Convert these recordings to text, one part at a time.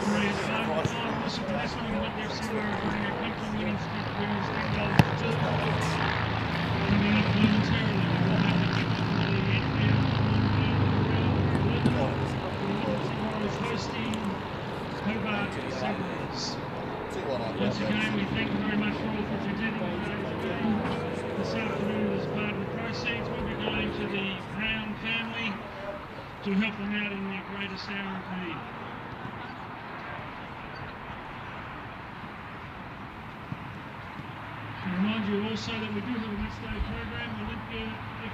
referee has blown the final whistle for this one. Olympia FC are running a comfortable women's stick goals to 2. Coming up momentarily, we'll have the kickoff for the Enfield is hosting Hobart Zebras. Once again, we thank you very much for all that you did in today's game. This afternoon, as part of the proceeds, we'll be going to the Brown family to help them out in their greatest hour of need. I remind you also that we do have a matchday program, Olympia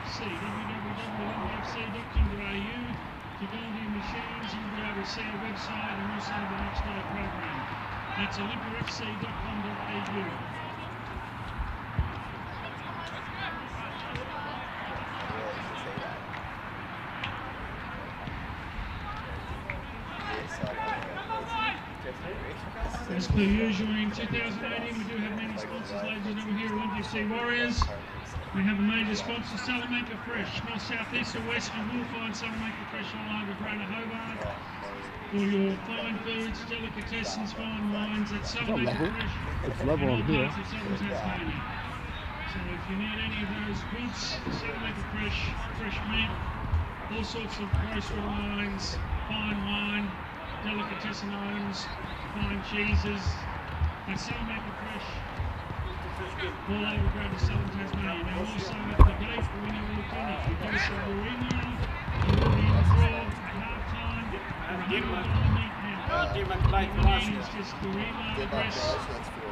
FC, www.olympiafc.com.au. To go into your machines, you'll be able to see our website and also the matchday program. That's olympiafc.com.au. As per usual in 2018, we do have many sponsors, ladies and gentlemen, here at Olympia FC Warriors. We have a major sponsor, Salamanca Fresh. North, south, east or west, you will find Salamanca Fresh all over Greater Hobart. For your fine foods, delicatessens, fine wines, that's Salamanca Fresh. It's level on here. Southern Tasmania. So if you need any of those goods, Salamanca Fresh, fresh meat, all sorts of grocery lines, fine wine, delicatessen items, fine cheeses, that's Salamanca Fresh. All over Greater Southern Tasmania. Now also at the gate, we know we'll finish. You post your email, you will be in the draw at half time. $100 meat now. It's just your email address,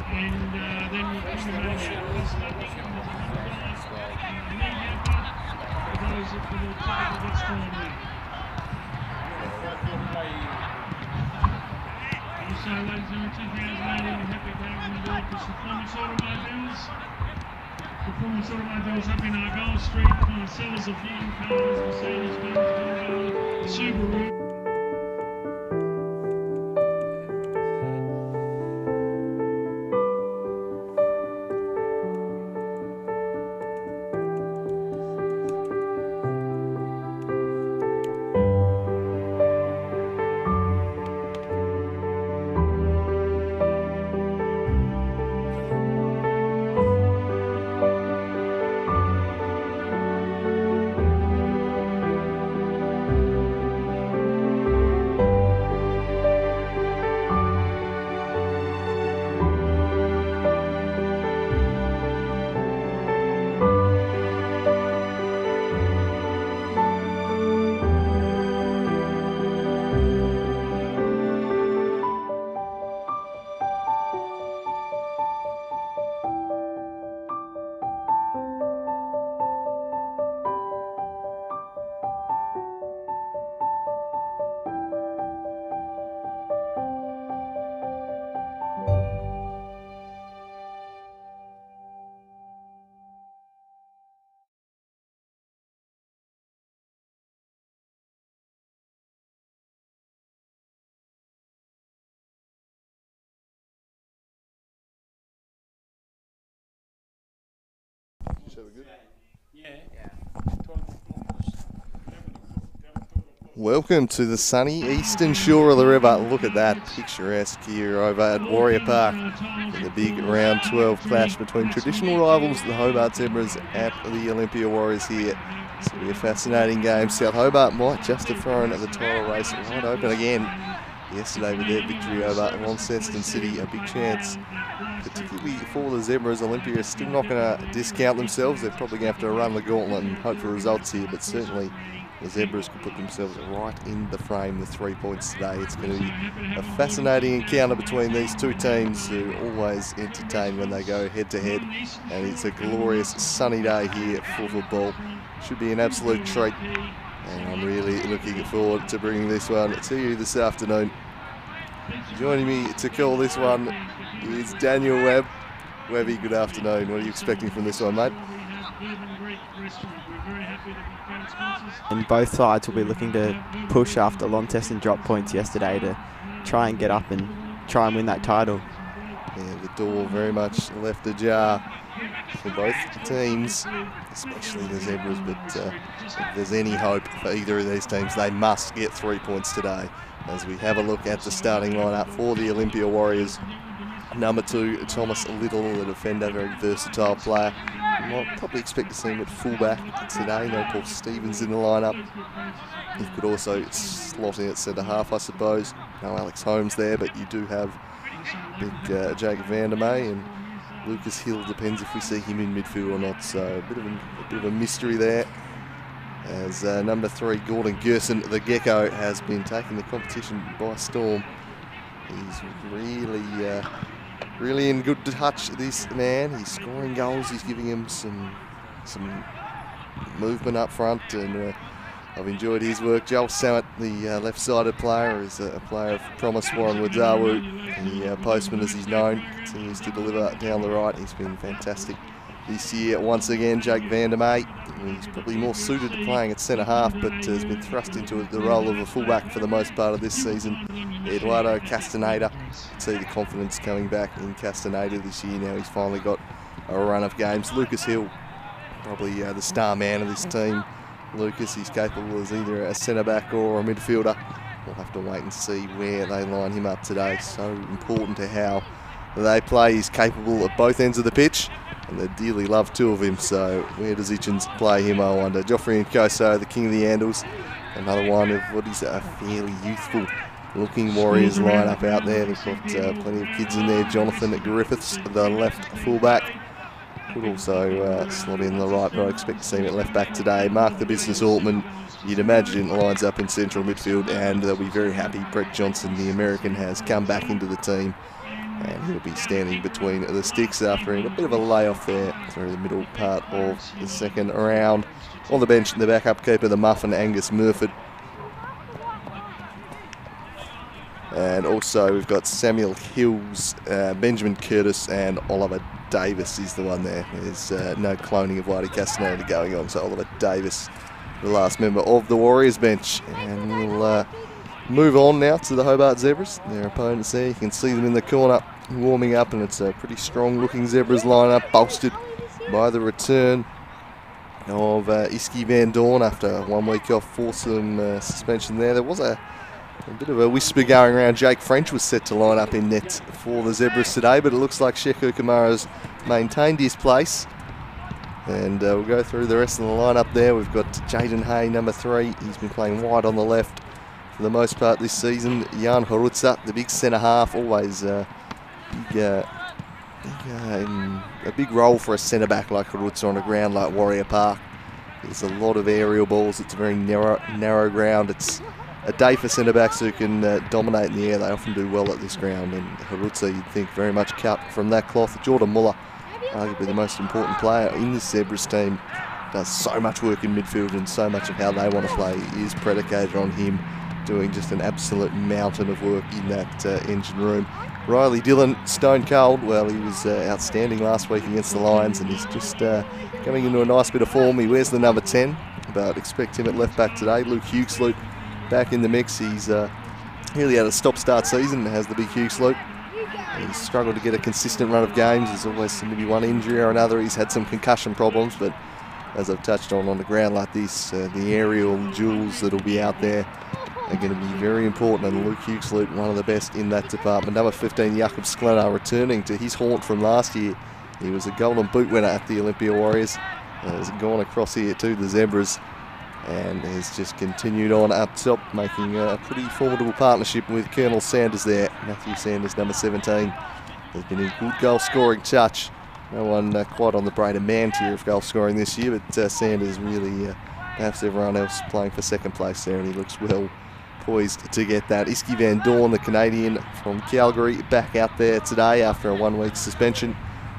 and then we'll come in and out. Cost nothing, and there's $100 meat hamper for those for the ticket that gets drawn there. Also, ladies and gentlemen, 2018, we're happy to have on board for Performance Automobiles. Performance Automobiles up in Argyle Street, find sellers of fine cars, Mercedes, Benz, Volvo, Subaru. Welcome to the sunny eastern shore of the river. Look at that, picturesque here over at Warrior Park. The big round 12 clash between traditional rivals, the Hobart Zebras at the Olympia Warriors here. It's going to be a fascinating game. South Hobart might just have thrown at the title race wide open again yesterday with their victory over Launceston City. A big chance, particularly for the Zebras. Olympia is still not going to discount themselves. They're probably going to have to run the gauntlet and hope for results here, but certainly the Zebras could put themselves right in the frame with 3 points today. It's going to be a fascinating encounter between these two teams who always entertain when they go head to head. And it's a glorious sunny day here for football. Should be an absolute treat. And I'm really looking forward to bringing this one to you this afternoon. Joining me to call this one is Daniel Webb. Webby, good afternoon. What are you expecting from this one, mate? And both sides will be looking to push after Launceston dropped points yesterday to try and get up and try and win that title. Yeah, the door very much left ajar for both teams, especially the Zebras, but if there's any hope for either of these teams, they must get 3 points today. as we have a look at the starting lineup for the Olympia Warriors. Number 2, Thomas Little, the defender, very versatile player. You might probably expect to see him at fullback today. No Paul Stevens in the lineup. You could also slot in at centre half, I suppose. No Alex Holmes there, but you do have big Jacob Vandermeer, and Lucas Hill depends if we see him in midfield or not. So a bit of a mystery there. As number 3, Gordon Gerson, the Gecko, has been taking the competition by storm. He's really in good touch, this man. He's scoring goals. He's giving him some movement up front, and I've enjoyed his work. Joel Samet, the left-sided player, is a player of promise. Warren Wadawu, the postman as he's known, continues to deliver down the right. He's been fantastic this year. Once again, Jake Vandermeer, he's probably more suited to playing at centre half, but has been thrust into the role of a fullback for the most part of this season. Eduardo Castaneda, see the confidence coming back in Castaneda this year. Now he's finally got a run of games. Lucas Hill, probably the star man of this team. Lucas, he's capable as either a centre-back or a midfielder. We'll have to wait and see where they line him up today. So important to how they play. He's capable at both ends of the pitch, and they dearly love 2 of him. So where does Hitchens play him, I wonder? Joffrey Nkoso, the king of the Andals, another one of what is a fairly youthful looking Warriors lineup out there. They've got plenty of kids in there. Jonathan Griffiths, the left fullback, could also slot in the right, but I expect to see him at left back today. Mark the Business Altman, you'd imagine, lines up in central midfield, and they'll be very happy. Brett Johnson, the American, has come back into the team, and he'll be standing between the sticks after a bit of a layoff there through the middle part of the second round. On the bench, the backup keeper, the Muffin, Angus Murford. And also we've got Samuel Hills, Benjamin Curtis, and Oliver Davis is the one there. There's no cloning of Whitey Castaneda going on, so Oliver Davis, the last member of the Warriors bench. And we'll move on now to the Hobart Zebras. Their opponents there, you can see them in the corner warming up, and it's a pretty strong looking Zebras lineup, bolstered by the return of Iski Van Dorn after 1 week off for some suspension there. There was a bit of a whisper going around. Jake French was set to line up in net for the Zebras today, but it looks like Sheku Kamara's maintained his place. And we'll go through the rest of the lineup there. We've got Jaden Hay, number 3. He's been playing wide on the left for the most part this season. Jan Horutza, the big centre half, always a big role for a centre back like Horutza on a ground like Warrior Park. There's a lot of aerial balls. It's a very narrow ground. It's a day for centre-backs who can dominate in the air. They often do well at this ground, and Horutza, you'd think, very much cut from that cloth. Jordan Muller, arguably the most important player in this Zebras team, does so much work in midfield, and so much of how they want to play is predicated on him doing just an absolute mountain of work in that engine room. Riley Dillon, stone cold. Well, he was outstanding last week against the Lions, and he's just coming into a nice bit of form. He wears the number 10, but expect him at left back today. Luke Hughes-Luke back in the mix. He's really had a stop-start season, has the big Hughes-Luke. He's struggled to get a consistent run of games. There's always maybe one injury or another. He's had some concussion problems, but as I've touched on the ground like this, the aerial jewels that'll be out there are going to be very important, and Luke Hughes-Luke, one of the best in that department. Number 15, Jakob Sklenar, returning to his haunt from last year. He was a Golden Boot winner at the Olympia Warriors. Has gone across here to the Zebras, and has just continued on up top, making a pretty formidable partnership with Colonel Sanders there. Matthew Sanders, number 17, has been in good goal scoring touch. No one quite on the Braden Mann tier of goal scoring this year, but Sanders really, perhaps everyone else playing for second place there, and he looks well poised to get that. Iski Van Dorn, the Canadian from Calgary, back out there today after a 1 week suspension,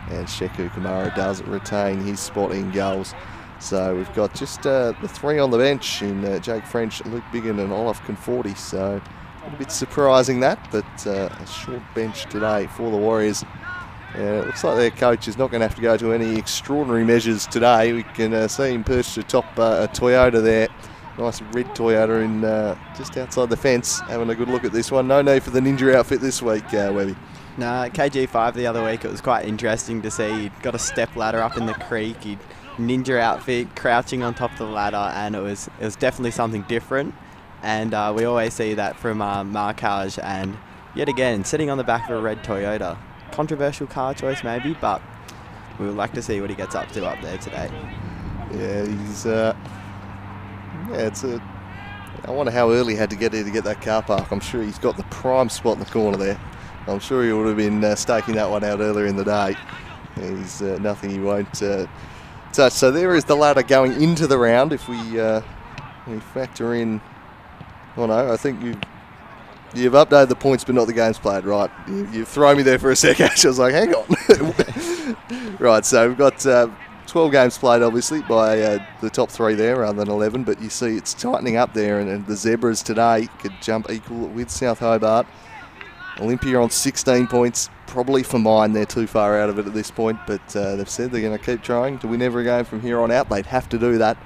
and Sheku Kamara does retain his spot in goals. So we've got just the 3 on the bench in Jake French, Luke Biggin and Olaf Conforti. So a bit surprising that, but a short bench today for the Warriors. It looks like their coach is not going to have to go to any extraordinary measures today. We can see him perched atop a Toyota there. Nice red Toyota in just outside the fence, having a good look at this one. No need for the ninja outfit this week, Webby. No, KG5 the other week, it was quite interesting to see. He'd got a step ladder up in the creek. He'd ninja outfit, crouching on top of the ladder, and it was definitely something different. and we always see that from Markage, and yet again, sitting on the back of a red Toyota. Controversial car choice maybe, but we would like to see what he gets up to up there today. Yeah, he's... I wonder how early he had to get here to get that car park. I'm sure he's got the prime spot in the corner there. I'm sure he would have been staking that one out earlier in the day. He's nothing he won't touch. So there is the ladder going into the round. If we factor in... Oh no, I think you've updated the points but not the games played, right? You've thrown me there for a second. I was like, hang on. Right, so we've got 12 games played, obviously, by the top 3 there rather than 11, but you see it's tightening up there, and the Zebras today could jump equal with South Hobart. Olympia on 16 points, probably for mine. They're too far out of it at this point, but they've said they're going to keep trying to win every game from here on out. They'd have to do that.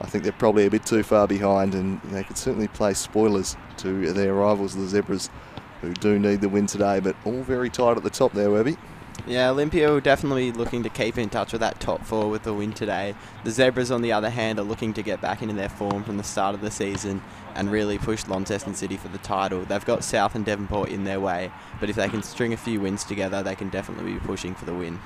I think they're probably a bit too far behind, and they could certainly play spoilers to their rivals, the Zebras, who do need the win today, but all very tight at the top there, Webby. Yeah, Olympia are definitely looking to keep in touch with that top 4 with the win today. The Zebras, on the other hand, are looking to get back into their form from the start of the season and really push Launceston City for the title. They've got South and Devonport in their way, but if they can string a few wins together, they can definitely be pushing for the win.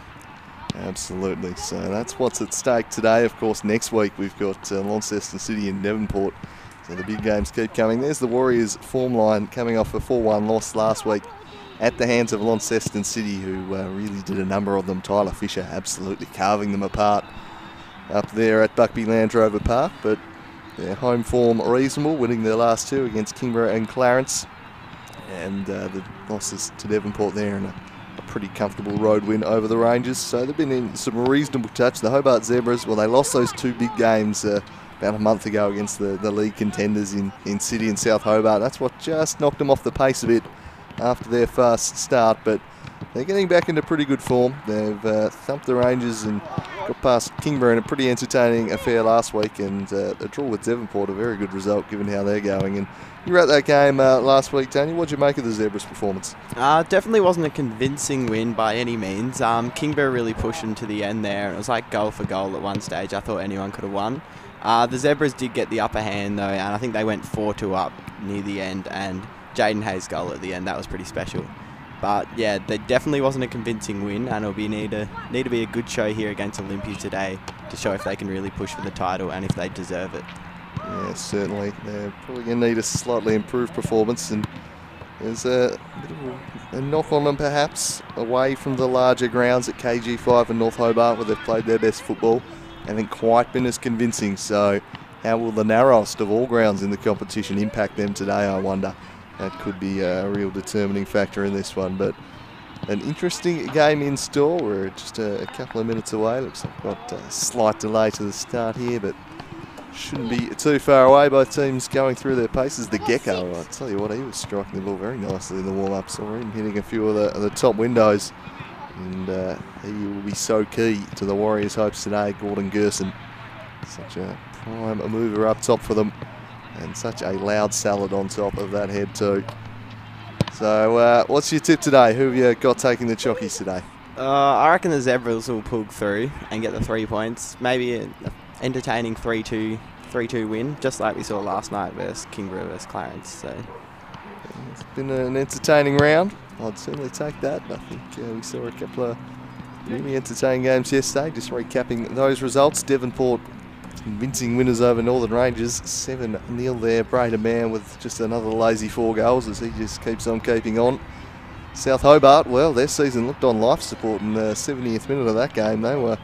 Absolutely. So that's what's at stake today. Of course, next week we've got Launceston City and Devonport. So the big games keep coming. There's the Warriors form line coming off a 4-1 loss last week at the hands of Launceston City, who really did a number of them. Tyler Fisher absolutely carving them apart up there at Buckby Land Rover Park, but their home form reasonable, winning their last 2 against Kingborough and Clarence, and the losses to Devonport there, and a pretty comfortable road win over the Rangers. So they've been in some reasonable touch. The Hobart Zebras, well, they lost those 2 big games about a month ago against the league contenders in City and South Hobart. That's what just knocked them off the pace a bit after their fast start, but they're getting back into pretty good form. They've thumped the Rangers and got past Kingborough in a pretty entertaining affair last week, and a draw with Devonport, a very good result given how they're going. And you were at that game last week, Tony. What did you make of the Zebras' performance? Definitely wasn't a convincing win by any means. Kingborough really pushed them to the end there. It was like goal for goal at one stage. I thought anyone could have won. The Zebras did get the upper hand though, and I think they went 4-2 up near the end, and Jaden Hayes' goal at the end, that was pretty special. But yeah, there definitely wasn't a convincing win, and it'll need to be a good show here against Olympia today to show if they can really push for the title and if they deserve it. Yeah, certainly. They're probably going to need a slightly improved performance, and there's a bit of a knock on them perhaps away from the larger grounds at KG5 and North Hobart, where they've played their best football. Haven't quite been as convincing, so how will the narrowest of all grounds in the competition impact them today, I wonder? That could be a real determining factor in this one, but an interesting game in store. We're just a couple of minutes away. Looks like we've got a slight delay to the start here, but shouldn't be too far away. Both teams going through their paces. The Gecko, I tell you what, he was striking the ball very nicely in the warm-up. Saw him hitting a few of the top windows, and he will be so key to the Warriors' hopes today. Gordon Gerson, such a prime mover up top for them, and such a loud salad on top of that head too. So what's your tip today? Who have you got taking the Chockies today? I reckon the Zebras will pull through and get the 3 points. Maybe an entertaining 3-2 win, just like we saw last night versus Kingborough versus Clarence. So it's been an entertaining round. I'd certainly take that. I think we saw a couple of really entertaining games yesterday. Just recapping those results. Devonport convincing winners over Northern Rangers, 7-0 there. Braden Mann with just another lazy 4 goals as he just keeps on keeping on. South Hobart, well, their season looked on life support in the 70th minute of that game. They were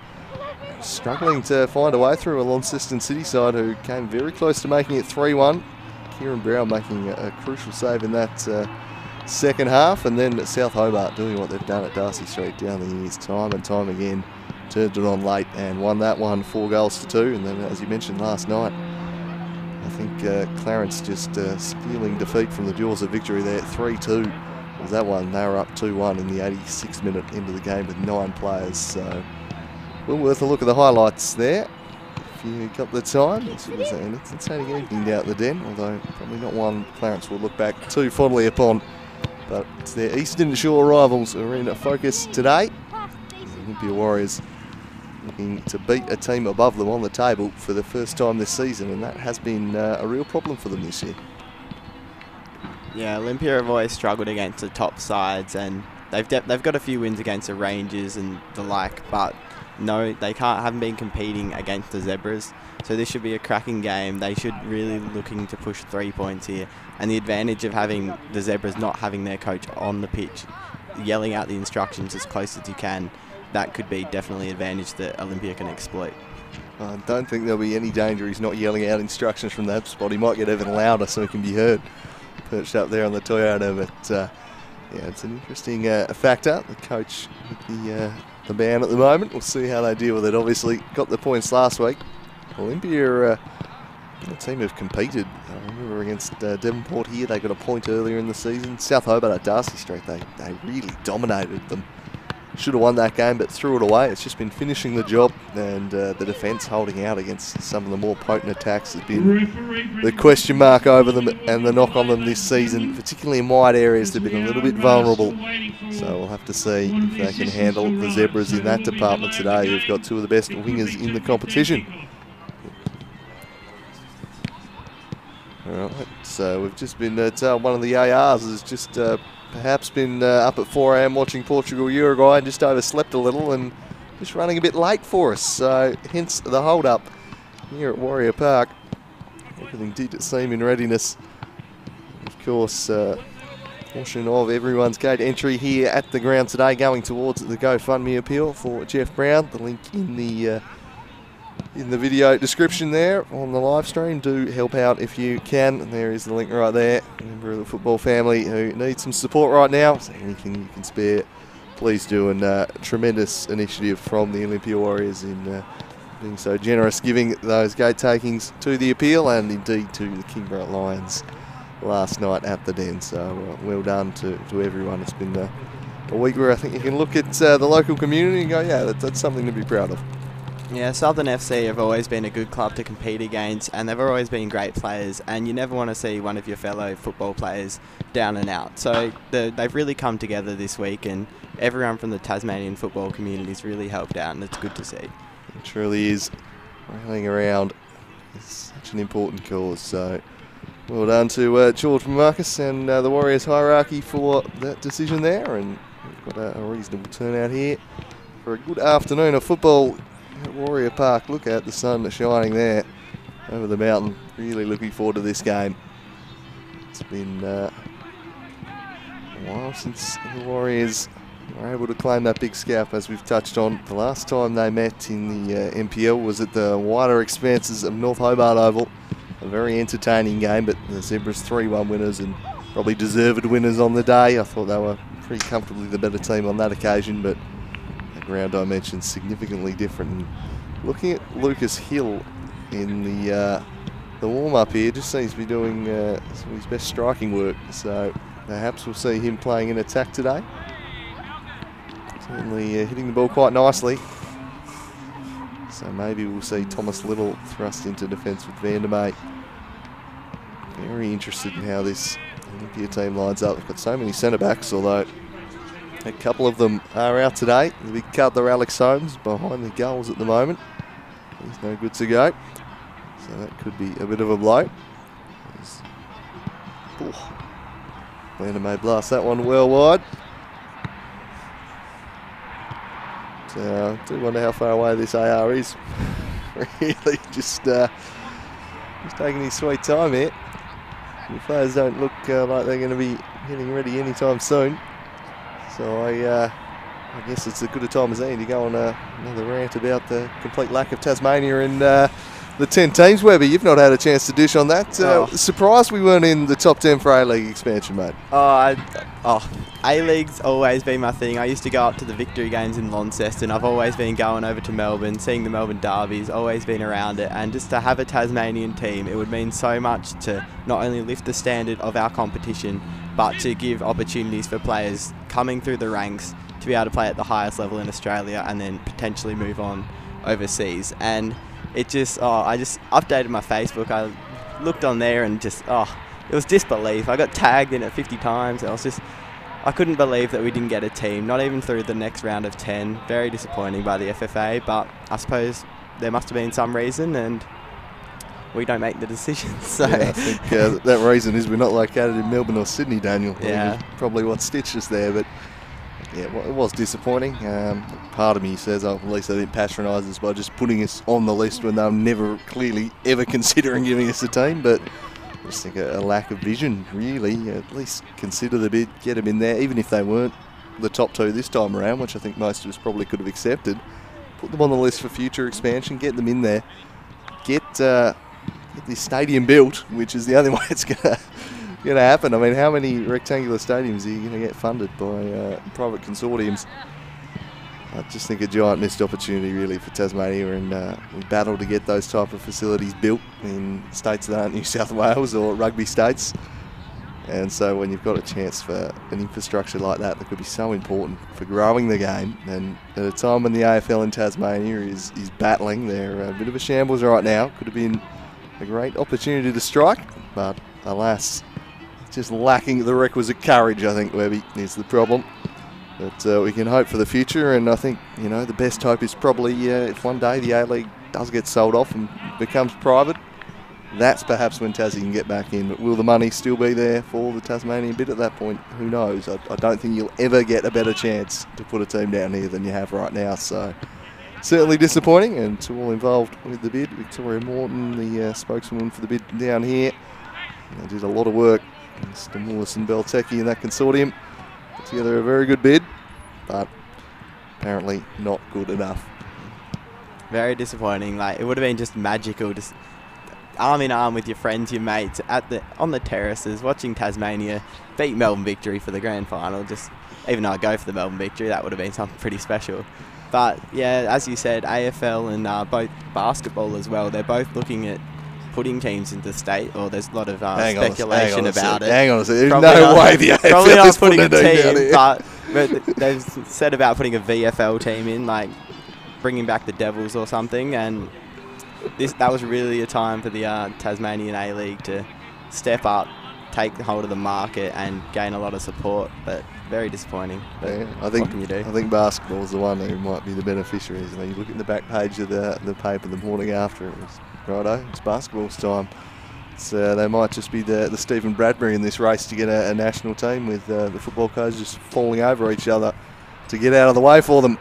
struggling to find a way through a Launceston City side who came very close to making it 3-1. Kieran Brown making a crucial save in that second half, and then South Hobart doing what they've done at Darcy Street down the years time and time again. Turned it on late and won that one 4-2, and then, as you mentioned last night, I think Clarence just stealing defeat from the jaws of victory there. 3-2 was that one. They were up 2-1 in the 86th minute into the game with 9 players. So well worth a look at the highlights there if you got the time. It's an entertaining evening down at the Den, although probably not one Clarence will look back too fondly upon. But it's their Eastern Shore rivals who are in focus today. The Olympia Warriors looking to beat a team above them on the table for the first time this season, and that has been a real problem for them this year. Yeah, Olympia have always struggled against the top sides, and they've got a few wins against the Rangers and the like, but no, they haven't been competing against the Zebras. So this should be a cracking game. They should really looking to push 3 points here, and the advantage of having the Zebras not having their coach on the pitch, yelling out the instructions as close as you can, that could be definitely an advantage that Olympia can exploit. I don't think there'll be any danger. He's not yelling out instructions from that spot. He might get even louder so he can be heard, perched up there on the Toyota. But yeah, it's an interesting factor. The coach with the ban at the moment. We'll see how they deal with it. Obviously, got the points last week. Olympia, the team have competed. I remember against Devonport here, they got a point earlier in the season. South Hobart at Darcy Street, they really dominated them. Should have won that game, but threw it away. It's just been finishing the job, and the defence holding out against some of the more potent attacks has been the question mark over them and the knock on them this season, particularly in wide areas. They've been a little bit vulnerable, so we'll have to see if they can handle the Zebras in that department today, who've got two of the best wingers in the competition. All right, so we've just been told one of the ARs has just perhaps been up at 4 AM watching Portugal-Uruguay and just overslept a little and just running a bit late for us. So hence the hold-up here at Warrior Park. Everything did seem in readiness. Of course, portion of everyone's gate entry here at the ground today going towards the GoFundMe appeal for Jeff Brown. The link in the video description there on the live stream. Do help out if you can. There is the link right there. A member of the football family who needs some support right now. So anything you can spare, please do. And tremendous initiative from the Olympia Warriors in being so generous, giving those gate takings to the appeal and indeed to the Kingborough Lions last night at the Den. So well done to everyone. It's been a week where I think you can look at the local community and go, yeah, that's something to be proud of. Yeah, Southern FC have always been a good club to compete against, and they've always been great players, and you never want to see one of your fellow football players down and out. So they've really come together this week, and everyone from the Tasmanian football community's really helped out, and it's good to see. It truly is. Rallying around is such an important cause, so well done to George Marcus and the Warriors hierarchy for that decision there, and we've got a reasonable turnout here for a good afternoon of football at Warrior Park. Look at the sun shining there over the mountain. Really looking forward to this game. It's been a while since the Warriors were able to claim that big scalp, as we've touched on. The last time they met in the NPL was at the wider expanses of North Hobart Oval. A very entertaining game, but the Zebras 3-1 winners and probably deserved winners on the day. I thought they were pretty comfortably the better team on that occasion, but ground dimensions significantly different. And looking at Lucas Hill in the warm-up here, just seems to be doing some of his best striking work, so perhaps we'll see him playing in attack today. Certainly hitting the ball quite nicely, so maybe we'll see Thomas Little thrust into defence with Vandermeer. Very interested in how this Olympia team lines up. They've got so many centre-backs, although a couple of them are out today. The big cuddler Alex Holmes behind the goals at the moment. He's no good to go. So that could be a bit of a blow. Lander may blast that one well wide. So I do wonder how far away this AR is. Really just taking his sweet time here. The players don't look like they're going to be getting ready anytime soon. So I guess it's as good a time as any to go on another rant about the complete lack of Tasmania in the 10 teams. Webber, you've not had a chance to dish on that. Surprised we weren't in the top 10 for A-League expansion, mate. A-League's always been my thing. I used to go up to the victory games in Launceston. I've always been going over to Melbourne, seeing the Melbourne derbies, always been around it. And just to have a Tasmanian team, it would mean so much to not only lift the standard of our competition, but to give opportunities for players coming through the ranks to be able to play at the highest level in Australia and then potentially move on overseas. And it just, I just updated my Facebook. I looked on there and just, it was disbelief. I got tagged in it 50 times. I couldn't believe that we didn't get a team, not even through the next round of 10. Very disappointing by the FFA, but I suppose there must have been some reason, and we don't make the decisions. So yeah, I think that reason is we're not located in Melbourne or Sydney, Daniel. Yeah. Probably what stitched us there, but yeah, it was disappointing. Part of me says, oh, at least they didn't patronise us by just putting us on the list when they were never clearly ever considering giving us a team, but I just think a lack of vision, really. At least consider the bid, get them in there, even if they weren't the top 2 this time around, which I think most of us probably could have accepted. Put them on the list for future expansion, get them in there, get this stadium built, which is the only way it's going to happen. I mean, how many rectangular stadiums are you going to get funded by private consortiums? I just think a giant missed opportunity really for Tasmania, and we battle to get those type of facilities built in states that aren't New South Wales or rugby states. And so when you've got a chance for an infrastructure like that could be so important for growing the game, and at a time when the AFL in Tasmania is battling, they're a bit of a shambles right now. Could have been a great opportunity to strike, but alas, just lacking the requisite courage, I think, Webby, is the problem. But we can hope for the future, and I think, you know, the best hope is probably if one day the A-League does get sold off and becomes private, that's perhaps when Tassie can get back in. But will the money still be there for the Tasmanian bid at that point? Who knows? I don't think you'll ever get a better chance to put a team down here than you have right now. So certainly disappointing, and to all involved with the bid, Victoria Morton, the spokeswoman for the bid down here, did a lot of work. Mr. Morris and Beltecchi and that consortium put together a very good bid, but apparently not good enough. Very disappointing. Like, it would have been just magical, just arm in arm with your friends, your mates, on the terraces, watching Tasmania beat Melbourne Victory for the grand final. Just, even though I go for the Melbourne Victory, that would have been something pretty special. But yeah, as you said, AFL and both basketball as well, they're both looking at putting teams into state, or there's a lot of speculation about it. Hang on a second, there's Probably no way the AFL probably not is putting a team, but they've said about putting a VFL team in, like bringing back the Devils or something, and that was really a time for the Tasmanian A-League to step up, take hold of the market and gain a lot of support, but very disappointing. But yeah, what can you do? I think basketball is the one who might be the beneficiaries. I mean, you look at the back page of the paper the morning after, it was, righto, it's basketball's time. They might just be the Stephen Bradbury in this race to get a national team, with the football coaches just falling over each other to get out of the way for them.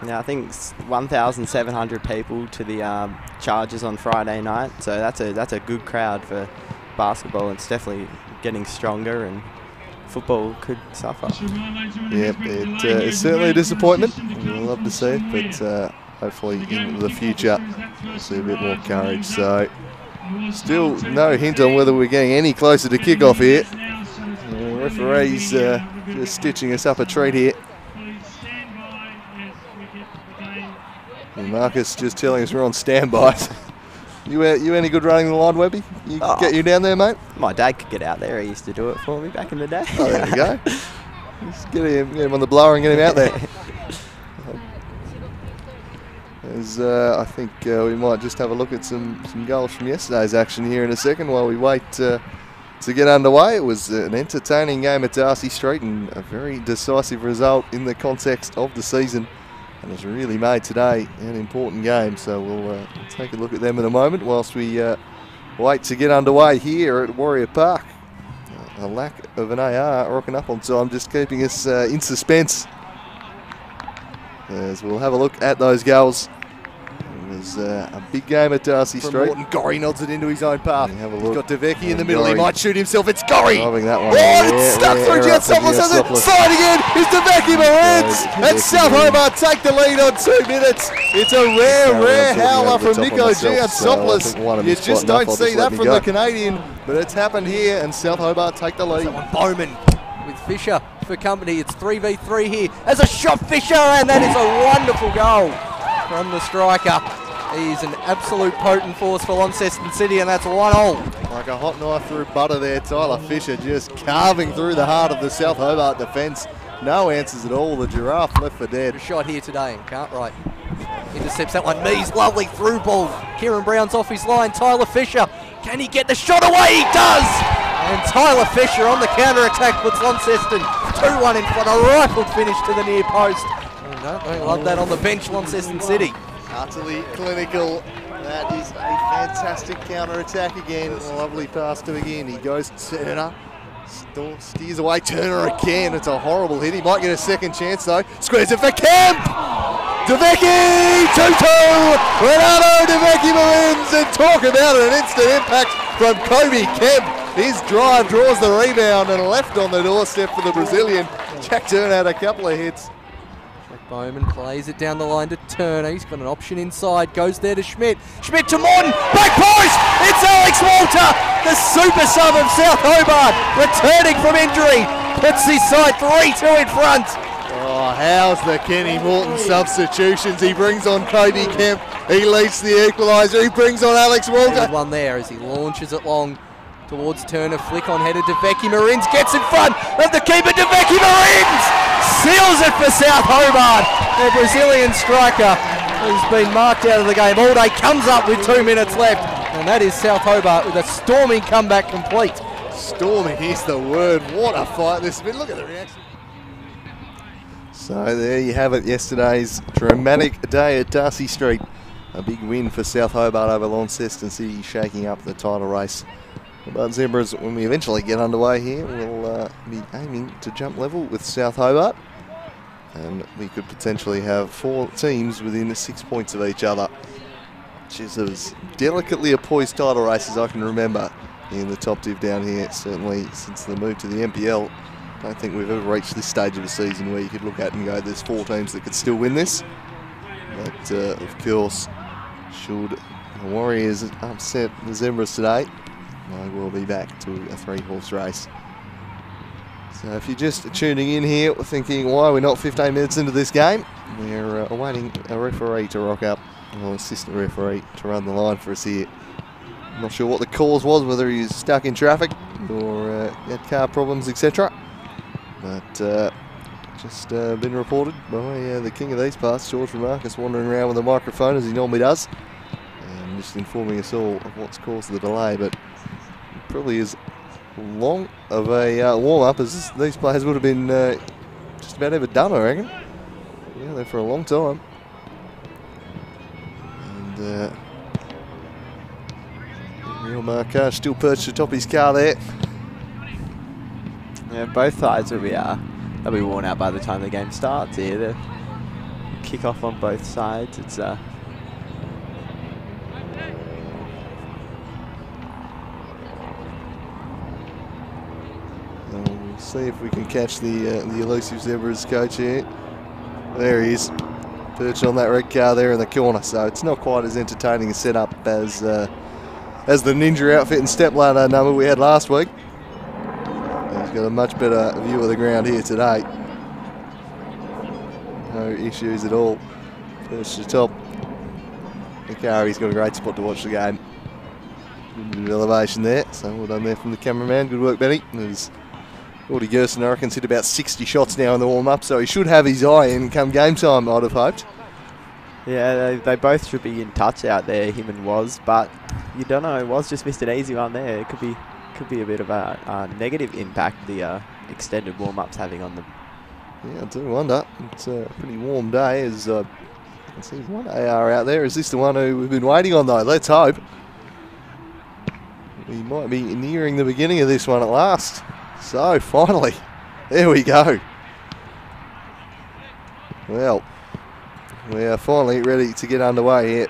Yeah, I think 1,700 people to the Chargers on Friday night, so that's a good crowd for basketball. It's definitely getting stronger, and football could suffer. Yep, it's certainly a disappointment. We'd love to see it, but hopefully in the future we'll see a bit more courage. So still no hint on whether we're getting any closer to kickoff here. The referee's just stitching us up a treat here. And Marcus just telling us we're on standby. You any good running the line, Webby? Get you down there, mate? My dad could get out there. He used to do it for me back in the day. Oh, there we go. Just get him on the blower and get him out there. I think we might just have a look at some goals from yesterday's action here in a second while we wait to get underway. It was an entertaining game at Darcy Street and a very decisive result in the context of the season. And it's really made today an important game, so we'll take a look at them in a moment whilst we wait to get underway here at Warrior Park. A lack of an AR rocking up on time, just keeping us in suspense as we'll have a look at those goals. It was a big game at Darcy Street. Morton, Gorry nods it into his own path. Have a He's look. got Devecki in the middle. Gorry. He might shoot himself. It's Gorry. Driving that one. It's stuck through Giantsopoulos. Has it? Sliding in. It's Devecki wins. And South Hobart take the lead on 2 minutes. It's a rare howler from Nico Giantsopoulos. You just don't see that from the Canadian, but it's happened here, and South Hobart take the lead. Bowman with Fisher for company. It's 3v3 here. As a shot, Fisher, and that is a wonderful goal from the striker. He's an absolute potent force for Launceston City, and that's 1-1. Like a hot knife through butter there, Tyler Fisher just carving through the heart of the South Hobart defence. No answers at all. The Giraffe left for dead. A shot here today, Cartwright intercepts that one. Mees, lovely through ball. Kieran Brown's off his line. Tyler Fisher, can he get the shot away? He does! And Tyler Fisher on the counter-attack puts Launceston 2-1 in front. A rifled finish to the near post. Don't love that on the bench, Launceston City. Utterly clinical That is a fantastic counter-attack again. Lovely pass to again. He goes Turner. Steers away Turner again. It's a horrible hit. He might get a second chance though. Squares it for Kemp! DeVecchi! 2-2! Renato DeVecchi wins, and talk about an instant impact from Kobe Kemp. His drive draws the rebound and left on the doorstep for the Brazilian. Jack Turner had a couple of hits. Bowman plays it down the line to Turner. He's got an option inside. Goes there to Schmidt. Schmidt to Morton. Back post! It's Alex Walter, the super sub of South Hobart, returning from injury. Puts his side 3-2 in front. Oh, how's the Kenny Morton substitutions? He brings on Kobe Kemp. He leads the equaliser. He brings on Alex Walter. One there as he launches it long towards Turner. Flick on header. DeVecchi Marins gets in front of the keeper. DeVecchi Marins seals it for South Hobart. The Brazilian striker who's been marked out of the game all day comes up with 2 minutes left, and that is South Hobart with a storming comeback complete. Storming is the word. What a fight this has been. Look at the reaction. So there you have it, yesterday's dramatic day at Darcy Street. A big win for South Hobart over Launceston City, shaking up the title race. But Zebras, when we eventually get underway here, will be aiming to jump level with South Hobart. And we could potentially have 4 teams within 6 points of each other, which is as delicately a poised title race as I can remember in the top div down here, certainly since the move to the NPL. I don't think we've ever reached this stage of the season where you could look at and go, there's 4 teams that could still win this. But of course, should the Warriors upset the Zebras today, I will be back to a 3-horse race. So if you're just tuning in here, thinking, why are we not 15 minutes into this game? We're awaiting a referee to rock up, or assistant referee to run the line for us here. I'm not sure what the cause was, whether he's stuck in traffic or had car problems, etc. But just been reported by the king of these parts, George Marcus, wandering around with a microphone as he normally does, and just informing us all of what's caused the delay. But probably as long of a warm-up as these players would have been just about ever done, I reckon. Yeah, they're for a long time. And Real Marcage still perched atop his car there. Yeah, both sides will be they'll be worn out by the time the game starts here. The kick-off on both sides. It's We'll see if we can catch the elusive Zebras coach here. There he is, perched on that red car there in the corner. So it's not quite as entertaining a setup as the Ninja outfit and stepladder number we had last week. He's got a much better view of the ground here today. No issues at all. Perched atop the car. He's got a great spot to watch the game. Good bit of elevation there, so well done there from the cameraman. Good work, Benny. There's Gordy Gerson, I reckon, hit about 60 shots now in the warm-up, so he should have his eye in come game time, I'd have hoped. Yeah, they both should be in touch out there, him and Woz, but you don't know. Woz just missed an easy one there. It could be a bit of a negative impact the extended warm-ups having on them. Yeah, I do wonder. It's a pretty warm day. As I can see one AR out there. Is this the one who we've been waiting on, though? Let's hope. We might be nearing the beginning of this one at last. So, finally, there we go. Well, we are finally ready to get underway here.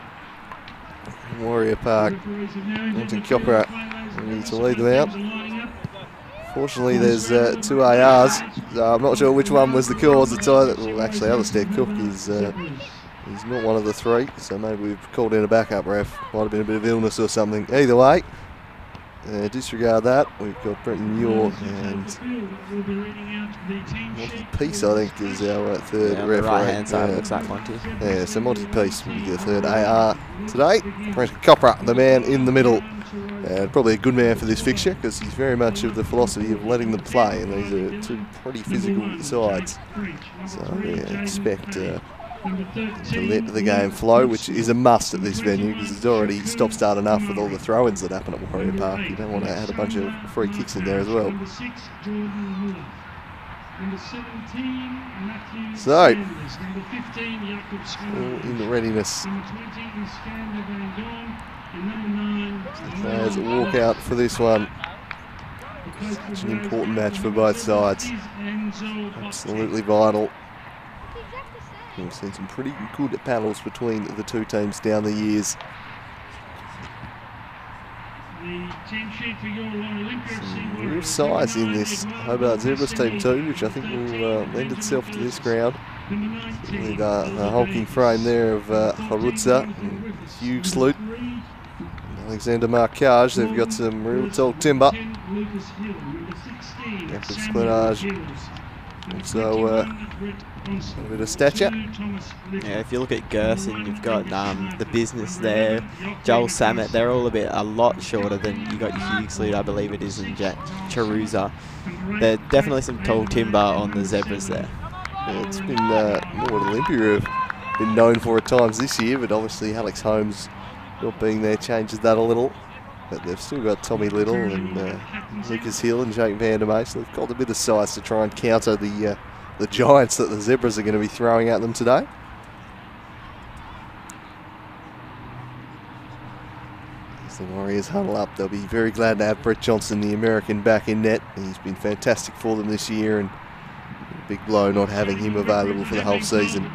Warrior Park. Anton Copra ready to lead them out. Fortunately, there's 2 ARs, so I'm not sure which one was the cause. It's either, well, actually, Alistair Cook is he's not one of the 3, so maybe we've called in a backup ref. Might have been a bit of illness or something. Either way, disregard that. We've got Brenton Muir and Monty Peace, I think, is our third referee. On the right-hand side, looks like Monty. Yeah, so Monty Peace will be the third AR today. Brenton Copra, the man in the middle. And probably a good man for this fixture because he's very much of the philosophy of letting them play, and these are 2 pretty physical sides. So we expect to let the game flow, which is a must at this venue because it's already stop-start enough with all the throw-ins that happen at Warrior Park. You don't want to add a bunch of free kicks in there as well. Number 17, Matthew So, Sanders. Number 15, Jakob all Sanders. in readiness. Number 20, Iskander Van Dorn. And number 9, Players walk out for this one. Such an important match for both sides. Absolutely vital. We've seen some pretty good battles between the two teams down the years. Some real size in this Hobart Zebras team too, which I think will lend itself to this ground. With the hulking frame there of Harutza and Hugh Sloot and Alexander Marcage. They've got some real tall timber. Jakob Sklenage also a bit of stature. Yeah, if you look at Gerson, you've got the business there, Joel Samet. They're all a lot shorter than you got Hughesley, I believe it is, and Charuza. There's definitely some tall timber on the Zebras there. Yeah, it's been what Olympia have been known for at times this year, but obviously Alex Holmes not being there changes that a little. But they've still got Tommy Little and Lucas Hill and Jake Van der Meij, so they've got a bit of size to try and counter the giants that the Zebras are going to be throwing at them today. As the Warriors huddle up, they'll be very glad to have Brett Johnson, the American, back in net. He's been fantastic for them this year, and a big blow not having him available for the whole season.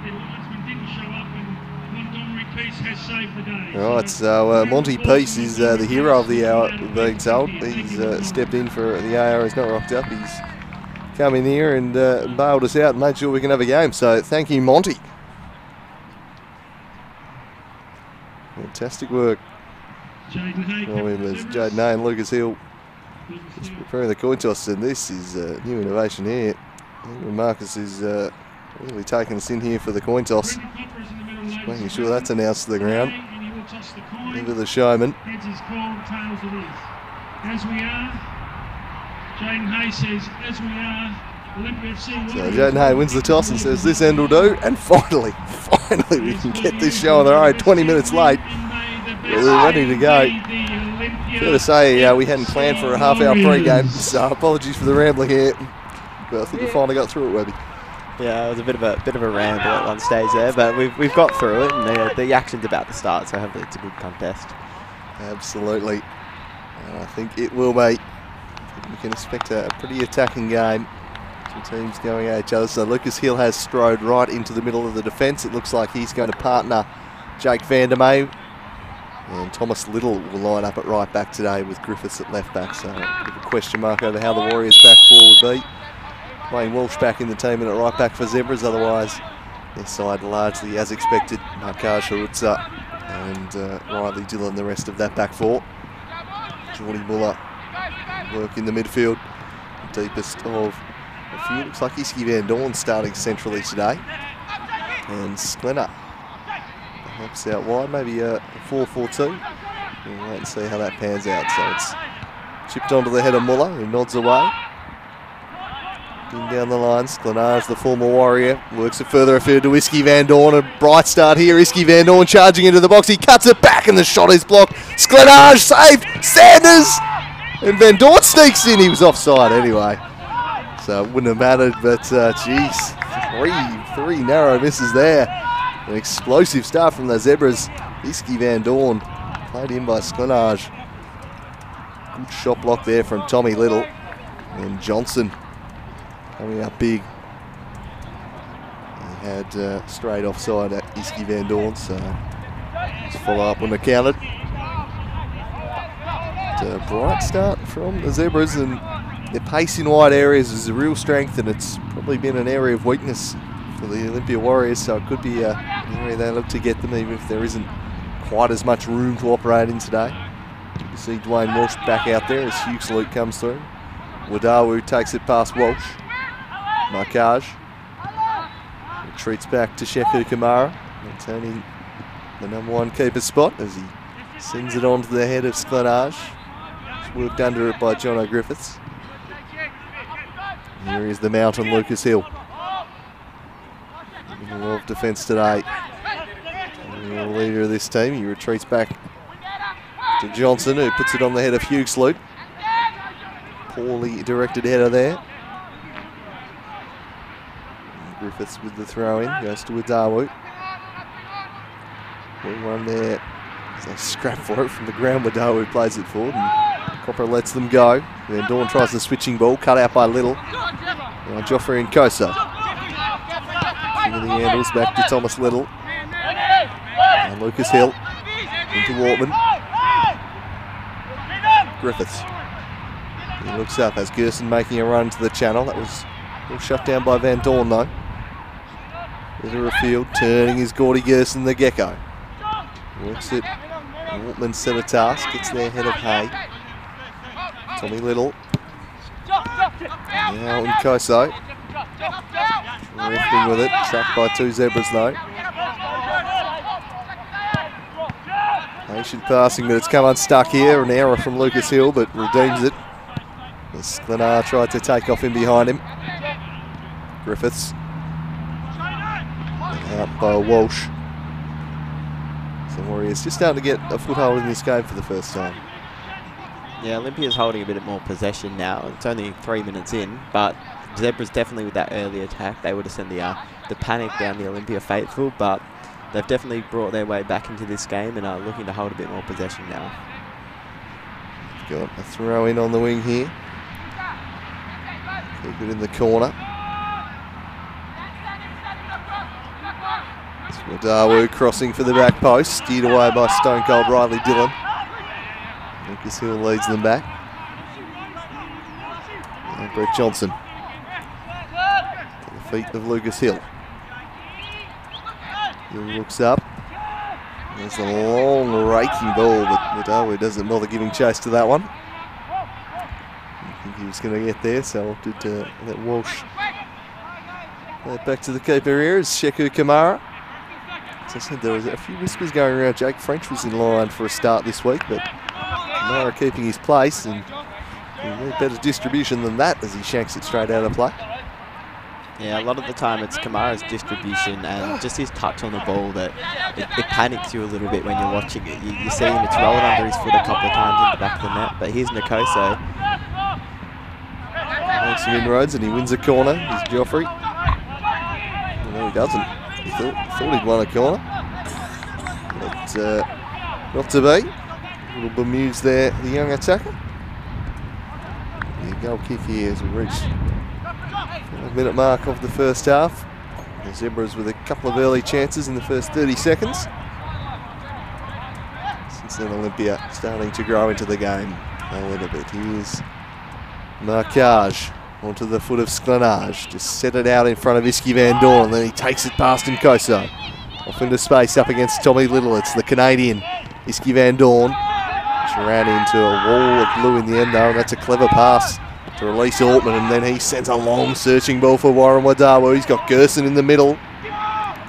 Right, so Monty Peace is the hero of the hour, being told. He's stepped in for the AR. He's not rocked up. He's come in here and bailed us out and made sure we can have a game. So thank you, Monty. Fantastic work. There's Jaden Hay and Lucas Hill just preparing the coin toss, and this is a new innovation here. Marcus is really taking us in here for the coin toss. Just making sure that's announced to the ground. Never the showman. Heads is called, tails it is. As we are, Jaden Hay says, as we are, Olympia FC. So Jaden Hay wins the toss and says this end will do, and finally we can get this show on the road. 20 minutes late. We're ready to go. Fair to say we hadn't planned for a half-hour pre-game, so apologies for the rambling here. But I think we finally got through it, Webby. Yeah, it was a bit of a ramble at one stage there, but we've got through it, and the action's about to start, so hopefully it's a good contest. Absolutely, and I think it will be. We can expect a pretty attacking game. Two teams going at each other. So Lucas Hill has strode right into the middle of the defence. It looks like he's going to partner Jake Van der Meij, and Thomas Little will line up at right back today with Griffiths at left back. So a bit of a question mark over how the Warriors back four would be. Wayne Walsh back in the team and at right back for Zebras. Otherwise, their side largely as expected. Marcage, Harutza and Riley Dillon, the rest of that back four. Geordie Muller work in the midfield. The deepest of a few. Looks like Iski Van Dorn starting centrally today. And Sklenner perhaps out wide, maybe a 4-4-2. We'll wait and see how that pans out. So it's chipped onto the head of Muller, who nods away. Down the line, Sklenage, the former Warrior, works it further afield to Iski Van Dorn. A bright start here. Iski Van Dorn charging into the box. He cuts it back and the shot is blocked. Sklenage saved. Sanders! And Van Dorn sneaks in. He was offside anyway. So it wouldn't have mattered, but geez, three narrow misses there. An explosive start from the Zebras. Iski Van Dorn played in by Sklenage. Good shot block there from Tommy Little. And Johnson coming up big. He had straight offside at Iski Van Dorn, so let's follow up on the counted. A bright start from the Zebras, and their pace in wide areas is a real strength, and it's probably been an area of weakness for the Olympia Warriors, so it could be an area they look to get them, even if there isn't quite as much room to operate in today. You see Dwayne Walsh back out there as Hugh Salute comes through. Wadawu takes it past Walsh. Marcage retreats back to Sheku Kamara, maintaining the #1 keeper spot as he sends it onto the head of Sklenage. Worked under it by Jono Griffiths. Here is the mountain Lucas Hill. In the of defence today. The leader of this team, he retreats back to Johnson, who puts it on the head of Hugh Sloot. Poorly directed header there. Griffiths with the throw in, goes to Wadawu. Good one there. They scrap for it from the ground. Wadawu plays it forward, and Copper lets them go. Then Dawn tries the switching ball, cut out by Little. Now Joffrey and Koso. King of the handles back to Thomas Little. And Lucas Hill into Wortman. Griffiths. He looks up as Gerson making a run to the channel. That was all shut down by Van Dorn though. Into a field, turning is Gordy Gerson, the Gecko. Works it. Wortman set a task. Gets there ahead of Hay. Tommy Little. Now in Koso. Drifting with it. Tracked by two Zebras though. Patient passing, but it's come unstuck here. An error from Lucas Hill, but redeems it. As Glenard tried to take off in behind him. Griffiths. Out by Walsh. The Warriors just starting to get a foothold in this game for the first time. Yeah, Olympia's holding a bit more possession now. It's only 3 minutes in, but Zebras definitely with that early attack, they would have sent the panic down the Olympia faithful, but they've definitely brought their way back into this game and are looking to hold a bit more possession now. Got a throw in on the wing here. Keep it in the corner. It's Wadawu crossing for the back post, steered away by Stone Cold Riley Dillon. Lucas Hill leads them back. And Brett Johnson to the feet of Lucas Hill. Hill looks up. There's a long raking ball, but Wadawu doesn't bother giving chase to that one. I think he was going to get there, so opted to let Walsh play it back to the keeper here. It's Sheku Kamara. As I said, there was a few whispers going around. Jake French was in line for a start this week, but Kamara keeping his place, and a better distribution than that as he shanks it straight out of play. Yeah, a lot of the time it's Kamara's distribution and just his touch on the ball that it panics you a little bit when you're watching it. You see him, it's rolled under his foot a couple of times in the back of the net, but here's Nkoso. Makes some inroads and he wins a corner. Here's Joffrey. No, he doesn't. He thought he'd won a corner. But not to be. A little bemused there, the young attacker. The goal kick here as we reach the 5-minute mark of the first half. The Zebras with a couple of early chances in the first 30 seconds. Since then, Olympia starting to grow into the game a little bit. Here's Marquage onto the foot of Sklenage. Just set it out in front of Iski Van Dorn, and then he takes it past Nkoso. Off into space up against Tommy Little. It's the Canadian, Iski Van Dorn. Just ran into a wall of blue in the end though, and that's a clever pass to release Ortman, and then he sends a long searching ball for Warren Wadawu. He's got Gerson in the middle.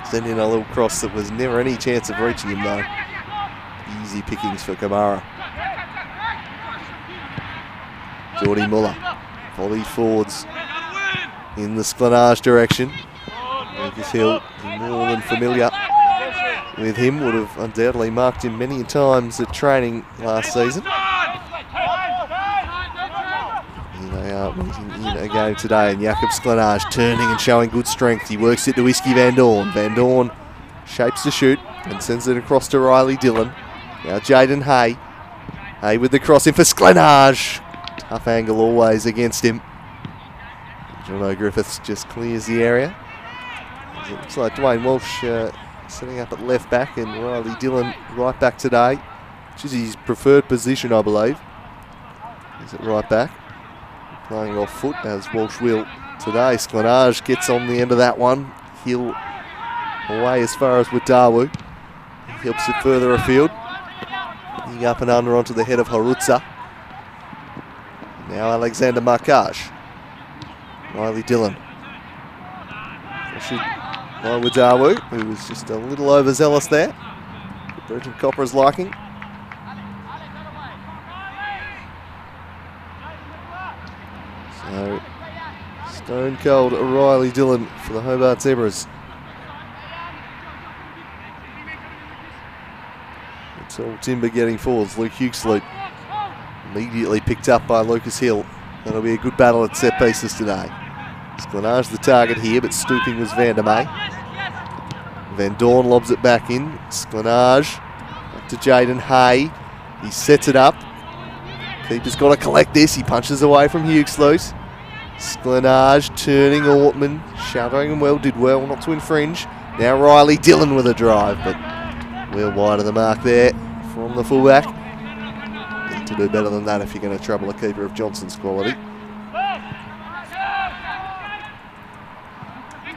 Sending a little cross that was never any chance of reaching him though. Easy pickings for Kamara. Geordie Muller volleyed forwards in the Sklenage direction. Lucas Hill, more than familiar with him, would have undoubtedly marked him many times at training last season. Here they are meeting in a game today, and Jakob Sklenage turning and showing good strength. He works it to Iski Van Dorn. Van Dorn shapes to shoot and sends it across to Riley Dillon. Now Jaden Hay. Hay with the cross in for Sklenage. Tough angle always against him. Jono Griffiths just clears the area. It looks like Dwayne Walsh setting up at left back and Riley Dillon right back today, which is his preferred position, I believe. Is it right back? Playing off foot as Walsh will today. Sklenage gets on the end of that one. Hill away as far as Wadawu. He helps it further afield. Heading up and under onto the head of Harutza. Now Alexander Markage. Riley Dillon. By Wadawu, who was just a little overzealous there. Brenton Copper's liking. So, stone cold Riley Dillon for the Hobart Zebras. It's all Timber getting forwards. Luke Huxley immediately picked up by Lucas Hill. That'll be a good battle at set pieces today. Sklenage the target here, but stooping was Van der May. Van Dorn lobs it back in. Sklenage back to Jaden Hay. He sets it up. Keeper's got to collect this. He punches away from Huxley. Sklenage turning Ortman, shadowing him well, did well not to infringe. Now Riley Dillon with a drive, but well wide of the mark there from the fullback. Need to do better than that if you're going to trouble a keeper of Johnson's quality.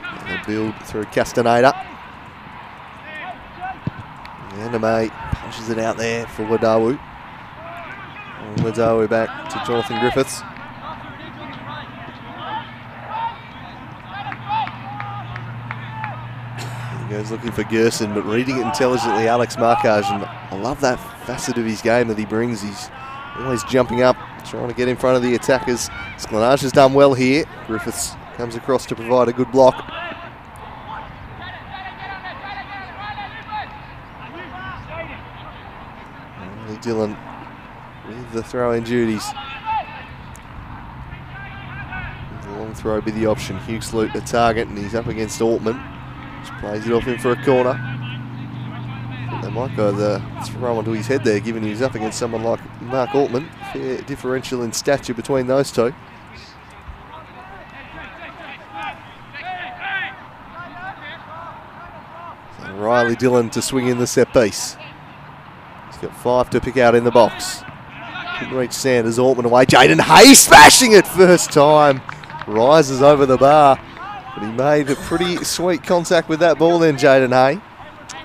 And they build through Castaneda. And May punches it out there for Wadawu. And Wadawu back to Jonathan Griffiths. He goes looking for Gerson, but reading it intelligently, Alex Markage. And I love that facet of his game that he brings. He's always jumping up, trying to get in front of the attackers. Sklenage has done well here. Griffiths comes across to provide a good block. Riley Dillon with the throw-in duties. The long throw be the option. Huxley the target, and he's up against Ortman. Just plays it off him for a corner. They might go the throw onto his head there, given he's up against someone like Mark Ortman. Fair differential in stature between those two. So Riley Dillon to swing in the set piece. He's got 5 to pick out in the box. Couldn't reach Sanders. Ortman away. Jaden Hay smashing it first time. Rises over the bar. But he made a pretty sweet contact with that ball then, Jaden Hay.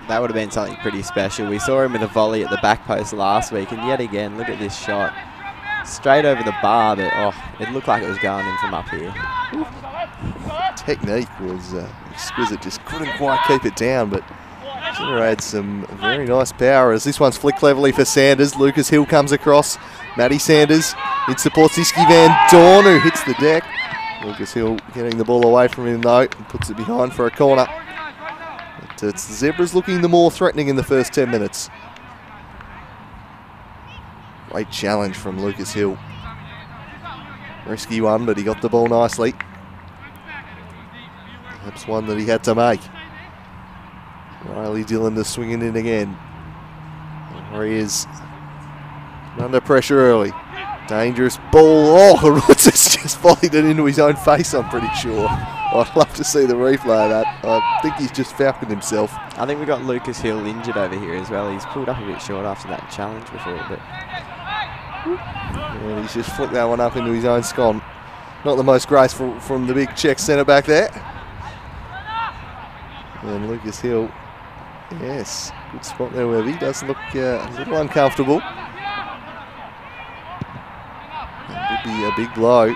That would have been something pretty special. We saw him with a volley at the back post last week, and yet again, look at this shot. Straight over the bar, but it looked like it was going in from up here. Technique was exquisite, just couldn't quite keep it down, but generated some very nice power as this one's flicked cleverly for Sanders. Lucas Hill comes across. Matty Sanders, it supports Iski Van Dorn, who hits the deck. Lucas Hill getting the ball away from him though, and puts it behind for a corner. But it's the Zebras looking the more threatening in the first 10 minutes. Great challenge from Lucas Hill. Risky one, but he got the ball nicely. Perhaps one that he had to make. Riley Dillon to swinging in again. There he is. Under pressure early. Dangerous ball. Oh, Harutz's just volleyed it into his own face, I'm pretty sure. I'd love to see the replay of that. I think he's just falconed himself. I think we got Lucas Hill injured over here as well. He's pulled up a bit short after that challenge before, but yeah, he's just flicked that one up into his own scon. Not the most graceful from the big Czech centre back there. And Lucas Hill, yes, good spot there, Webby. Does look a little uncomfortable. That would be a big blow.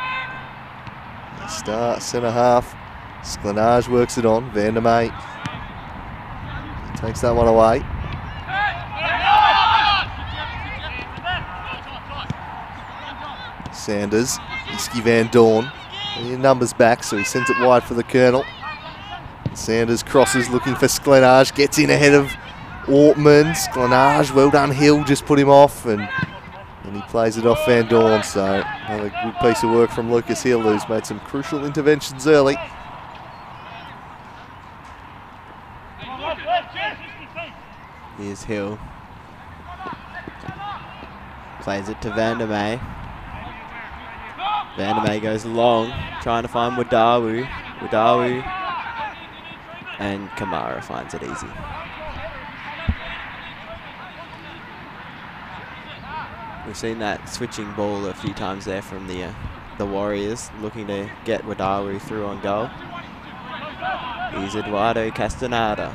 Start centre half. Sklenage works it on. Van der May takes that one away. Sanders, Iski Van Dorn. Your numbers back, so he sends it wide for the Colonel. Sanders crosses, looking for Sklenage, gets in ahead of Ortman. Sklenage, well done, Hill just put him off, and he plays it off Van Dorn. So another good piece of work from Lucas Hill, who's made some crucial interventions early. Here's Hill. Plays it to Van der May. Van der May goes long, trying to find Wadawu. And Kamara finds it easy. We've seen that switching ball a few times there from the Warriors, looking to get Wadawu through on goal. Here's Eduardo Castaneda.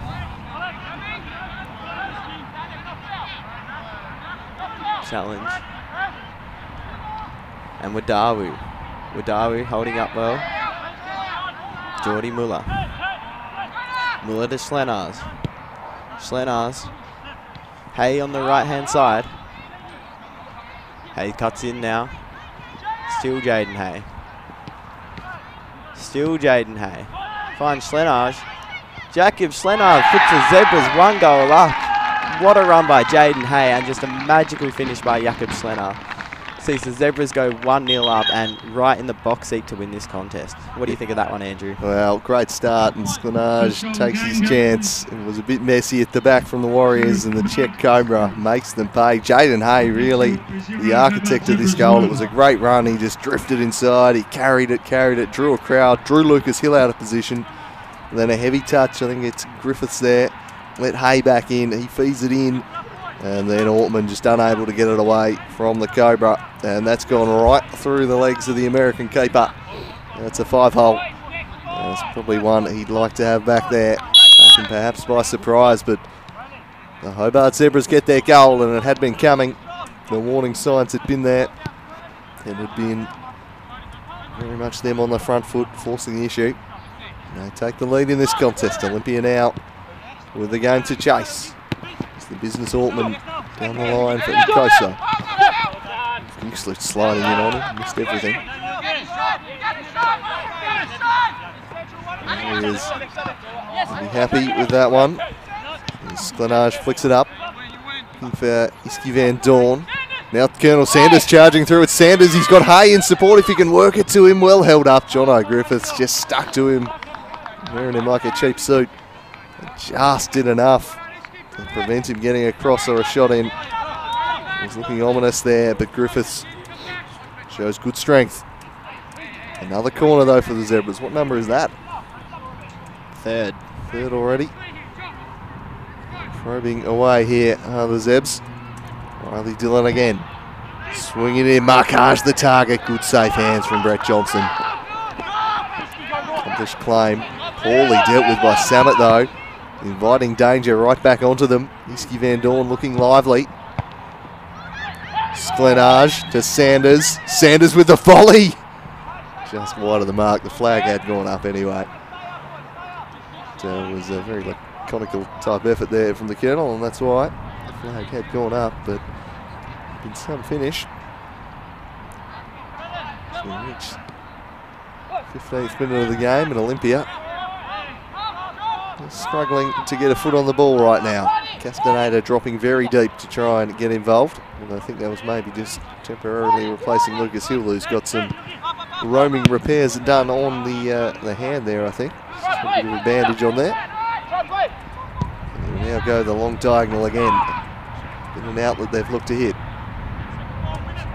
Challenge. And Wadawu holding up well. Jordy Muller. Muller to Schlenars. Hay on the right hand side. Hay cuts in now. Still Jaden Hay. Finds Schlenars. Jacob Schlenars puts the Zebras 1 goal up. What a run by Jaden Hay, and just a magical finish by Jakob Schlenars. sees the Zebras go 1-0 up and right in the box seat to win this contest. What do you think of that one, Andrew? Well, great start, and Sklenage takes his chance. It was a bit messy at the back from the Warriors, and the Czech Cobra makes them pay. Jaden Hay, really the architect of this goal. It was a great run. He just drifted inside. He carried it, drew a crowd, drew Lucas Hill out of position. And then a heavy touch, I think it's Griffiths there. Let Hay back in, he feeds it in. And then Ortman just unable to get it away from the Cobra. And that's gone right through the legs of the American keeper. That's a 5-hole. That's probably one he'd like to have back there. Taken perhaps by surprise, but the Hobart Zebras get their goal, and it had been coming. The warning signs had been there. It had been very much them on the front foot forcing the issue. They take the lead in this contest. Olympia now with the game to chase. The business Ortman down the line for Nkoso. Fuchsler sliding in on him, missed everything. There he is. He'll be happy with that one. Sklenage flicks it up. Looking for Iski Van Dorn. Now Colonel Sanders charging through. It's Sanders. He's got Hay in support if he can work it to him. Well held up. Jono Griffiths just stuck to him, wearing him like a cheap suit. Just did enough to prevent him getting a cross or a shot in. It was looking ominous there, but Griffiths shows good strength. Another corner though for the Zebras. What number is that? Third already. Probing away here are the Zebs. Riley Dillon again. Swinging in, Markage the target. Good safe hands from Brett Johnson. Accomplished claim. Poorly dealt with by Samet though. Inviting danger right back onto them. Iski Van Dorn looking lively. Sklenage to Sanders. Sanders with the volley. Just wide of the mark. The flag had gone up anyway. It was a very laconical type effort there from the Colonel, and that's why the flag had gone up, but in some finish. So we reached 15th minute of the game, and Olympia struggling to get a foot on the ball right now. Castaneda dropping very deep to try and get involved. And I think that was maybe just temporarily replacing Lucas Hill, who's got some roaming repairs done on the hand there, I think. Just a bit of a bandage on there. And we now go the long diagonal again. In an outlet they've looked to hit.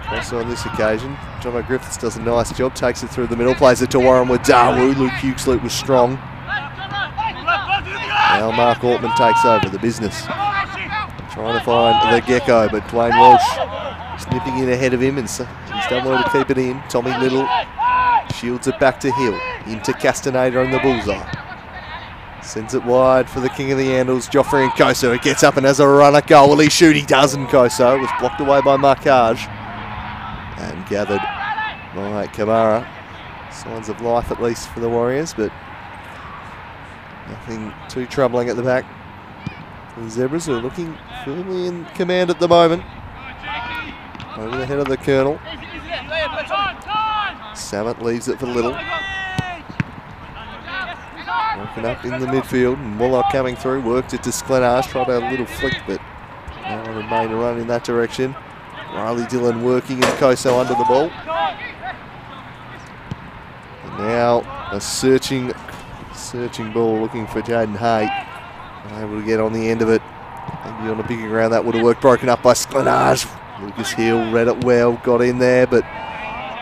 Also on this occasion, Jono Griffiths does a nice job, takes it through the middle, plays it to Warren with Dawu. Luke Huxley was strong. Now Mark Ortman takes over the business. Trying to find the Gecko, but Dwayne Walsh snipping in ahead of him, and so he's done well to keep it in. Tommy Little shields it back to Hill, into Castaneda on the bullseye. Sends it wide for the king of the Andals, Joffrey Nkoso. He gets up and has a run at goal. Will he shoot? He does. Nkoso was blocked away by Markage and gathered by Kamara. Signs of life at least for the Warriors, but nothing too troubling at the back. The Zebras are looking firmly in command at the moment. Over the head of the Colonel. Samet leaves it for Little. Working up in the midfield, and Warlock coming through, worked it to Sklenage, tried a little flick, but no one had made a run in that direction. Riley Dillon working and Koso under the ball. And now a searching ball looking for Jaden Hay. Able to get on the end of it. Maybe on a bigger ground that would have worked. Broken up by Sklenage. Lucas Hill read it well, got in there, but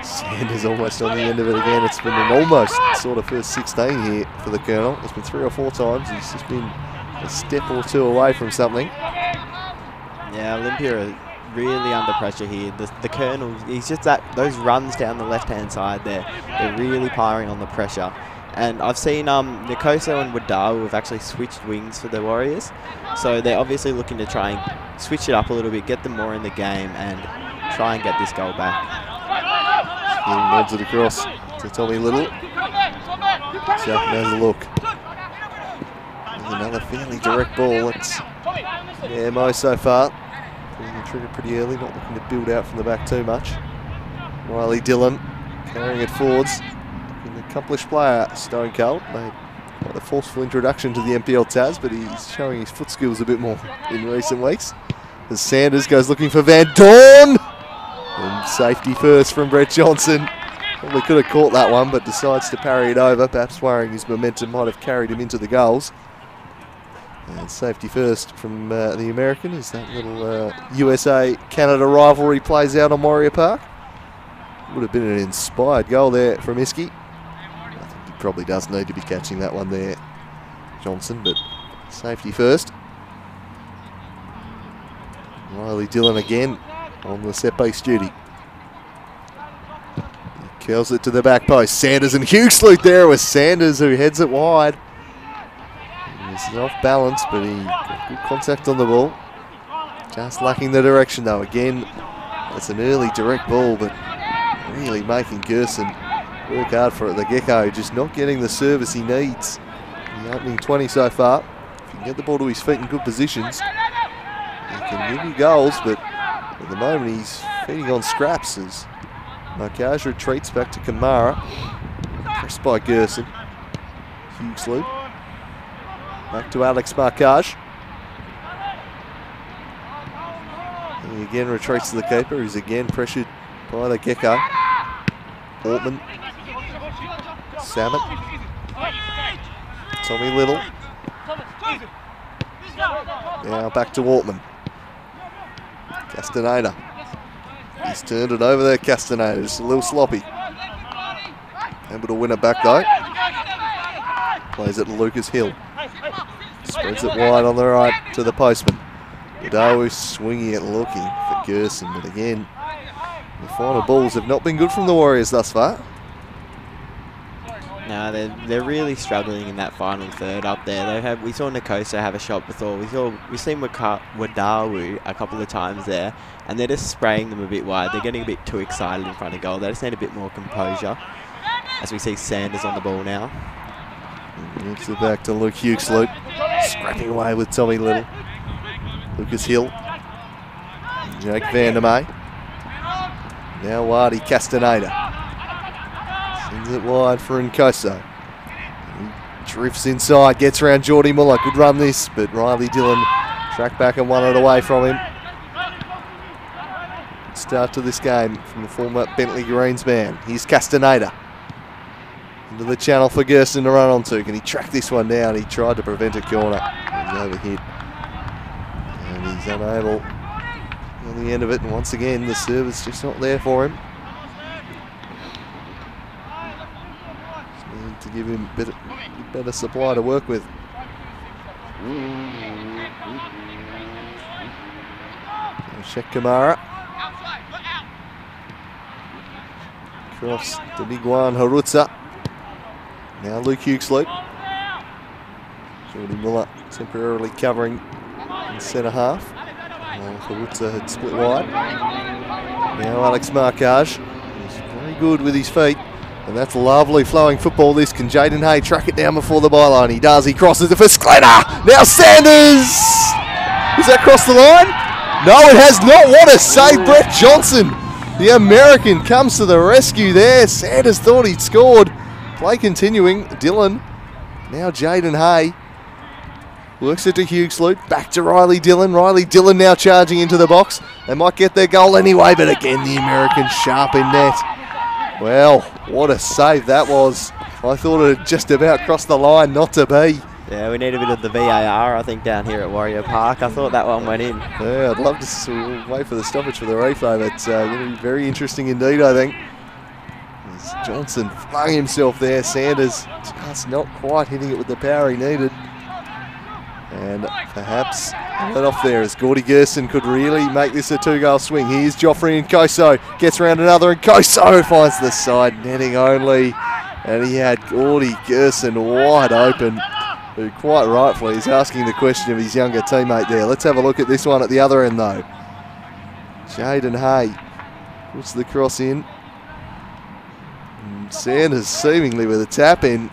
Sanders almost on the end of it again. It's been an almost sort of first 16 here for the Colonel. It's been 3 or 4 times. He's just been a step or two away from something. Yeah, Olympia are really under pressure here. The Colonel, he's just those runs down the left-hand side there. They're really piling on the pressure. And I've seen Nkoso and Wadawu have actually switched wings for the Warriors. So they're obviously looking to try and switch it up a little bit, get them more in the game, and try and get this goal back. He nods it across to Tommy Little. South has a look. There's another fairly direct ball. It's Mo so far. Pulling the trigger pretty early, not looking to build out from the back too much. Riley Dillon carrying it forwards. An accomplished player, Stone Cold. Made quite a forceful introduction to the NPL Taz, but he's showing his foot skills a bit more in recent weeks. As Sanders goes looking for Van Dorn. And Safety first from Brett Johnson. Probably could have caught that one, but decides to parry it over, perhaps worrying his momentum might have carried him into the goals. And safety first from the American as that little USA-Canada rivalry plays out on Warrior Park. Would have been an inspired goal there from Iski. I think he probably does need to be catching that one there, Johnson, but safety first. Riley Dillon again on the set-piece duty. He curls it to the back post. Sanders and Hughes-Luke there. It was Sanders who heads it wide. He's off balance, but he got good contact on the ball. Just lacking the direction though. Again, that's an early direct ball, but really making Gerson work hard for it. The Gecko just not getting the service he needs in the opening 20 so far. If he can get the ball to his feet in good positions, he can give you goals, but at the moment he's feeding on scraps as Markaj retreats back to Kamara. Pressed by Gerson. Hughes-Luke. Back to Alex Markaj. He again retreats to the keeper, who's again pressured by the Gecko. Ortman. Samet. Tommy Little. Now back to Ortman. Castaneda. He's turned it over there, Castaneda. Just a little sloppy. Able to win it back though. Plays it to Lucas Hill. Spreads it wide on the right to the postman. Udawu swinging it, looking for Gerson, but again, the final balls have not been good from the Warriors thus far. No, they're really struggling in that final third up there. We saw Nkosa have a shot before. We've seen Wadawu a couple of times there, and they're just spraying them a bit wide. They're getting a bit too excited in front of goal. They just need a bit more composure. As we see Sanders on the ball now. Moves it back to Luke Hughes-Luke, scrapping away with Tommy Little. Lucas Hill. Jake Vandermeer. Now Wadi Castaneda. Sends it wide for Nkosa. He drifts inside, gets around Geordie Muller. Good run this, but Riley Dillon tracked back and won it away from him. Good start to this game from the former Bentley Greens man. Here's Castaneda. Into the channel for Gerson to run onto. Can he track this one down? He tried to prevent a corner. He's overhit. And he's unable on the end of it. And once again, the service just not there for him. Just need to give him better supply to work with. Check Kamara. Cross to Miguan Harutza. Now Luke Hughes-Luke. Geordie Muller temporarily covering in centre half. Harutza had split wide. Now Alex Markaj. He's very good with his feet. And that's lovely flowing football. This can Jaden Hay track it down before the byline? He does. He crosses it for Sklenner. Now Sanders. Is that crossed the line? No, it has not. What a save. Brett Johnson, the American, comes to the rescue there. Sanders thought he'd scored. Play continuing. Dillon. Now Jaden Hay. Works it to Hughes-Luke. Back to Riley Dillon. Riley Dillon now charging into the box. They might get their goal anyway, but again the American sharp in net. Well, what a save that was. I thought it had just about crossed the line, not to be. Yeah, we need a bit of the VAR, I think, down here at Warrior Park. I thought that one went in. Yeah, I'd love to wait for the stoppage for the replay, but it's going to be very interesting indeed, I think. As Johnson flung himself there. Sanders just not quite hitting it with the power he needed. And perhaps let off there as Gordy Gerson could really make this a two-goal swing. Here's Joffrey Nkoso. Gets around another. Nkoso finds the side netting only. And he had Gordy Gerson wide open, who quite rightfully is asking the question of his younger teammate there. Let's have a look at this one at the other end though. Jaden Hay puts the cross in. And Sanders seemingly with a tap in.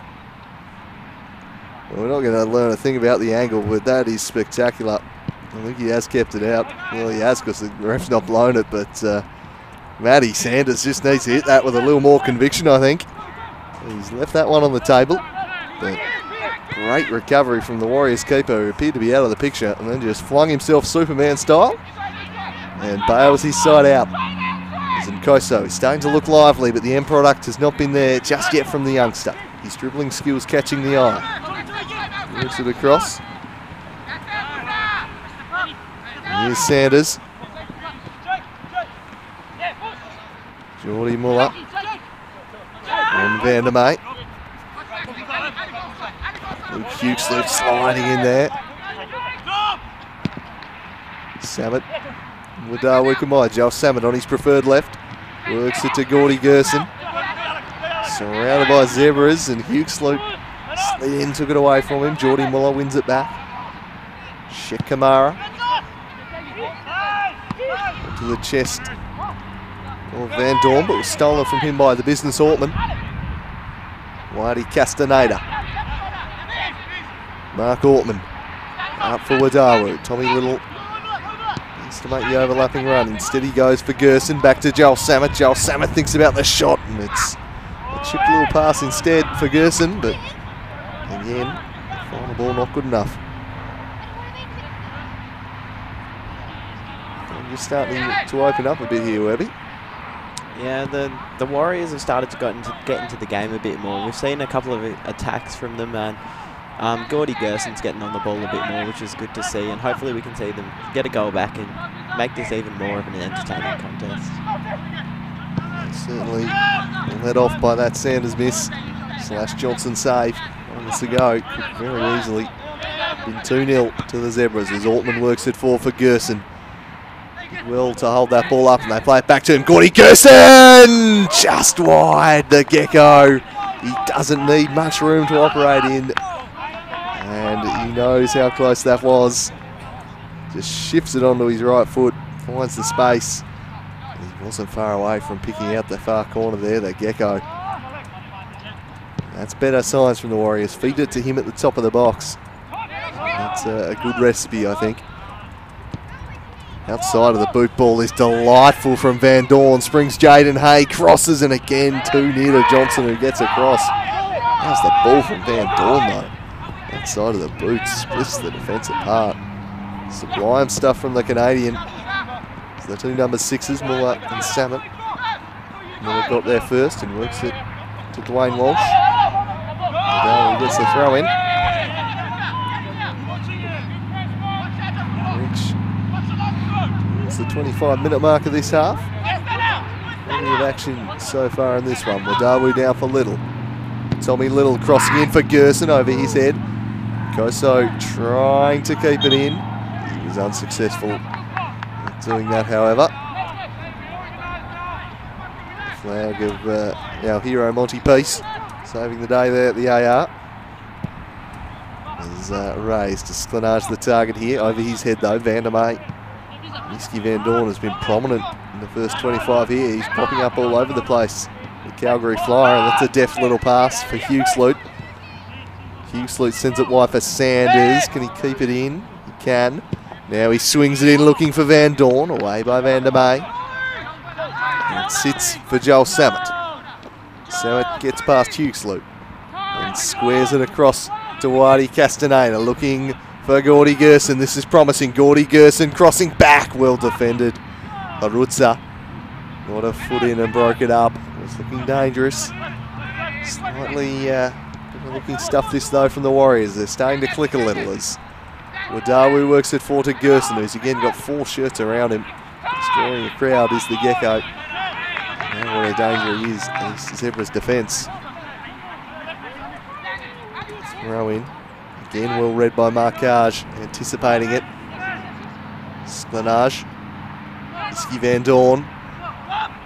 Well, we're not going to learn a thing about the angle, but that is spectacular. I think he has kept it out. Well, he has because the ref's not blown it, but Matty Sanders just needs to hit that with a little more conviction, I think. He's left that one on the table. But great recovery from the Warriors keeper, who appeared to be out of the picture, and then just flung himself Superman style and bails his side out. As And Koso is starting to look lively, but the end product has not been there just yet from the youngster. His dribbling skills catching the eye. Works it across. Here's Sanders. Geordie Muller. And Vandermeer. Luke Huxley sliding in there. Samet. Wadawi Kamai. Joel Samet on his preferred left. Works it to Gordy Gerson. Surrounded by Zebras, and Huxley slid in, took it away from him. Geordie Muller wins it back. Shek Kamara. To the chest of Van Dorn, but was stolen from him by the business Ortman. Whitey Castaneda. Mark Ortman. Up for Wadawu. Tommy Little needs to make the overlapping run. Instead he goes for Gerson. Back to Joel Samet. Joel Samet thinks about the shot, and it's a chipped little pass instead for Gerson, but again, final ball not good enough. You're starting to open up a bit here, Webby. Yeah, the Warriors have started to get into the game a bit more. We've seen a couple of attacks from them, and Gordy Gerson's getting on the ball a bit more, which is good to see, and hopefully we can see them get a goal back and make this even more of an entertaining contest. Certainly led off by that Sanders miss / Johnson save. Moments ago, could very easily been 2-0 to the Zebras as Ortman works it for Gerson. Will to hold that ball up, and they play it back to him. Gordy Gerson! Just wide, the Gecko. He doesn't need much room to operate in, and he knows how close that was. Just shifts it onto his right foot, finds the space. He wasn't far away from picking out the far corner there, the Gecko. That's better signs from the Warriors. Feed it to him at the top of the box. That's a good recipe, I think. Outside of the boot ball is delightful from Van Dorn. Springs Jaden Hay, crosses, and again too near to Johnson, who gets across. How's the ball from Van Dorn though? Outside of the boot, splits the defence apart. Sublime stuff from the Canadian. So the two number 6s, Muller and Samet. Muller got there first and works it to Dwayne Walsh. He gets the throw in. It's the 25-minute mark of this half. Plenty of action so far in this one. Wadawu down for Little. Tommy Little crossing in for Gerson over his head. Koso trying to keep it in. He was unsuccessful at doing that, however. The flag of our hero Monty Peace saving the day there at the AR. Is raised to Sklenage the target here. Over his head though, Vandermeer. Nisky Van Dorn has been prominent in the first 25 here. He's popping up all over the place. The Calgary Flyer, and that's a deft little pass for Huxley. Huxley sends it wide for Sanders. Can he keep it in? He can. Now he swings it in looking for Van Dorn, away by Vandermeer. And it sits for Joel Samet. Samet gets past Huxley and squares it across to Whitey Castaneda, looking for Gordy Gerson. This is promising. Gordy Gerson crossing back, well defended. Harutza got a foot in and broke it up. It's looking dangerous. Slightly looking stuff this though from the Warriors. They're starting to click a little as Wadawu works it for to Gerson, who's again got 4 shirts around him. Destroying the crowd is the Gecko. Now what a danger he is against Zebra's defence. Throw in. Again, well read by Marcage, anticipating it. Sklenage. Nisky Van Dorn.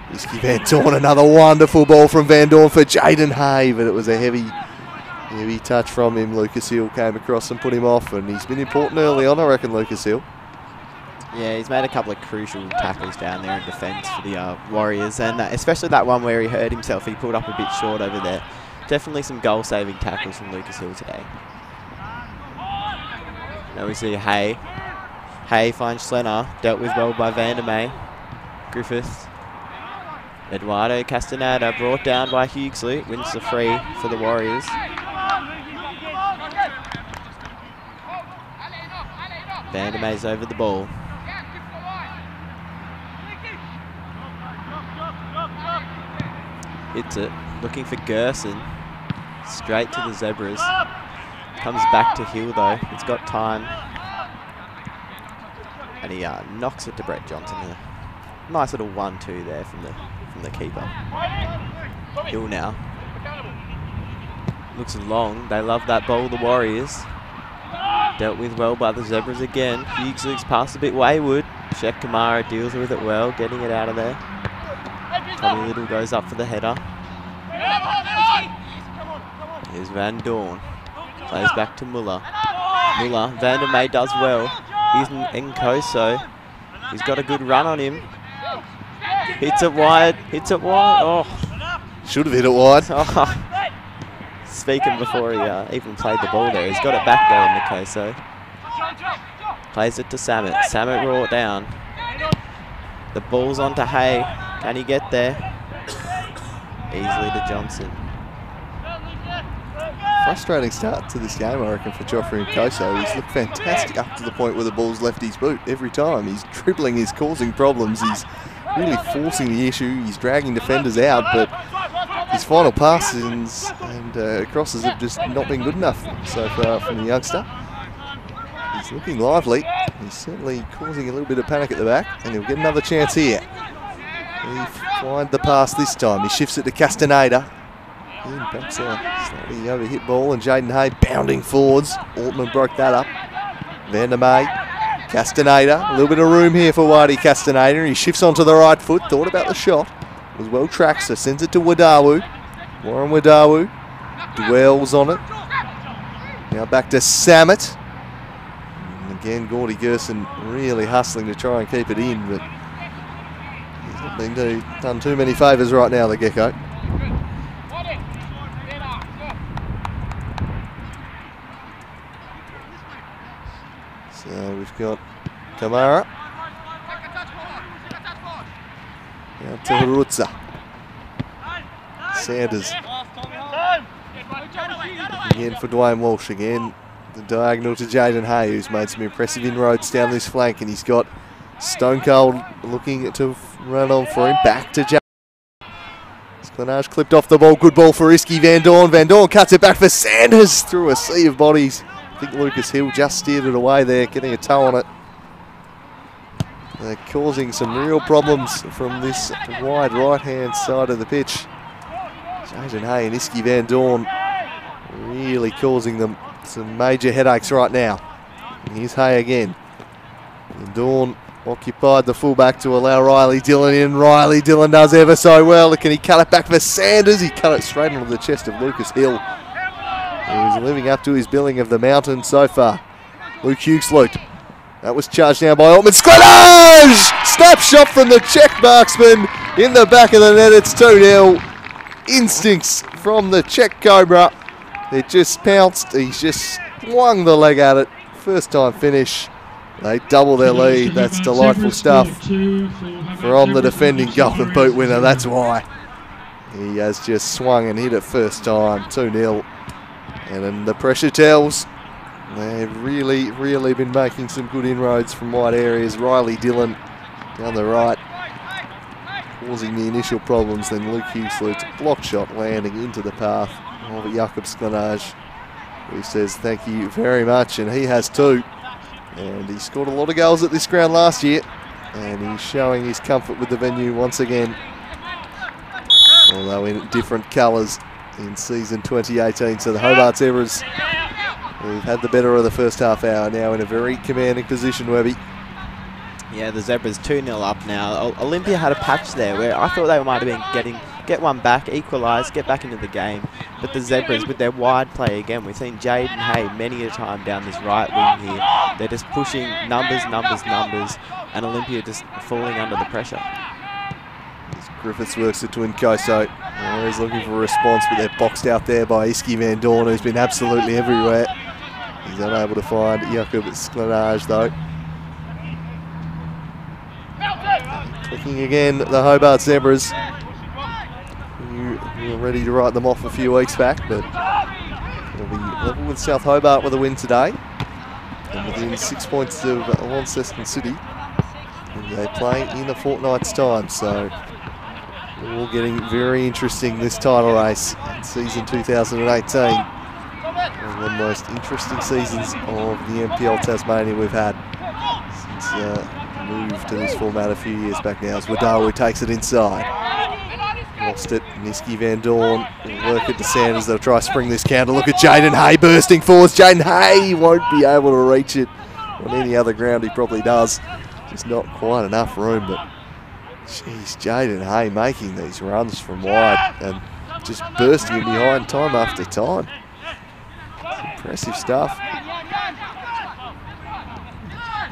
Nisky Van Dorn, another wonderful ball from Van Dorn for Jaden Hay, but it was a heavy touch from him. Lucas Hill came across and put him off, and he's been important early on, I reckon, Lucas Hill. Yeah, he's made a couple of crucial tackles down there in defence for the Warriors, and especially that one where he hurt himself. He pulled up a bit short over there. Definitely some goal-saving tackles from Lucas Hill today. Now we see Hay. Hay finds Schlenner, dealt with well by Vandermeer. Griffith. Eduardo Castaneda brought down by Huxley, wins the free for the Warriors. Vandermeer's over the ball. Hits it. Looking for Gerson. Straight to the Zebras. Comes back to Hill though. It's got time. And he knocks it to Brett Johnson. A nice little 1-2 there from the keeper. Hill now. Looks long. They love that ball, the Warriors. Dealt with well by the Zebras again. Hughes looks past a bit wayward. Shek Kamara deals with it well, getting it out of there. Tommy Little goes up for the header. Here's Van Dorn. Plays back to Muller. Muller. Vandermeer does well. Here's Nkoso. He's got a good run on him. Hits it wide. Hits it wide. Oh. Should have hit it wide. Oh. Speaking before he even played the ball there. He's got it back there in Nkoso. Plays it to Samet. Samet raw down. The ball's on to Hay. Can he get there? Easily to Johnson. Frustrating start to this game, I reckon, for Joffrey Nkoso. He's looked fantastic up to the point where the ball's left his boot every time. He's dribbling, he's causing problems, he's really forcing the issue, he's dragging defenders out, but his final passes and crosses have just not been good enough so far from the youngster. He's looking lively. He's certainly causing a little bit of panic at the back, and he'll get another chance here. He finds the pass this time. He shifts it to Castaneda. Perhaps a slightly overhit ball, and Jaden Hay bounding forwards. Altman broke that up. Vandermeer, Castaneda. A little bit of room here for Waddy Castaneda. He shifts onto the right foot. Thought about the shot. Was well tracked, so sends it to Wadawu. Warren Wadawu dwells on it. Now back to Samet. And again, Gordy Gerson really hustling to try and keep it in, but he's not being done too many favours right now, the Gecko. So we've got Kamara. Now to Harutza. Sanders. Again for Dwayne Walsh. Again the diagonal to Jaden Hay, who's made some impressive inroads down this flank, and he's got Stone Cold looking to run on for him. Back to Jaden. Sklenage clipped off the ball. Good ball for Iski Van Dorn. Van Dorn cuts it back for Sanders through a sea of bodies. I think Lucas Hill just steered it away there, getting a toe on it. They're causing some real problems from this wide right-hand side of the pitch. Jaden Hay and Iski Van Dorn really causing them some major headaches right now. And here's Hay again. Van Dorn occupied the fullback to allow Riley Dillon in. Riley Dillon does ever so well. Can he cut it back for Sanders? He cut it straight onto the chest of Lucas Hill. He's living up to his billing of the mountain so far. Luke Hughes-Lute. That was charged down by Altman. Sklenage! Snapshot from the Czech marksman in the back of the net. It's 2-0. Instincts from the Czech Cobra. It just pounced. He's just swung the leg at it. First time finish. They double their lead. That's delightful stuff from the defending Golden Boot winner. That's why. He has just swung and hit it first time. 2-0. And then the pressure tells. They've really been making some good inroads from wide areas. Riley Dillon down the right, causing the initial problems. Then Luke Hughes-Lute's block shot landing into the path of Jakob Sklenage, who says thank you very much, and he has too. And he scored a lot of goals at this ground last year, and he's showing his comfort with the venue once again, although in different colours in season 2018. So the Hobart Zebras, who've had the better of the first half hour, now in a very commanding position, Webby. Yeah, the Zebras 2-0 up now. Olympia had a patch there where I thought they might have been get one back, equalise, get back into the game. But the Zebras, with their wide play again, we've seen Jaden Hay many a time down this right wing here. They're just pushing numbers, and Olympia just falling under the pressure. Griffiths works it to Nkoso. He's looking for a response, but they're boxed out there by Iski Van Dorn, who's been absolutely everywhere. He's unable to find Jakob Sklenage though. Clicking again, the Hobart Zebras, who were ready to write them off a few weeks back, but it'll be level with South Hobart with a win today, and within 6 points of Launceston City. And they play in a fortnight's time, so All getting very interesting, this title race in season 2018. One of the most interesting seasons of the NPL Tasmania we've had since the move to this format a few years back now. As Wadawi takes it inside. Lost it, Niski Van Dorn will work it to Sanders. They'll try to spring this counter. Look at Jaden Hay bursting forwards. Jaden Hay won't be able to reach it. On any other ground he probably does. Just not quite enough room, but jeez, Jaden Hay making these runs from wide and just bursting it behind time after time. Impressive stuff.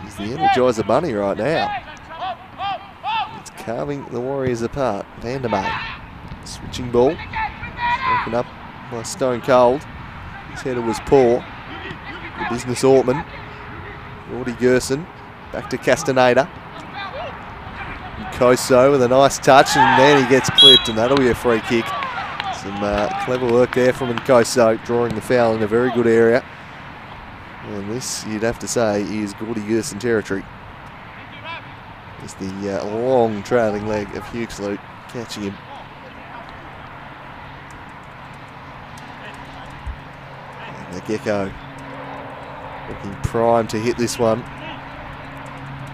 He's the Energizer Bunny right now. It's carving the Warriors apart. Vandermeer. Switching ball. Broken up by Stone Cold. His header was poor. The business Ortman. Gordy Gerson. Back to Castaneda. And Koso with a nice touch, and then he gets clipped, and that'll be a free kick. Some clever work there from Nkoso, drawing the foul in a very good area. And this, you'd have to say, is Gordy Gerson territory. It's the long trailing leg of Huxley catching him. And the Gecko looking primed to hit this one.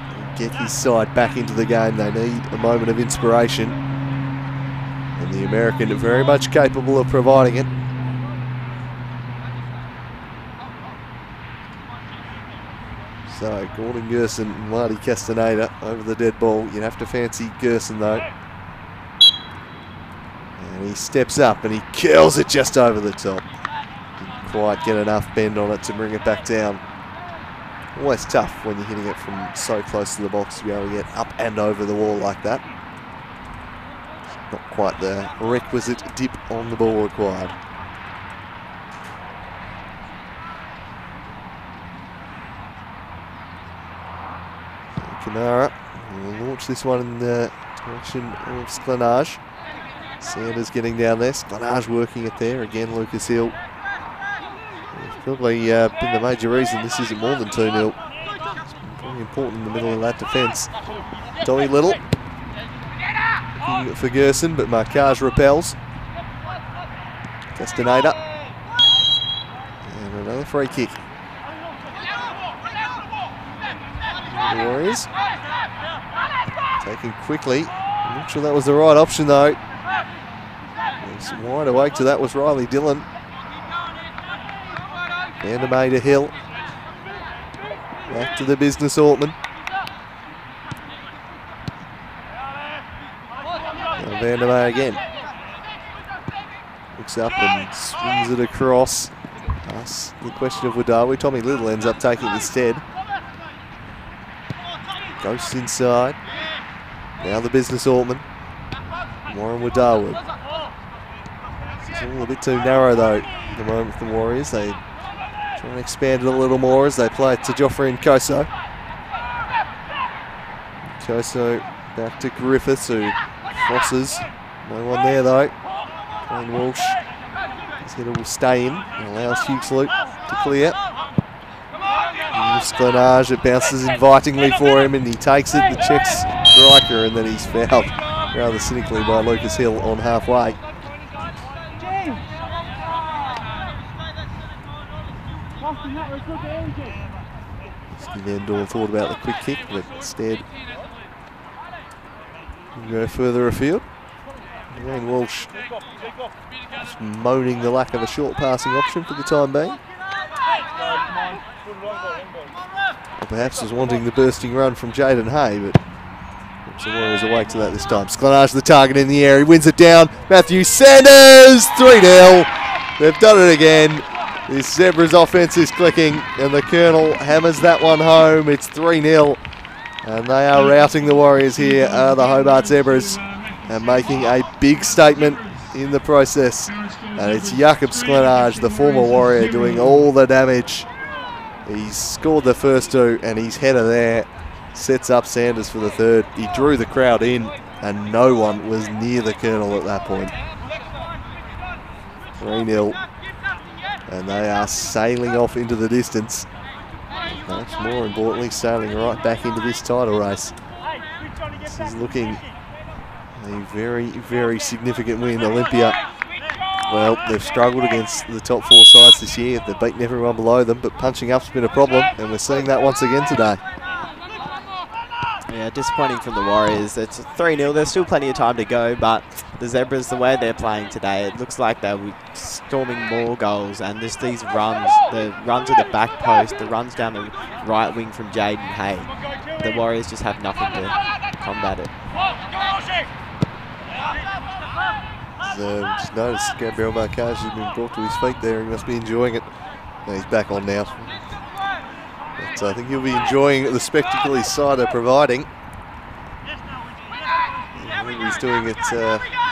And get his side back into the game. They need a moment of inspiration. And the American very much capable of providing it. So Gordon Gerson and Marty Castaneda over the dead ball. You'd have to fancy Gerson though. And he steps up and he curls it just over the top. Didn't quite get enough bend on it to bring it back down. Always tough when you're hitting it from so close to the box to be able to get up and over the wall like that. Not quite the requisite dip on the ball required. Kamara will launch this one in the direction of Sklanage. Sanders getting down there. Sklanage working it there. Again, Lucas Hill. It's probably been the major reason this isn't more than 2-0. It's been very important in the middle of that defence. Tommy Little. Looking for Gerson, but Marcage repels. Castaneda. And another free kick. The Warriors. Taken quickly. I'm not sure that was the right option though. He's wide awake to that was Riley Dillon. Vandermeer to Hill. Back to the business Ortman. And Vandermeer again. Looks up and swings it across. That's the question of Wadawi. Tommy Little ends up taking it instead. Ghosts inside. Now the business Ortman. Warren Wadawi. It's all a bit too narrow though at the moment with the Warriors. They try and expand it a little more as they play it to Joffrey and Koso. Koso back to Griffiths who crosses. No one there though. Wayne Walsh. His header will stay in and allows Huxley to clear. Sklanage, it bounces invitingly for him and he takes it, the checks striker, and then he's fouled rather cynically by Lucas Hill on halfway. Van Dorn thought about the quick kick, but instead we'll go further afield. Wayne Walsh just moaning the lack of a short passing option for the time being. Or perhaps was wanting the bursting run from Jaden Hay, but the Warriors awake to that this time. Sklanage the target in the air, he wins it down. Matthew Sanders, 3-0. They've done it again. This Zebras offense is clicking, and the Colonel hammers that one home. It's 3-0, and they are routing the Warriors here, the Hobart Zebras, and making a big statement in the process. And it's Jakob Sklanage, the former Warrior, doing all the damage. He's scored the first two, and his header there sets up Sanders for the third. He drew the crowd in, and no one was near the Colonel at that point. 3-0, and they are sailing off into the distance. Perhaps more importantly, sailing right back into this title race. This is looking A very, very significant win. Olympia, well, they've struggled against the top 4 sides this year. They've beaten everyone below them, but punching up's been a problem, and we're seeing that once again today. Yeah, disappointing from the Warriors. It's 3-0. There's still plenty of time to go, but the Zebras, the way they're playing today, it looks like they'll be storming more goals. And just these runs, the runs to the back post, the runs down the right wing from Jaden Hay, the Warriors just have nothing to combat it. So just noticed Gabriel Marcage has been brought to his feet there. He must be enjoying it. No, he's back on now. But I think he'll be enjoying the spectacle his side are providing. I think he's doing it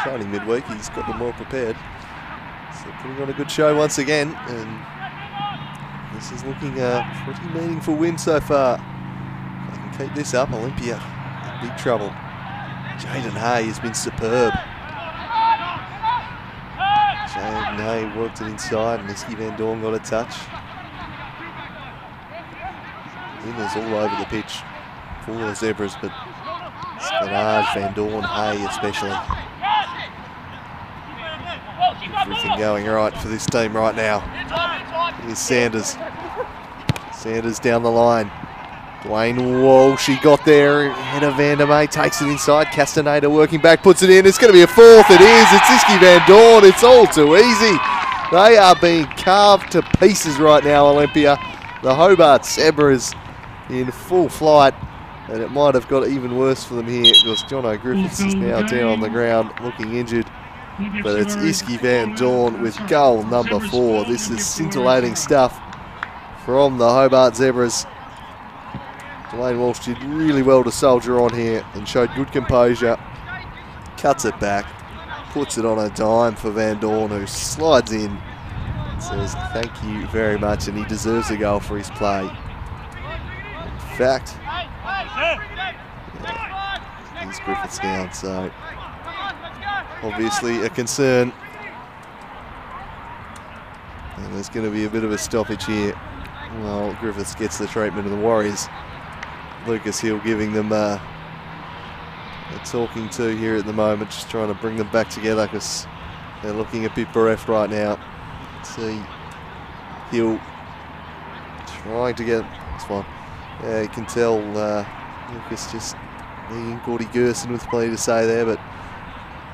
training midweek. He's got them all prepared. So putting on a good show once again. And this is looking a pretty meaningful win so far. If they can keep this up, Olympia in big trouble. Jaden Hay has been superb. Jaden Hay worked it inside and Iski Van Dorn got a touch. Winners all over the pitch for the Zebras, but Sklanage, Van Dorn, Hay especially. Everything going right for this team right now. Here's Sanders. Sanders down the line. Dwayne Walsh, he got there, ahead of Vandermeer, takes it inside. Castaneda working back, puts it in. It's going to be a fourth. It is. It's Iski Van Dorn. It's all too easy. They are being carved to pieces right now, Olympia. The Hobart Zebras in full flight, and it might have got even worse for them here because Jono Griffiths is now down on the ground looking injured. But it's Iski Van Dorn with goal number 4. This is scintillating stuff from the Hobart Zebras. Dwayne Walsh did really well to soldier on here and showed good composure. Cuts it back, puts it on a dime for Van Dorn, who slides in and says thank you very much, and he deserves a goal for his play. In fact, he's Griffiths down, so obviously a concern. And there's going to be a bit of a stoppage here. Well, Griffiths gets the treatment of the Warriors. Lucas Hill giving them a talking to here at the moment, just trying to bring them back together because they're looking a bit bereft right now. Let's see, Hill trying to get, it's fine. Yeah, you can tell Lucas just needing Gordy Gerson with plenty to say there, but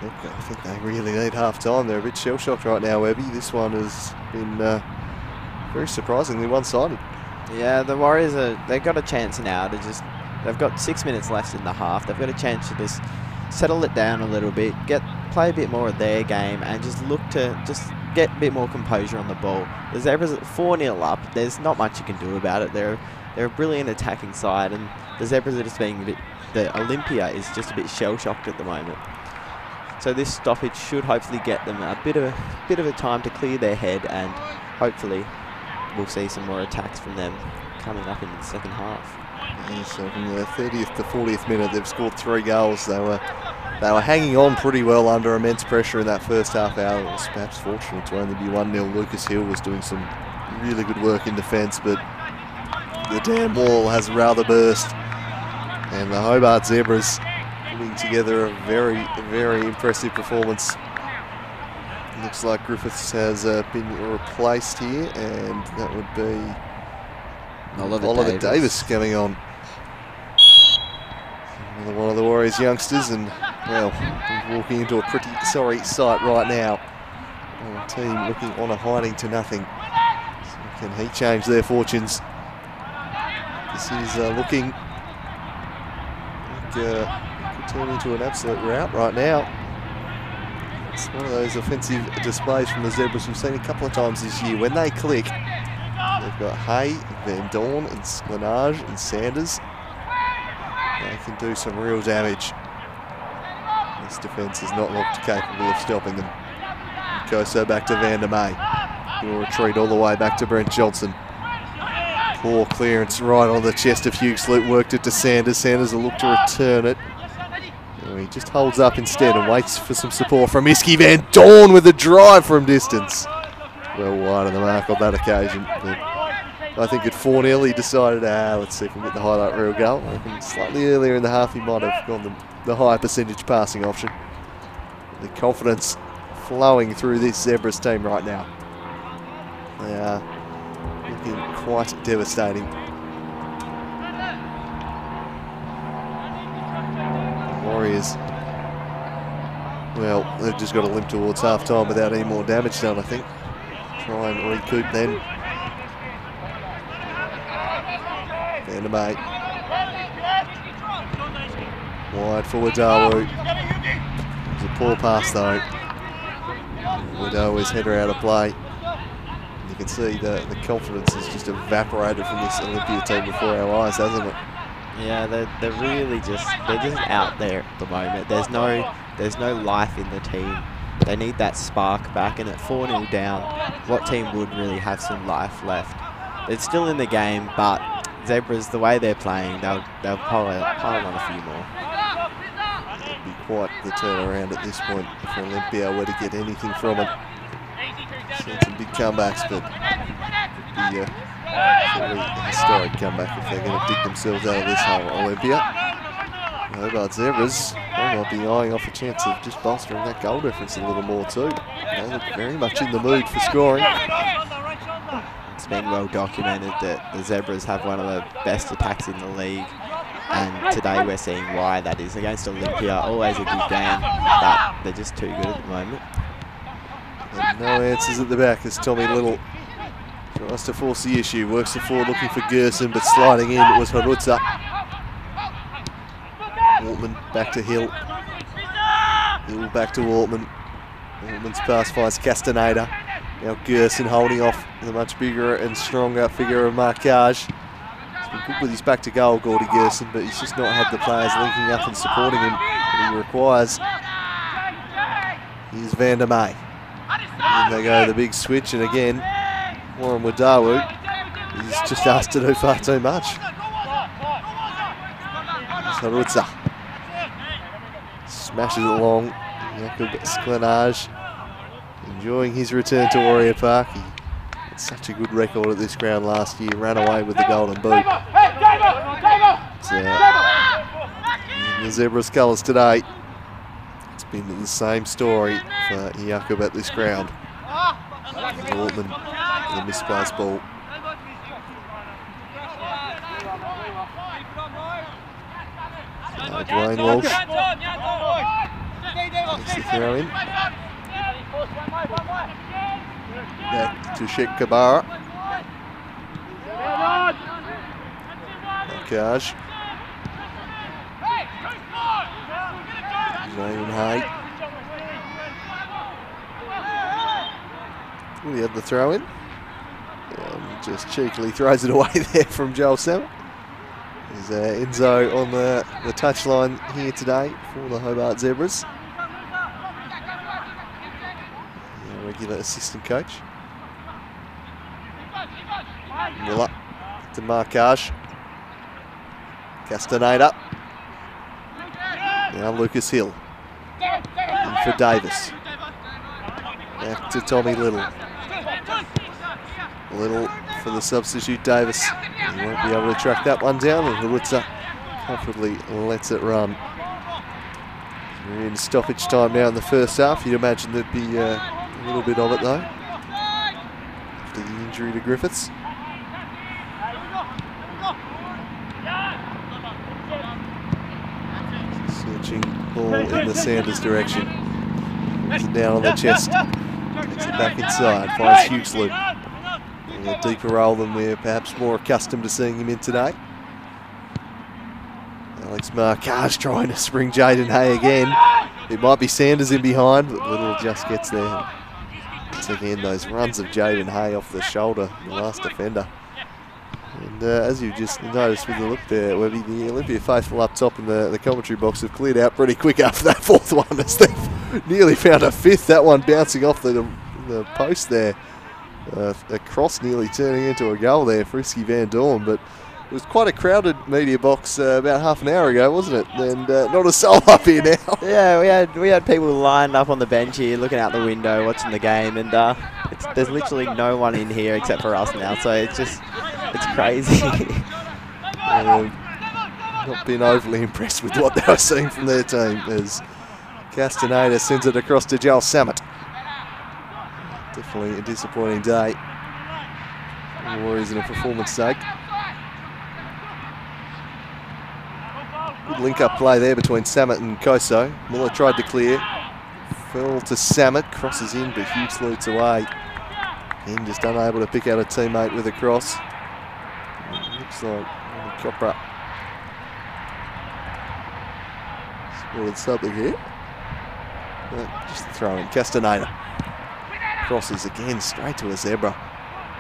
look, I think they really need half time. They're a bit shell-shocked right now, Webby. This one has been very surprisingly one-sided. Yeah, the Warriors they've got a chance now to just, they've got 6 minutes left in the half. They've got a chance to just settle it down a little bit, play a bit more of their game, and just look to just get a bit more composure on the ball. The Zebras at 4-0 up. There's not much you can do about it. They're a brilliant attacking side, and the Zebras are just being a bit, the Olympia is just a bit shell-shocked at the moment. So this stoppage should hopefully get them a bit of a time to clear their head, and hopefully we'll see some more attacks from them coming up in the second half. Yeah, so from the 30th to 40th minute, they've scored 3 goals. They were hanging on pretty well under immense pressure in that first half hour. It was perhaps fortunate to only be 1-0. Lucas Hill was doing some really good work in defence, but the damn wall has rather burst. And the Hobart Zebras putting together a very, very impressive performance. Looks like Griffiths has been replaced here, and that would be Oliver Davis coming on. Another one of the Warriors youngsters, and well, he's walking into a pretty sorry sight right now. A team looking on a hiding to nothing. So can he change their fortunes? This is looking like it could turn into an absolute rout right now. It's one of those offensive displays from the Zebras we've seen a couple of times this year. When they click, they've got Hay, Van Dorn, and Sklanage, and Sanders. They can do some real damage. This defence is not looked capable of stopping them. Koso back to Vandermeer. He'll retreat all the way back to Brent Johnson. Poor clearance right on the chest of Hughes. Luke worked it to Sanders. Sanders will look to return it. He just holds up instead and waits for some support from Iski Van Dorn with a drive from distance. Well wide of the mark on that occasion. But I think at 4-0 he decided, let's see if we can get the highlight reel goal. I reckon slightly earlier in the half he might have gone the higher percentage passing option. The confidence flowing through this Zebras team right now. They are looking quite devastating. The Warriors, well, they've just got to limp towards half-time without any more damage done, I think. Try and recoup then. Vandermeer. Wide for Wadawu. It was a poor pass though. Wadawu's header out of play. You can see the confidence has just evaporated from this Olympia team before our eyes, hasn't it? Yeah, they're really just out there at the moment. There's no life in the team. They need that spark back, and at 4-0 down, what team would really have some life left? They're still in the game, but Zebras, the way they're playing, they'll pile on a few more. It'd be quite the turnaround at this point if Olympia were to get anything from it. Seen some big comebacks, but it would be a historic comeback if they're going to dig themselves out of this hole. Olympia. Hobart Zebras, they might be eyeing off a chance of just bolstering that goal difference a little more too. They look very much in the mood for scoring. It's been well documented that the Zebras have one of the best attacks in the league, and today we're seeing why that is. Against Olympia, always a good game, but they're just too good at the moment. And no answers at the back as Tommy Little tries to force the issue. Works the forward looking for Gerson, but sliding in was Harutza. Waltman back to Hill. Hill back to Waltman. Waltman's pass finds Castaneda. Now Gerson holding off the much bigger and stronger figure of Marcage. He's been good with his back to goal, Gordy Gerson, but he's just not had the players linking up and supporting him that he requires. Here's Vandermeer. And they go the big switch, and again, Warren Wadawu, he's just asked to do far too much. Harutza smashes it along. Jakob Sklenage enjoying his return to Warrior Park. He had such a good record at this ground last year, ran away with the golden boot. In the Zebras colours today, it's been the same story for Jakob at this ground. Waltman with a misplaced ball. Dwayne Walsh makes the throw in. Back to Sheikh Kabara. Marcage. Zane Hay. We had the throw in. And just cheekily throws it away there from Joel Salmon. There's Enzo on the touchline here today for the Hobart Zebras. The regular assistant coach. Miller to Marcage. Castaneda. Now Lucas Hill. In for Davis. Back to Tommy Little. Little for the substitute Davis. He won't be able to track that one down, and Harutza comfortably lets it run. We're in stoppage time now in the first half. You'd imagine there'd be a little bit of it though, after the injury to Griffiths. Searching ball in the Sanders direction. Puts it down on the chest. Takes it back inside. Finds Hughes Loop. A deeper role than we're perhaps more accustomed to seeing him in today. Alex Marcage trying to spring Jaden Hay again. It might be Sanders in behind, but Little just gets there. Once again, those runs of Jaden Hay off the shoulder, the last defender. And as you just noticed with the look there, Webby, the Olympia faithful up top in the commentary box have cleared out pretty quick after that fourth one, as they've nearly found a fifth. That one bouncing off the post there. A cross nearly turning into a goal there for Frisky Van Dorn, but it was quite a crowded media box about half an hour ago, wasn't it? And not a soul up here now. Yeah, we had people lined up on the bench here, looking out the window, watching the game, and there's literally no one in here except for us now. So it's crazy. Not been overly impressed with what they were seeing from their team, as Castaneda sends it across to Joel Samet. Definitely a disappointing day. The Warriors in a performance sake. Good link-up play there between Samet and Koso. Miller tried to clear. Fell to Samet, crosses in, but Hughes loots away. Again, just unable to pick out a teammate with a cross. It looks like Copra spotted something here. Just throw in Castaneda. Crosses again straight to a zebra.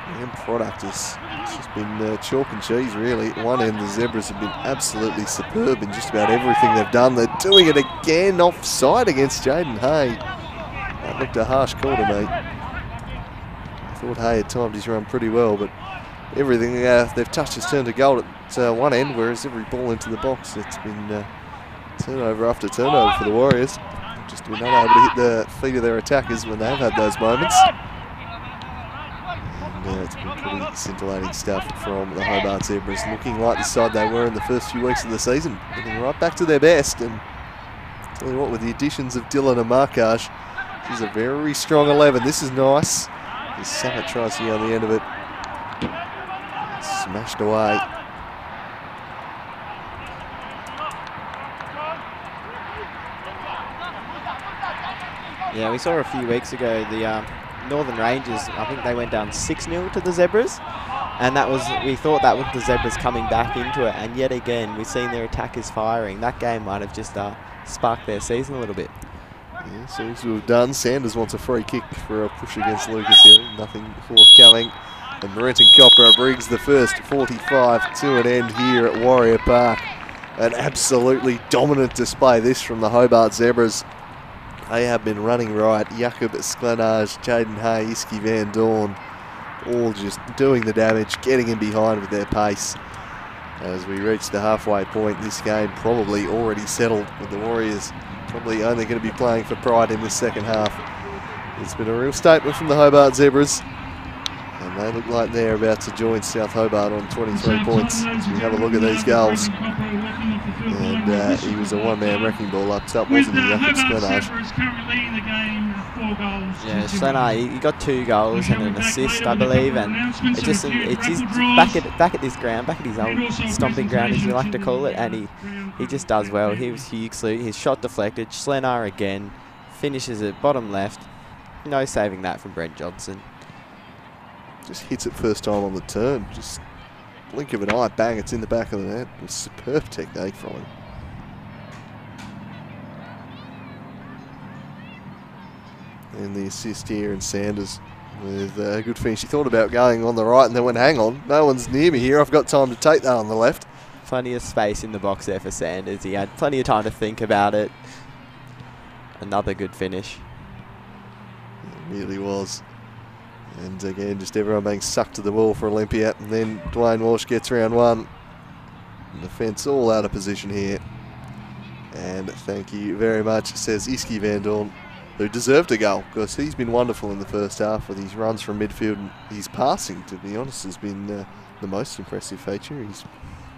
The end product has just been chalk and cheese, really. At one end, the Zebras have been absolutely superb in just about everything they've done. They're doing it again offside against Jaden Hay. That looked a harsh call to me. I thought Hay had timed his run pretty well, but everything they've touched has turned to gold at one end, whereas every ball into the box, it's been turnover after turnover for the Warriors. Just been unable to hit the feet of their attackers when they've had those moments. And it's been pretty scintillating stuff from the Hobart Zebras, looking like the side they were in the first few weeks of the season, getting right back to their best. And I'll tell you what, with the additions of Dillon and Markage, this is a very strong 11. This is nice. As Samet tries to get on the end of it. Smashed away. Yeah, we saw a few weeks ago the Northern Rangers, I think they went down 6-0 to the Zebras, and that was, we thought that was the Zebras coming back into it, and yet again we've seen their attackers firing. That game might have just sparked their season a little bit. Yeah, seems to have done. Sanders wants a free kick for a push against Lucas Hill. Nothing forthcoming. And Renton Copra brings the first 45 to an end here at Warrior Park. An absolutely dominant display this from the Hobart Zebras. They have been running right. Jakob Sklenage, Jaden Hay, Iski Van Dorn, all just doing the damage, getting in behind with their pace. As we reach the halfway point, this game probably already settled, with the Warriors probably only going to be playing for pride in this second half. It's been a real statement from the Hobart Zebras, and they look like they're about to join South Hobart on 23 points. As we have a look at these goals. And he was a one-man wrecking ball up top, wasn't he, Jakob Sklenage? Yeah, Sklenage, he got 2 goals and an assist, I believe, and it's just back at this ground, back at his old stomping ground, as you like to call it, and he just does well. He was his shot deflected. Sklenage again finishes it bottom left. No saving that from Brent Johnson. Just hits it first time on the turn. Just blink of an eye, bang, it's in the back of the net. It was superb technique from him. And the assist here, and Sanders with a good finish. He thought about going on the right and then went, hang on, no one's near me here. I've got time to take that on the left. Plenty of space in the box there for Sanders. He had plenty of time to think about it. Another good finish. It really was. And again, just everyone being sucked to the ball for Olympia. And then Dwayne Walsh gets round one. And the fence all out of position here. And thank you very much, says Iski Van Dorn, who deserved a goal, because he's been wonderful in the first half with his runs from midfield, and his passing, to be honest, has been the most impressive feature. He's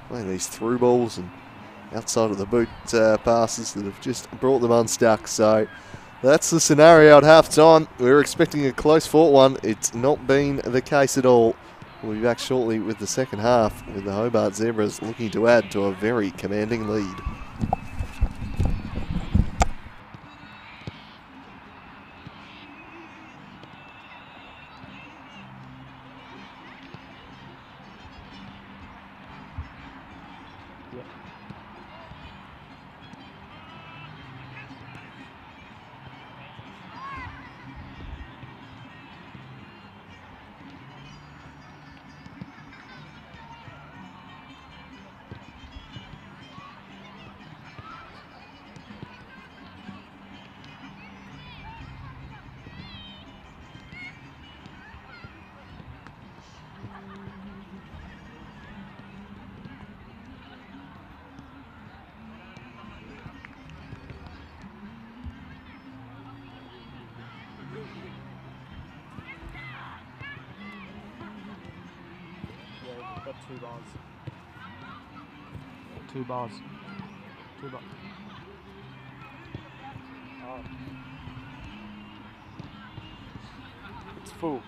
playing these through balls and outside of the boot passes that have just brought them unstuck. So that's the scenario at half-time. We were expecting a close-fought one. It's not been the case at all. We'll be back shortly with the second half, with the Hobart Zebras looking to add to a very commanding lead. Two bars. It's full.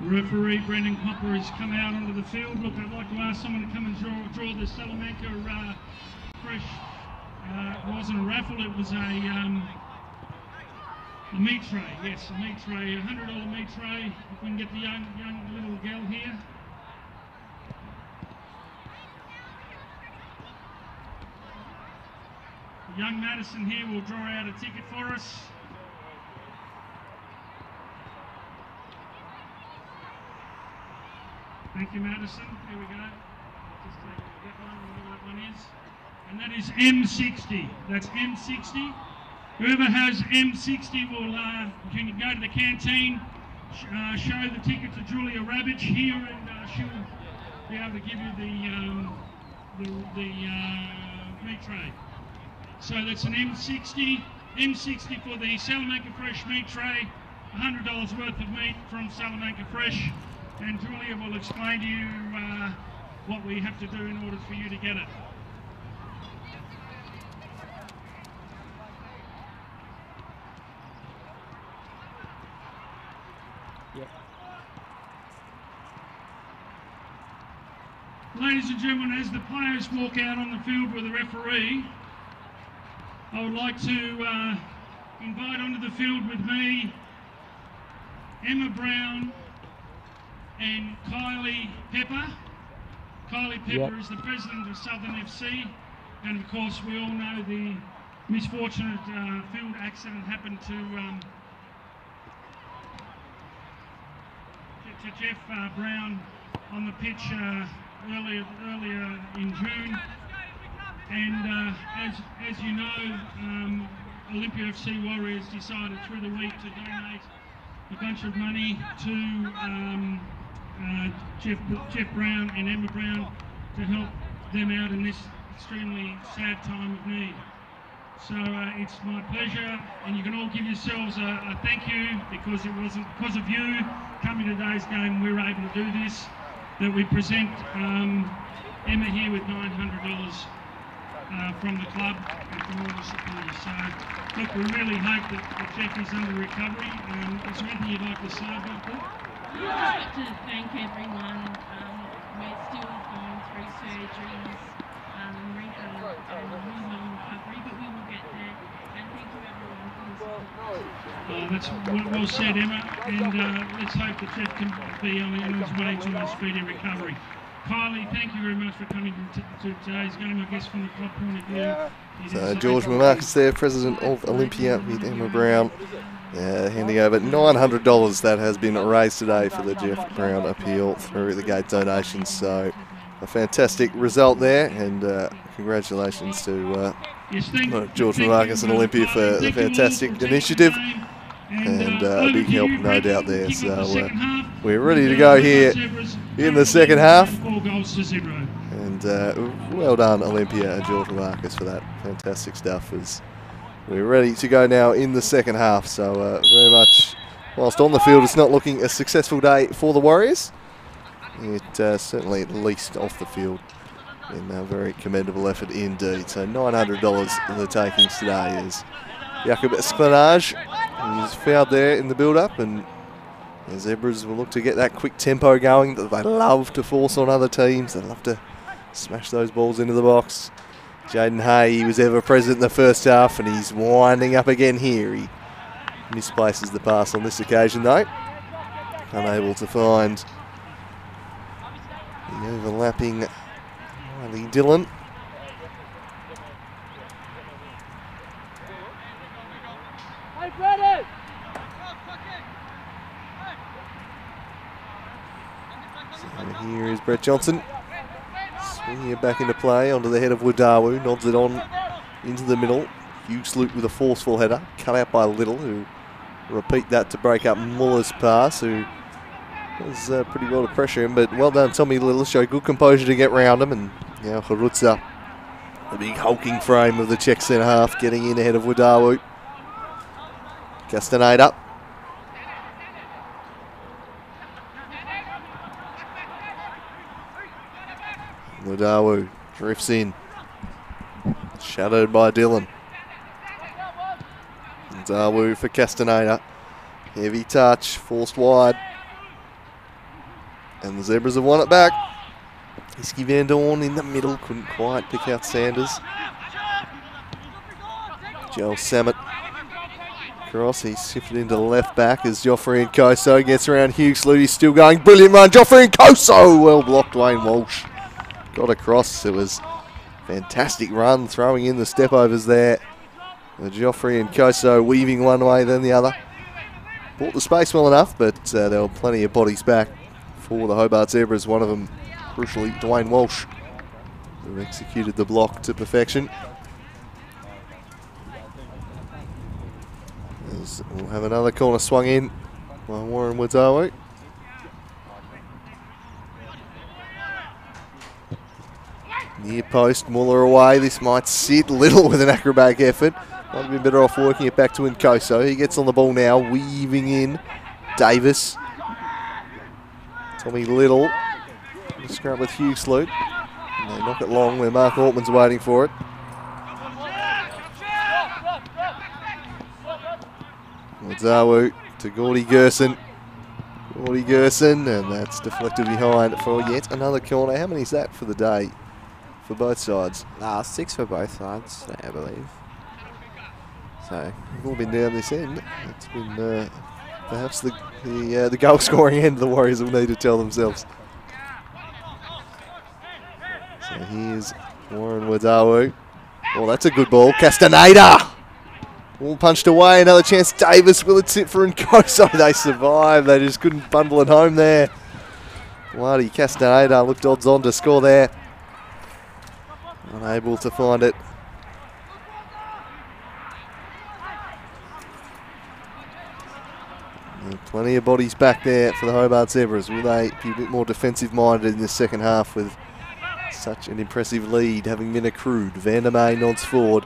Referee Brendan Copper has come out onto the field. Look, I'd like to ask someone to come and draw the Salamanca fresh. It wasn't a raffle, it was a meat tray. Yes, a meat tray, $100 meat tray. If we can get the young little gal here. Young Madison here will draw out a ticket for us. Thank you, Madison. Here we go. Just take that one, whatever that one is. And that is M60. That's M60. Whoever has M60 will can go to the canteen, show the ticket to Julia Ravitch here, and she'll be able to give you the meat tray. So that's an M60 for the Salamanca fresh meat tray. $100 worth of meat from Salamanca Fresh, and Julia will explain to you what we have to do in order for you to get it. Yep. Ladies and gentlemen, as the players walk out on the field with the referee, I would like to invite onto the field with me Emma Brown and Kylie Pepper. Kylie Pepper is the president of Southern FC, and of course we all know the misfortunate field accident happened to Jeff Brown on the pitch earlier in June. And as you know, Olympia FC Warriors decided through the week to donate a bunch of money to Jeff Brown and Emma Brown to help them out in this extremely sad time of need. So it's my pleasure, and you can all give yourselves a thank you, because it wasn't because of you coming to today's game we were able to do this, that we present Emma here with $900 from the club and from all the supporters. So look, we really hope that Jeff is under recovery. Is there anything you'd like to say about that? I'd like to thank everyone. We're still going through surgeries and really long recovery, but we will get there. And thank you everyone for the support. That's well said, Emma, and let's hope that Jeff can be on his way to a speedy recovery. Kylie, thank you very much for coming to today's game, I guess from the club point of view. So George Marcus there, president of Olympia, with Emma Brown, handing over $900 that has been raised today for the Jeff Brown appeal through the gate donations. So a fantastic result there, and congratulations to George Marcus and Olympia for the fantastic initiative, and a big help no doubt there. So we're ready to go here in the second half, and well done Olympia and George Marcus for that fantastic stuff, as we're ready to go now in the second half. So very much, whilst on the field it's not looking a successful day for the Warriors, it certainly at least off the field in a very commendable effort indeed. So $900 in the takings today is Jakob Esplanage, who's fouled there in the build-up, and the Zebras will look to get that quick tempo going that they love to force on other teams. They love to smash those balls into the box. Jaden Hay, he was ever present in the first half, and he's winding up again here. He misplaces the pass on this occasion though. Unable to find the overlapping Riley Dillon. So here is Brett Johnson, swinging it back into play onto the head of Wadawu, nods it on into the middle. Hugh Sloop with a forceful header, cut out by Little, who repeat that to break up Muller's pass, who was pretty well to pressure him, but well done Tommy Little, showed good composure to get round him, and now Harutza, the big hulking frame of the Czech centre half, getting in ahead of Wadawu. Castaneda. Wadawu drifts in, shadowed by Dillon. Wadawu for Castaneda. Heavy touch, forced wide. And the Zebras have won it back. Isky Van Dorn in the middle, couldn't quite pick out Sanders. Joel Samet cross, he's shifted into the left back as Joffrey Nkoso gets around Hugh Sloot. He's still going, brilliant run, Joffrey Nkoso! Well blocked, Wayne Walsh. Got across, it was fantastic run, throwing in the step overs there. Joffrey Nkoso weaving one way then the other. Bought the space well enough, but there were plenty of bodies back for the Hobart Zebras, one of them crucially Dwayne Walsh, who executed the block to perfection. As we'll have another corner swung in by Warren Wadawu. Near post, Muller away. This might sit. Little with an acrobatic effort. Might have been better off working it back to Nkoso. He gets on the ball now, weaving in. Davis. Tommy Little. Scrap with Hugh Sloot. And they knock it long where Mark Ortman's waiting for it. Zawu to Gordy Gerson. Gordy Gerson, and that's deflected behind for yet another corner. How many is that for the day for both sides? 6 for both sides, I believe. So we've all been down this end. It's been perhaps the goal scoring end the Warriors will need to tell themselves. So here's Warren Wadawu. Oh, that's a good ball. Castaneda! All punched away, another chance. Davis, will it sit for Nkoso? They survive. They just couldn't bundle it home there. Bloody Castaneda looked odds on to score there. Unable to find it. And plenty of bodies back there for the Hobart Zebras. Will they be a bit more defensive minded in the second half with such an impressive lead having been accrued? Van der May nods forward.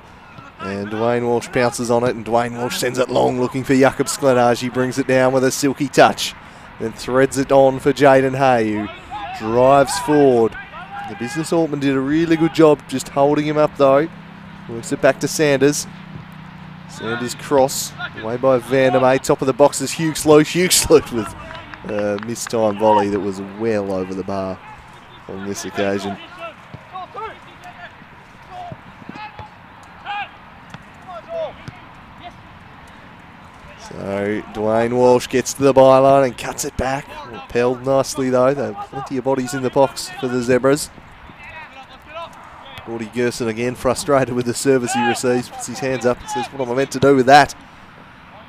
And Dwayne Walsh pounces on it, and Dwayne Walsh sends it long, looking for Jakob Sklenage. He brings it down with a silky touch, then threads it on for Jaden Hay, who drives forward. The Business Ortman did a really good job just holding him up, though. Works it back to Sanders. Sanders cross, away by Van der May. Top of the box is Hugh Sloot. Hugh Sloot with a mistime volley that was well over the bar on this occasion. So Dwayne Walsh gets to the byline and cuts it back. Repelled nicely though. There are plenty of bodies in the box for the Zebras. Gordy Gerson again frustrated with the service he receives. Puts his hands up and says, what am I meant to do with that?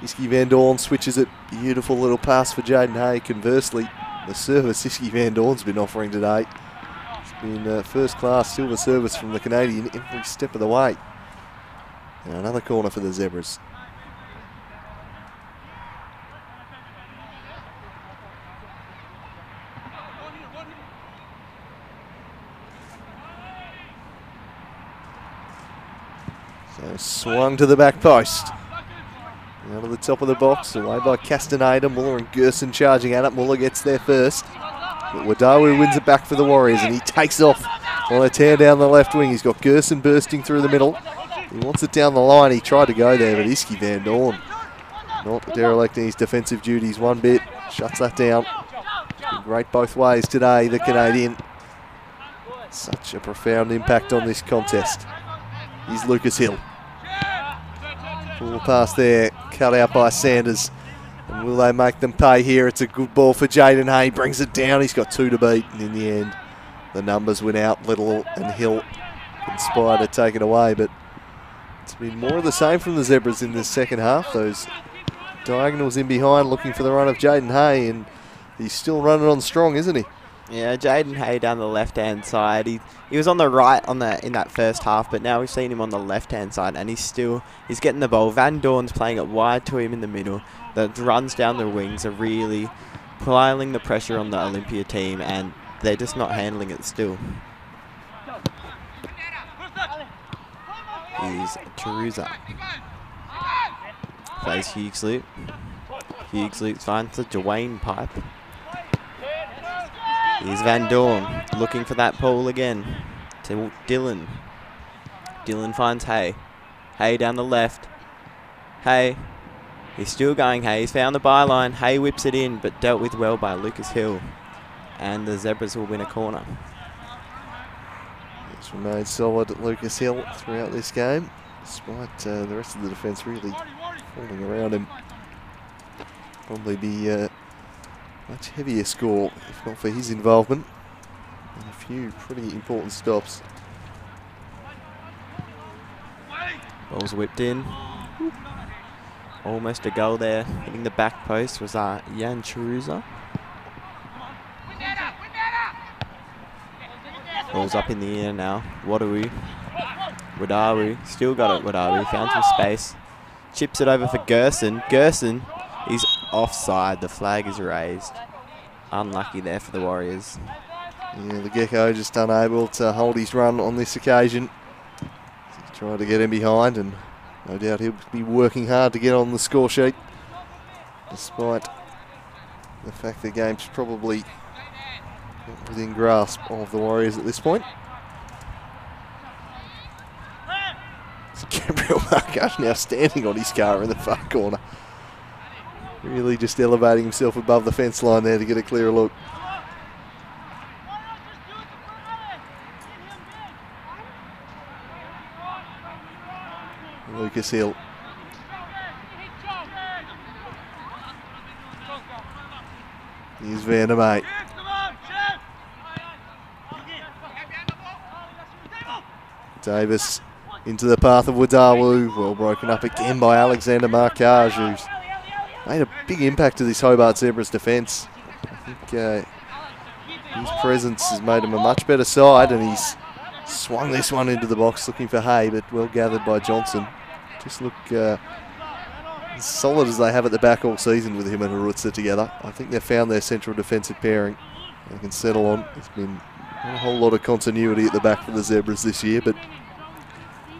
Iski Van Dorn switches it. Beautiful little pass for Jaden Hay. Conversely, the service Iski Van Dorn's been offering today. It's been first class silver service from the Canadian every step of the way. And another corner for the Zebras. So swung to the back post. Out of the top of the box, away by Castaneda. Muller and Gerson charging at it. Muller gets there first. But Wadawu wins it back for the Warriors, and he takes off on a tear down the left wing. He's got Gerson bursting through the middle. He wants it down the line. He tried to go there, but Iski Van Dorn not derelicting his defensive duties one bit. Shuts that down. Been great both ways today, the Canadian. Such a profound impact on this contest. Here's Lucas Hill. Full pass there, cut out by Sanders. And will they make them pay here? It's a good ball for Jaden Hay. Brings it down. He's got 2 to beat. And in the end, the numbers went out. Little and Hill conspired to take it away. But it's been more of the same from the Zebras in the second half. Those diagonals in behind looking for the run of Jaden Hay. And he's still running on strong, isn't he? Yeah, Jaden Hay down the left-hand side. He was on the right in that first half, but now we've seen him on the left-hand side, and he's getting the ball. Van Dorn's playing it wide to him in the middle. The runs down the wings are really piling the pressure on the Olympia team, and they're just not handling it still. Here's Teruza. Plays Hugh Sloot. Hugh Sloot finds a Dwayne pipe. Here's Van Dorn looking for that pole again to Dylan. Dylan finds Hay. Hay down the left. Hay. He's still going Hay. He's found the byline. Hay whips it in, but dealt with well by Lucas Hill. And the Zebras will win a corner. He's remained solid at Lucas Hill throughout this game, despite the rest of the defence really falling around him. Probably be much heavier score if not for his involvement and a few pretty important stops. Ball's whipped in. Almost a goal there. Hitting the back post was Jan Teruza. Ball's up in the air now. Wadawu. Still got it, Wadawu. Found some space. Chips it over for Gerson. Gerson is offside. The flag is raised. Unlucky there for the Warriors. Yeah, the Gecko just unable to hold his run on this occasion. He's trying to get him behind, and no doubt he'll be working hard to get on the score sheet, despite the fact the game's probably not within grasp of the Warriors at this point. It's Gabriel Markash now standing on his car in the far corner. Really just elevating himself above the fence line there to get a clearer look. Lucas Hill. Here's Vandermeer. Davis into the path of Wadawu. Well broken up again by Alexander Markage, who's made a big impact to this Hobart Zebras defence. I think his presence has made him a much better side, and he's swung this one into the box looking for Hay, but well gathered by Johnson. Just look as solid as they have at the back all season with him and Harutsa together. I think they've found their central defensive pairing they can settle on. There's been not a whole lot of continuity at the back for the Zebras this year, but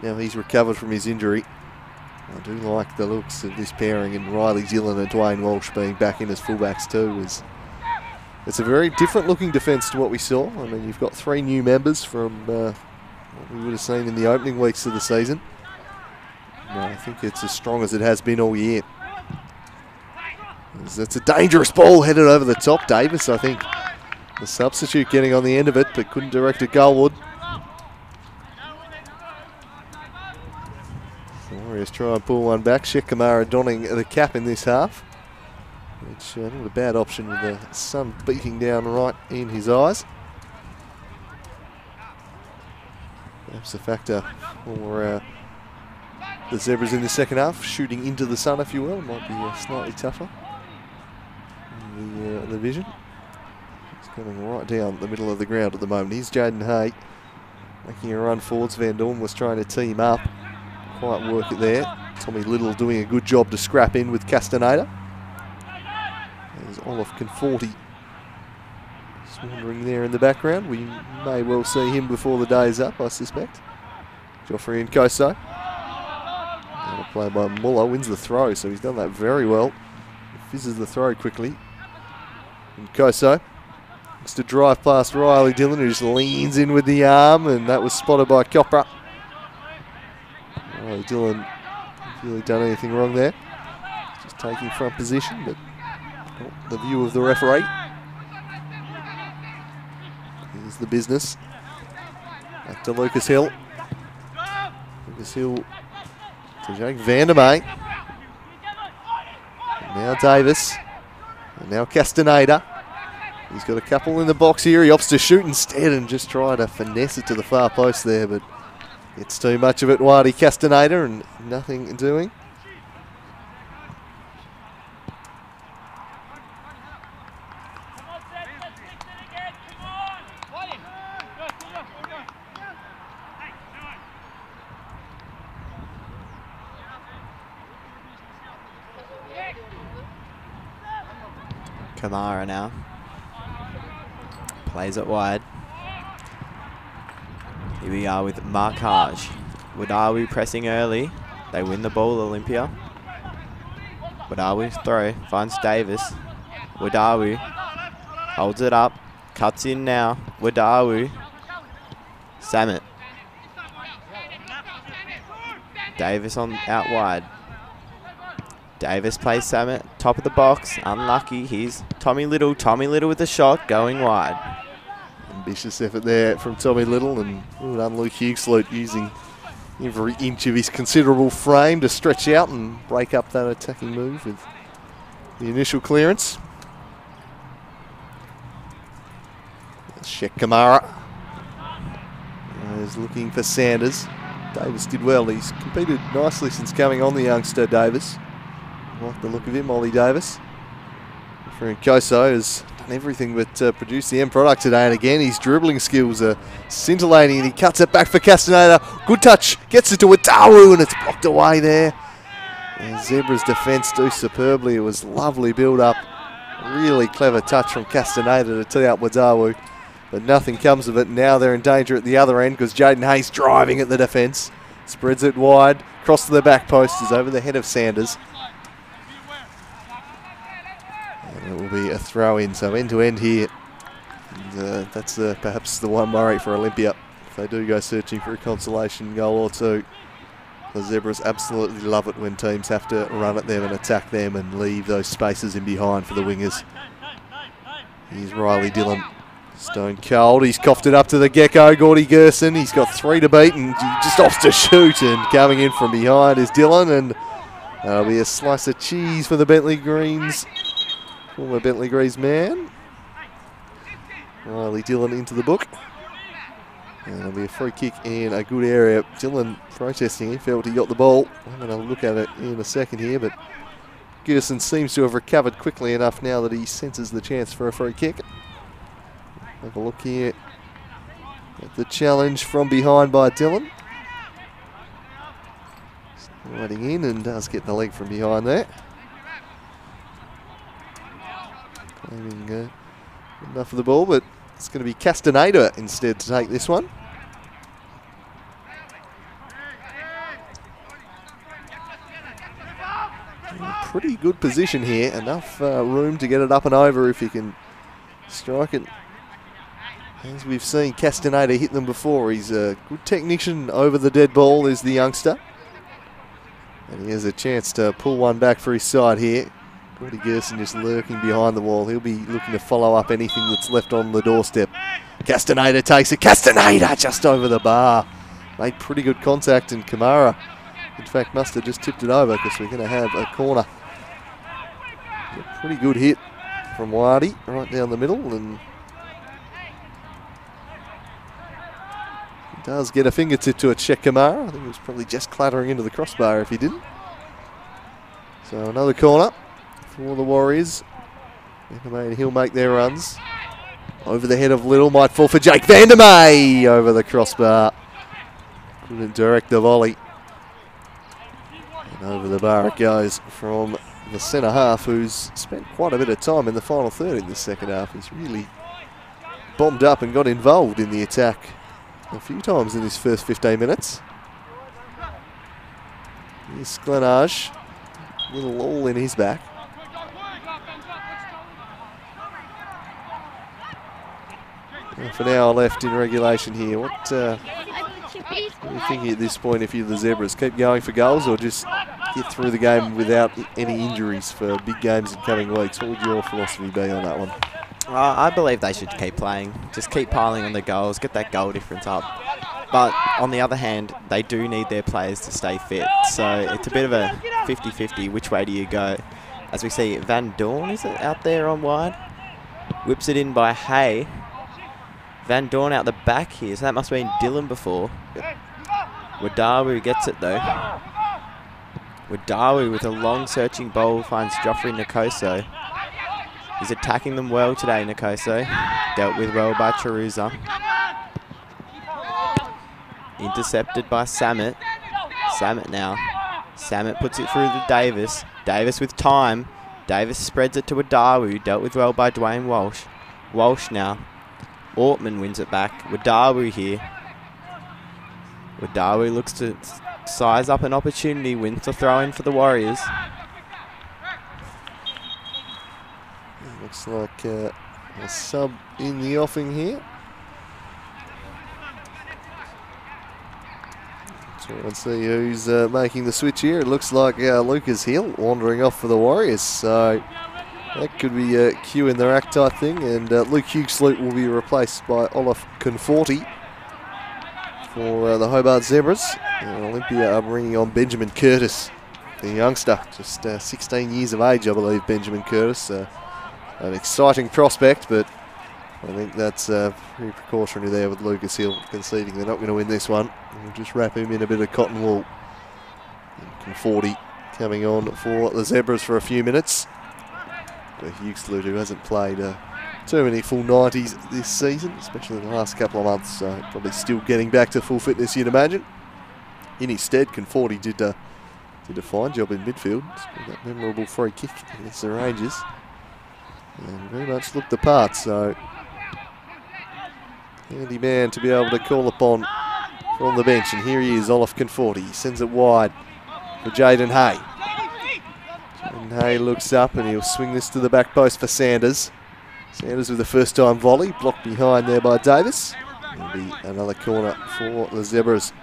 now he's recovered from his injury. I do like the looks of this pairing, and Riley Dillon and Dwayne Walsh being back in as fullbacks too. It's a very different looking defence to what we saw. I mean, you've got 3 new members from what we would have seen in the opening weeks of the season. I think it's as strong as it has been all year. It's a dangerous ball headed over the top. Davis, I think, the substitute getting on the end of it, but couldn't direct it goalward. The Warriors try and pull one back. Sheikh Kamara donning the cap in this half, which not a bad option with the sun beating down right in his eyes. Perhaps a factor for the Zebras in the second half, shooting into the sun, if you will. It might be slightly tougher in the vision. It's coming right down the middle of the ground at the moment. Here's Jaden Hay making a run forwards. Van Dorn was trying to tee him up. Quite work it there. Tommy Little doing a good job to scrap in with Castaneda. There's Olaf Conforti just wandering there in the background. We may well see him before the day is up, I suspect. Joffrey Nkoso. Play by Muller, wins the throw, so he's done that very well. Fizzes the throw quickly. And Koso looks to drive past Riley Dillon, who just leans in with the arm, and that was spotted by Copra. Riley Dillon hasn't really done anything wrong there. Just taking front position, but not the view of the referee. Here's the business. Back to Lucas Hill. Lucas Hill to Jake Vandermeer. Now Davis. And now Castaneda. He's got a couple in the box here. He opts to shoot instead and just try to finesse it to the far post there, but it's too much of it, Wadi Castaneda, and nothing doing. Kamara now plays it wide. Here we are with Markage. Wadawu pressing early. They win the ball, Olympia. Wadawu throw, finds Davis. Wadawu holds it up, cuts in now. Wadawu. Samet. Davis on out wide. Davis plays Samet, top of the box, unlucky. Here's Tommy Little. Tommy Little with the shot, going wide. Ambitious effort there from Tommy Little, and well done Luke Hughesloot, using every inch of his considerable frame to stretch out and break up that attacking move with the initial clearance. Sheikh Kamara is looking for Sanders. Davis did well. He's competed nicely since coming on, the youngster Davis. I like the look of him, Ollie Davis. Koso has done everything but produce the end product today, and again his dribbling skills are scintillating, and he cuts it back for Castaneda. Good touch, gets it to Wadawu, and it's blocked away there. And Zebra's defence do superbly. It was lovely build up. Really clever touch from Castaneda to tee up Wadawu. but nothing comes of it. Now they're in danger at the other end because Jaden Hayes driving at the defence. Spreads it wide, cross to the back post, is over the head of Sanders. And it will be a throw in, so end to end here. And, that's perhaps the one worry for Olympia. If they do go searching for a consolation goal or two. The Zebras absolutely love it when teams have to run at them and attack them and leave those spaces in behind for the wingers. Here's Riley Dillon. Stone cold. He's coughed it up to the gecko, Gordy Gerson. He's got 3 to beat and he just opts to shoot. And coming in from behind is Dillon. And that'll be a slice of cheese for the Bentley Greens. Former Bentley Greens man. Riley Dillon into the book. And it'll be a free kick in a good area. Dillon protesting. He felt he got the ball. I'm going to look at it in a second here, but Gerson seems to have recovered quickly enough now that he senses the chance for a free kick. Have a look here at the challenge from behind by Dillon. Sliding in and does get the leg from behind there. Claiming enough of the ball, but it's going to be Castaneda instead to take this one. Pretty good position here. Enough room to get it up and over if he can strike it. As we've seen Castaneda hit them before. He's a good technician over the dead ball, is the youngster. And he has a chance to pull one back for his side here. Gordy Gerson just lurking behind the wall. He'll be looking to follow up anything that's left on the doorstep. Castaneda takes it. Castaneda just over the bar. Made pretty good contact, and Kamara, in fact, must have just tipped it over because we're going to have a corner. A pretty good hit from Wadi right down the middle, and he does get a fingertip to it, check Kamara. I think it was probably just clattering into the crossbar if he didn't. So another corner for the Warriors. He'll make their runs. Over the head of Little, might fall for Jake Vandermeer over the crossbar. Couldn't direct the volley. And over the bar it goes from the centre half, who's spent quite a bit of time in the final third in this second half. He's really bombed up and got involved in the attack a few times in his first 15 minutes. Here's Glenage. Little all in his back. For now left in regulation here. What are you thinking at this point if you're the Zebras? Keep going for goals or just get through the game without any injuries for big games in coming weeks? What would your philosophy be on that one? I believe they should keep playing. Just keep piling on the goals, get that goal difference up. But on the other hand, they do need their players to stay fit. So it's a bit of a 50-50. Which way do you go? As we see, Van Dorn, is it, out there on wide? Whips it in by Hay. Van Dorn out the back here, so that must have been Dillon before. Wadawu gets it though. Wadawu with a long searching ball finds Joffrey Nkoso. He's attacking them well today, Nkoso. Dealt with well by Chiruza. Intercepted by Samet. Samet now. Samet puts it through to Davis. Davis with time. Davis spreads it to Wadawu. Dealt with well by Dwayne Walsh. Walsh now. Ortman wins it back. Wadawu here. Wadawu looks to size up an opportunity. Wins the throw in for the Warriors. Looks like a sub in the offing here. So let's see who's making the switch here. It looks like Lucas Hill wandering off for the Warriors. So that could be a cue in the rack type thing. And Luke Hughes-Sloot will be replaced by Olaf Conforti for the Hobart Zebras. And Olympia are bringing on Benjamin Curtis, the youngster, just 16 years of age, I believe, Benjamin Curtis. An exciting prospect, but I think that's pretty precautionary there with Lucas Hill conceding they're not going to win this one. We'll just wrap him in a bit of cotton wool. And Conforti coming on for the Zebras for a few minutes. Hughes-Sloot, who hasn't played too many full 90s this season, especially in the last couple of months, so probably still getting back to full fitness, you'd imagine. In his stead, Conforti did a fine job in midfield. That memorable free kick against the Rangers. And very much looked the part, so handy man to be able to call upon from the bench. And here he is, Olaf Conforti. He sends it wide for Jaden Hay. Jaden Hay looks up and he'll swing this to the back post for Sanders. Sanders with the first time volley, blocked behind there by Davis. It'll be another corner for the Zebras.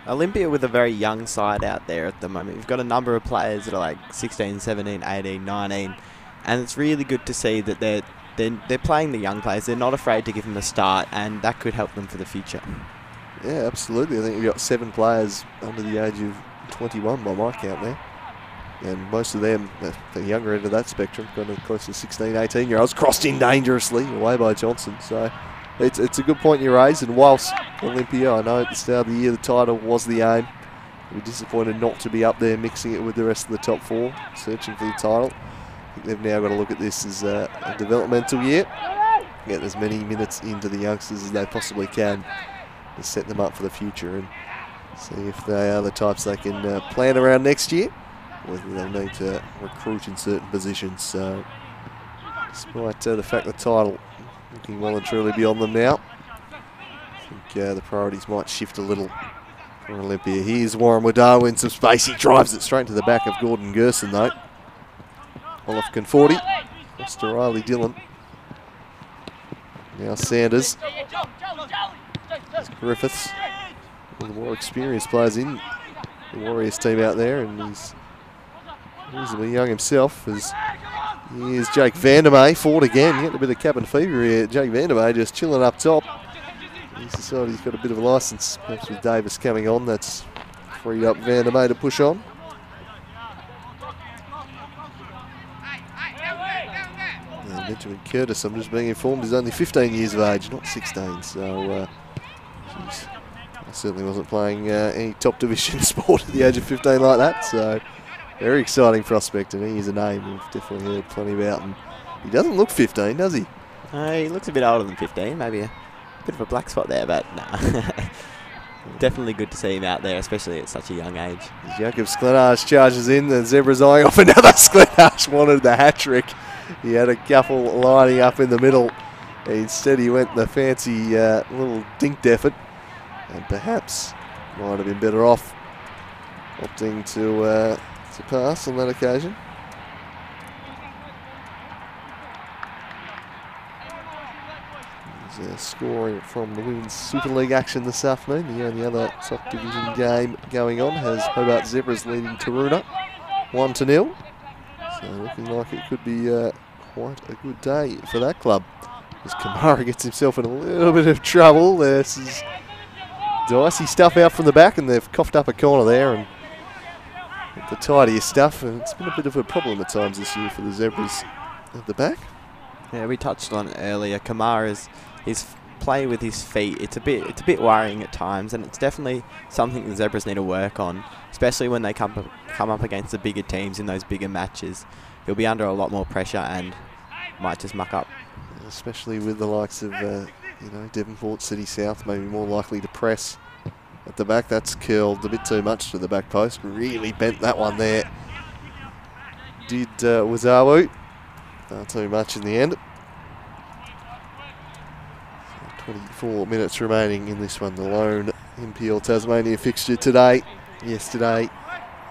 Olympia with a very young side out there at the moment. We've got a number of players that are like 16, 17, 18, 19. And it's really good to see that they're playing the young players. They're not afraid to give them a start, and that could help them for the future. Yeah, absolutely. I think we've got 7 players under the age of 21 by my count there. And most of them, the younger end of that spectrum, kind of close to 16, 18-year-olds, crossed in dangerously away by Johnson. So it's a good point you raised. And whilst Olympia, I know at the start of the year the title was the aim, we're disappointed not to be up there mixing it with the rest of the top 4, searching for the title. I think they've now got to look at this as a developmental year, get as many minutes into the youngsters as they possibly can to set them up for the future and see if they are the types they can plan around next year, whether they need to recruit in certain positions. So despite the fact the title looking well and truly beyond them now, I think the priorities might shift a little for Olympia. Here's Warren Waddell in some space. He drives it straight to the back of Gordon Gerson though. Olaf Conforti, across to Riley Dillon. Now Sanders. There's Griffiths. One of the more experienced players in the Warriors team out there, and he's reasonably young himself. As here's Jake Vandermeer, forward again. Getting a bit of cabin fever here. Jake Vandermeer just chilling up top. He's decided he's got a bit of a licence. Perhaps with Davis coming on, that's freed up Vandermeer to push on. Benjamin Curtis, I'm just being informed, is only 15 years of age, not 16. So, I certainly wasn't playing any top division sport at the age of 15 like that. So, very exciting prospect, and he is a name we've definitely heard plenty about. And he doesn't look 15, does he? He looks a bit older than 15, maybe a bit of a black spot there, but nah. Definitely good to see him out there, especially at such a young age. Jacob Sklenarsh charges in, the Zebras eyeing off another. Sklenarsh wanted the hat trick. He had a couple lining up in the middle. Instead, he went the fancy little dinked effort, and perhaps might have been better off opting to pass on that occasion. There's scoring from the Women's Super League action this afternoon. The only other top division game going on has Hobart Zebras leading Taroona 1-0. So looking like it could be quite a good day for that club. As Kamara gets himself in a little bit of trouble. This is dicey stuff out from the back, and they've coughed up a corner there and the tidiest stuff. And it's been a bit of a problem at times this year for the Zebras at the back. Yeah, we touched on it earlier. Kamara's his play with his feet. It's a bit worrying at times, and it's definitely something the Zebras need to work on, especially when they come up against the bigger teams in those bigger matches. He'll be under a lot more pressure and might just muck up. Especially with the likes of Devonport, City South, maybe more likely to press at the back. That's curled a bit too much to the back post. Really bent that one there. Did Wazawu. Not too much in the end. 24 minutes remaining in this one. The lone NPL Tasmania fixture today. Yesterday,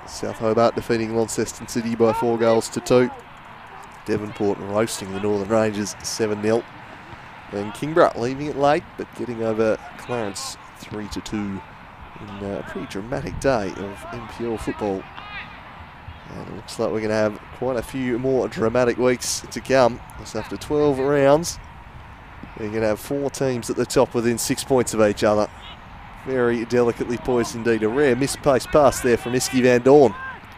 South Hobart defeating Launceston City by 4-2. Devonport roasting the Northern Rangers 7-0. And Kingborough leaving it late, but getting over Clarence 3-2 in a pretty dramatic day of NPL football. And it looks like we're going to have quite a few more dramatic weeks to come. Just after 12 rounds, we're going to have 4 teams at the top within 6 points of each other. Very delicately poised indeed. A rare misplaced pass there from Iski Van Dorn.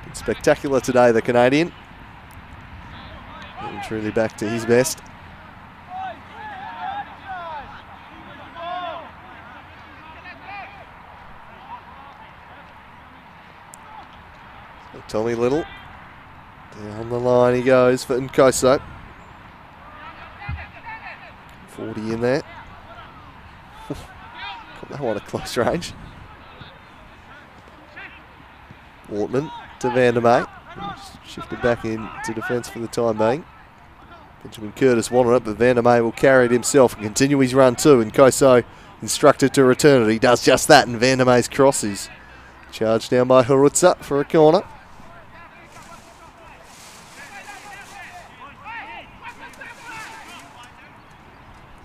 Been spectacular today, the Canadian. And truly back to his best. So Tommy Little. Down the line he goes for Nkoso. 40 in there. Got that one at close range. Ortman to Vandermeer. Shifted back into defence for the time being. Benjamin Curtis wanted it, but Vandermeer will carry it himself and continue his run too. And Koso instructed to return it. He does just that, and Vandermeer's cross is charged down by Harutza for a corner.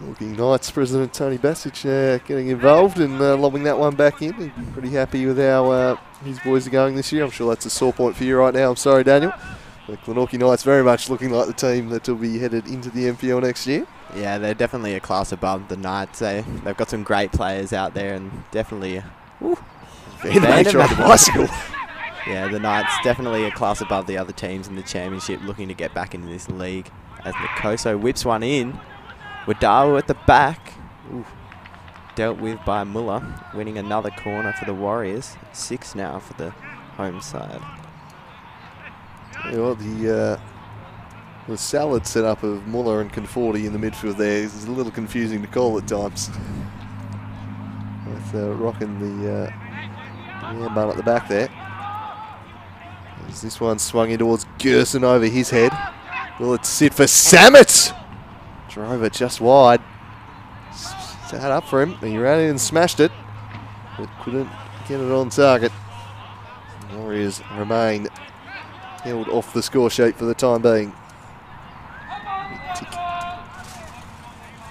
Looking Knights President Tony Bassich getting involved and lobbing that one back in. He's pretty happy with how his boys are going this year. I'm sure that's a sore point for you right now. I'm sorry, Daniel. The Glenorchy Knights very much looking like the team that will be headed into the MPL next year. Yeah, they're definitely a class above the Knights. They've got some great players out there and definitely... bicycle. Yeah, the Knights definitely a class above the other teams in the championship, looking to get back into this league. As Nkoso whips one in. Wadawa at the back. Ooh. Dealt with by Muller, winning another corner for the Warriors. 6 now for the home side. You know, the salad setup of Muller and Conforti in the midfield there is a little confusing to call at times. With rocking the ball at the back there. As this one swung in towards Gerson over his head. Will it sit for Samet? Drove it just wide. Sat up for him. He ran in and smashed it, but couldn't get it on target. The Warriors remain held off the score sheet for the time being.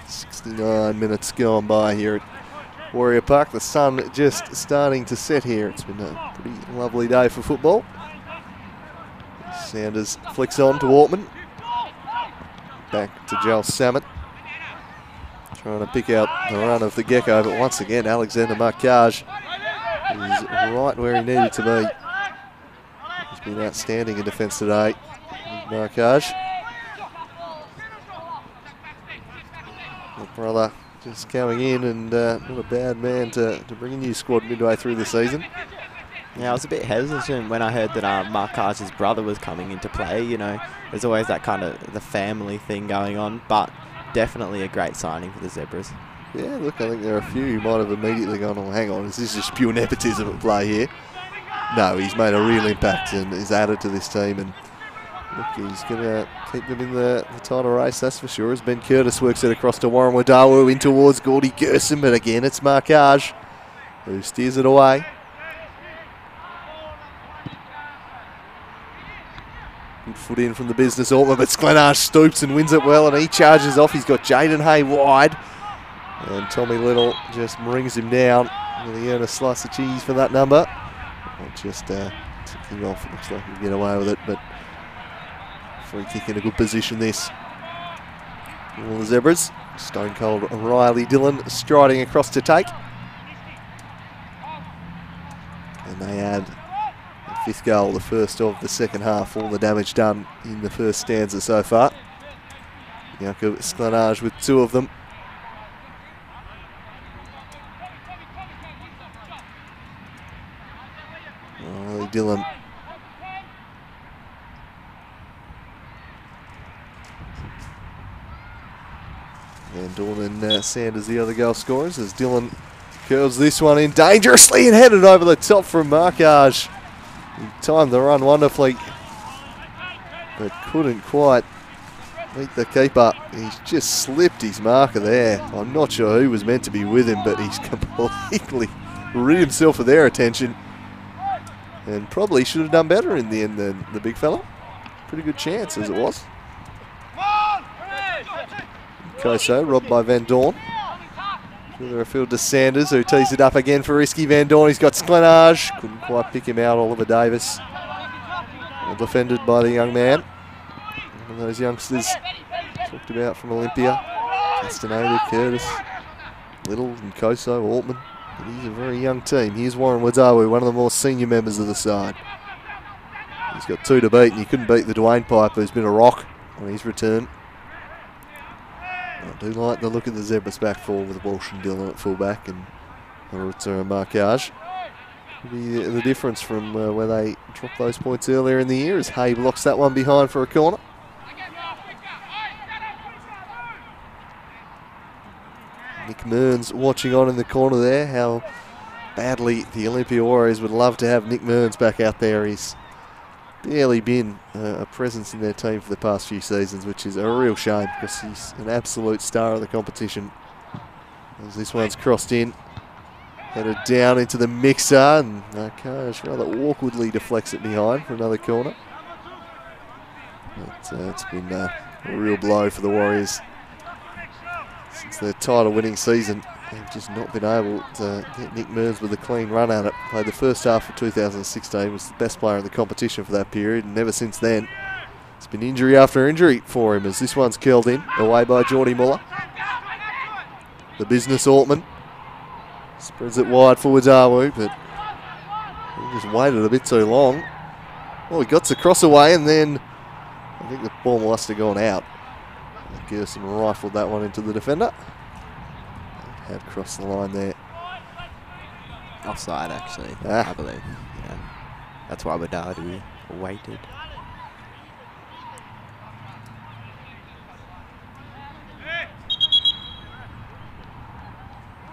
69 minutes gone by here at Warrior Park. The sun just starting to set here. It's been a pretty lovely day for football. Sanders flicks on to Ortman. Back to Joel Samet. Trying to pick out the run of the Gecko, but once again Alexander Markage is right where he needed to be. He's been outstanding in defence today. Markage. Brother just coming in and not a bad man to bring a new squad midway through the season. Yeah, I was a bit hesitant when I heard that Markage's brother was coming into play. You know, there's always that kind of the family thing going on, but definitely a great signing for the Zebras. Yeah, look, I think there are a few who might have immediately gone, oh, hang on, is this just pure nepotism at play here? No, he's made a real impact and is added to this team, and look, he's going to keep them in the title race, that's for sure, as Ben Curtis works it across to Warren Wadawu in towards Gordy Gerson, but again it's Markage who steers it away. Good foot in from the business Ortman, but Sklenarge stoops and wins it well, and he charges off. He's got Jaden Hay wide, and Tommy Little just brings him down. Will he earn a slice of cheese for that number? Or just ticking off. It looks like he can get away with it, but free kick in a good position this. All the Zebras. Stone Cold Riley Dillon striding across to take. And they add the 5th goal, the first of the second half. All the damage done in the first stanza so far. Jakob Sklenarge with 2 of them. Riley Dillon. And Dawn and Sanders the other goal scorers as Dillon curls this one in dangerously and headed over the top from Markage. He timed the run wonderfully, but couldn't quite meet the keeper. He's just slipped his marker there. I'm not sure who was meant to be with him, but he's completely rid himself of their attention and probably should have done better in the end than the big fella. Pretty good chance as it was. Koso robbed by Van Dorn. Further afield to Sanders, who tees it up again for risky Van Dorn. He's got Sklenarge. Couldn't quite pick him out, Oliver Davis. Well defended by the young man. One of those youngsters talked about from Olympia. Castaneda, Curtis, Little, and Koso, Altman. But he's a very young team. Here's Warren Wadawu, one of the more senior members of the side. He's got 2 to beat, and he couldn't beat the Dwayne Piper, who's been a rock on his return. I do like the look of the Zebras back four with Walsh and Dillon at fullback and Harutza and Markage. The difference from where they dropped those points earlier in the year as Hay blocks that one behind for a corner. Nick Mearns watching on in the corner there. How badly the Olympia Warriors would love to have Nick Mearns back out there. He's barely been a presence in their team for the past few seasons, which is a real shame because he's an absolute star of the competition. As this one's crossed in, headed down into the mixer, and Markaj rather awkwardly deflects it behind for another corner. But it's been a real blow for the Warriors since their title-winning season. They've just not been able to get Nick Mearns with a clean run at it. Played the first half of 2016, was the best player in the competition for that period, and ever since then, it's been injury after injury for him as this one's curled in, away by Geordie Muller. The business Altman spreads it wide for Wadawu, but he just waited a bit too long. Well, he got to cross away, and then I think the ball must have gone out. Gerson rifled that one into the defender. Had crossed the line there. Offside, actually, I believe. Yeah. That's why Wadawu waited.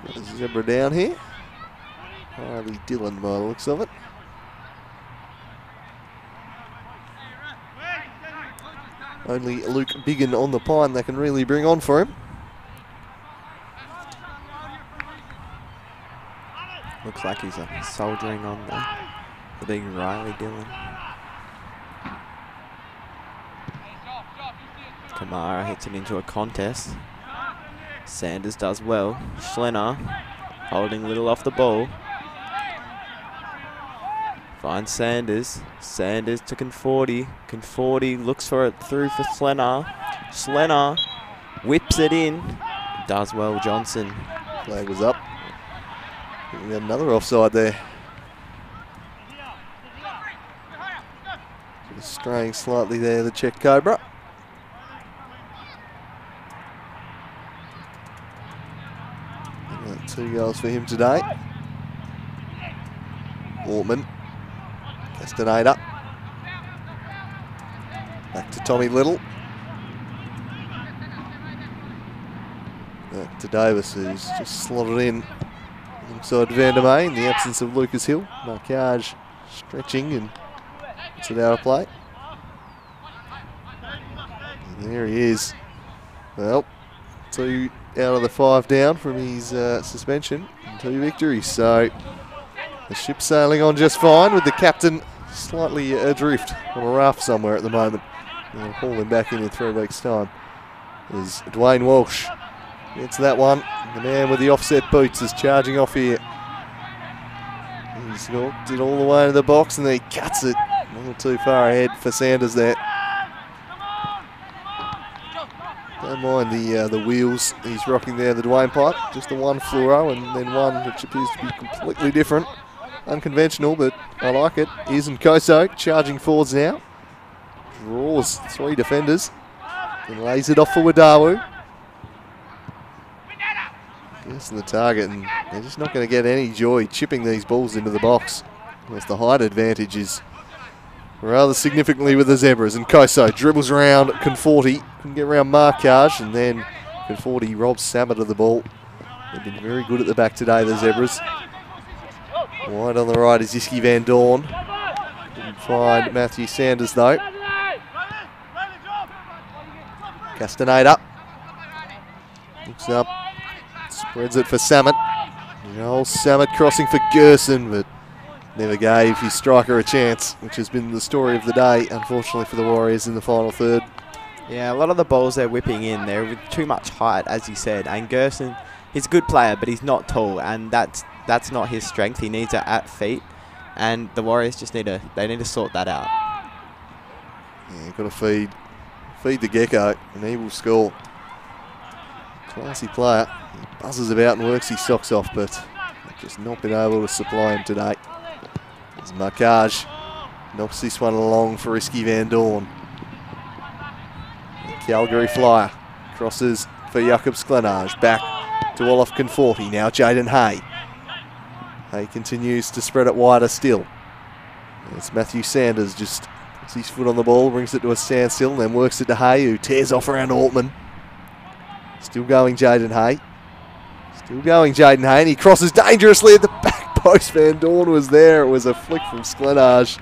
Got a zebra down here. Harley Dillon by the looks of it. Only Luke Biggin on the pine that can really bring on for him. Looks like he's soldiering on the big Riley Dillon. Kamara hits it into a contest. Sanders does well. Schlenner holding little off the ball. Finds Sanders. Sanders to Conforti. Conforti looks for it through for Schlenner. Schlenner whips it in. Does well, Johnson. Flag was up. We got another offside there. Just straying slightly there, the Czech Cobra. And 2 goals for him today. Ortman. Castaneda. Back to Tommy Little. Back to Davis, who's just slotted in inside Vandermeer in the absence of Lucas Hill. Markaj stretching and puts it out of play. And there he is. Well, 2 out of the 5 down from his suspension and 2 victories. So the ship's sailing on just fine with the captain slightly adrift on a raft somewhere at the moment. We'll haul him back in 3 weeks' time. As Dwayne Walsh gets that one. The man with the offset boots is charging off here. He's knocked it all the way to the box and then he cuts it a little too far ahead for Sanders there. Don't mind the wheels he's rocking there, the Dwayne pipe. Just the one fluoro and then one which appears to be completely different. Unconventional, but I like it. Here's Nkoso charging forwards now. Draws 3 defenders. And lays it off for Wadawu. Gets to the target, and they're just not going to get any joy chipping these balls into the box. As the height advantage is rather significantly with the Zebras. And Nkoso dribbles around Conforti. Couldn't get around Markaj, and then Conforti robs Samet of the ball. They've been very good at the back today, the Zebras. Wide on the right is Iski Van Dorn. Didn't find Matthew Sanders though. Castaneda. Looks up. Spreads it for Samet. Old Samet crossing for Gerson, but never gave his striker a chance, which has been the story of the day, unfortunately for the Warriors in the final third. Yeah, a lot of the balls they're whipping in, they're with too much height, as you said. And Gerson, he's a good player, but he's not tall, and that's not his strength. He needs it at feet, and the Warriors just need to sort that out. Yeah, got to feed the Gecko, and he will score. Classy player. He buzzes about and works his socks off, but they've just not been able to supply him today. As Markaj knocks this one along for Iski Van Dorn. The Calgary Flyer crosses for Jakob Sklenage. Back to Olaf Conforti. Now Jaden Hay. Hay continues to spread it wider still. It's Matthew Sanders just puts his foot on the ball, brings it to a standstill, and then works it to Hay, who tears off around Altman. Still going Jaden Hay. Still going Jaden Hay, and he crosses dangerously at the back post. Van Dorn was there. It was a flick from Sklenage.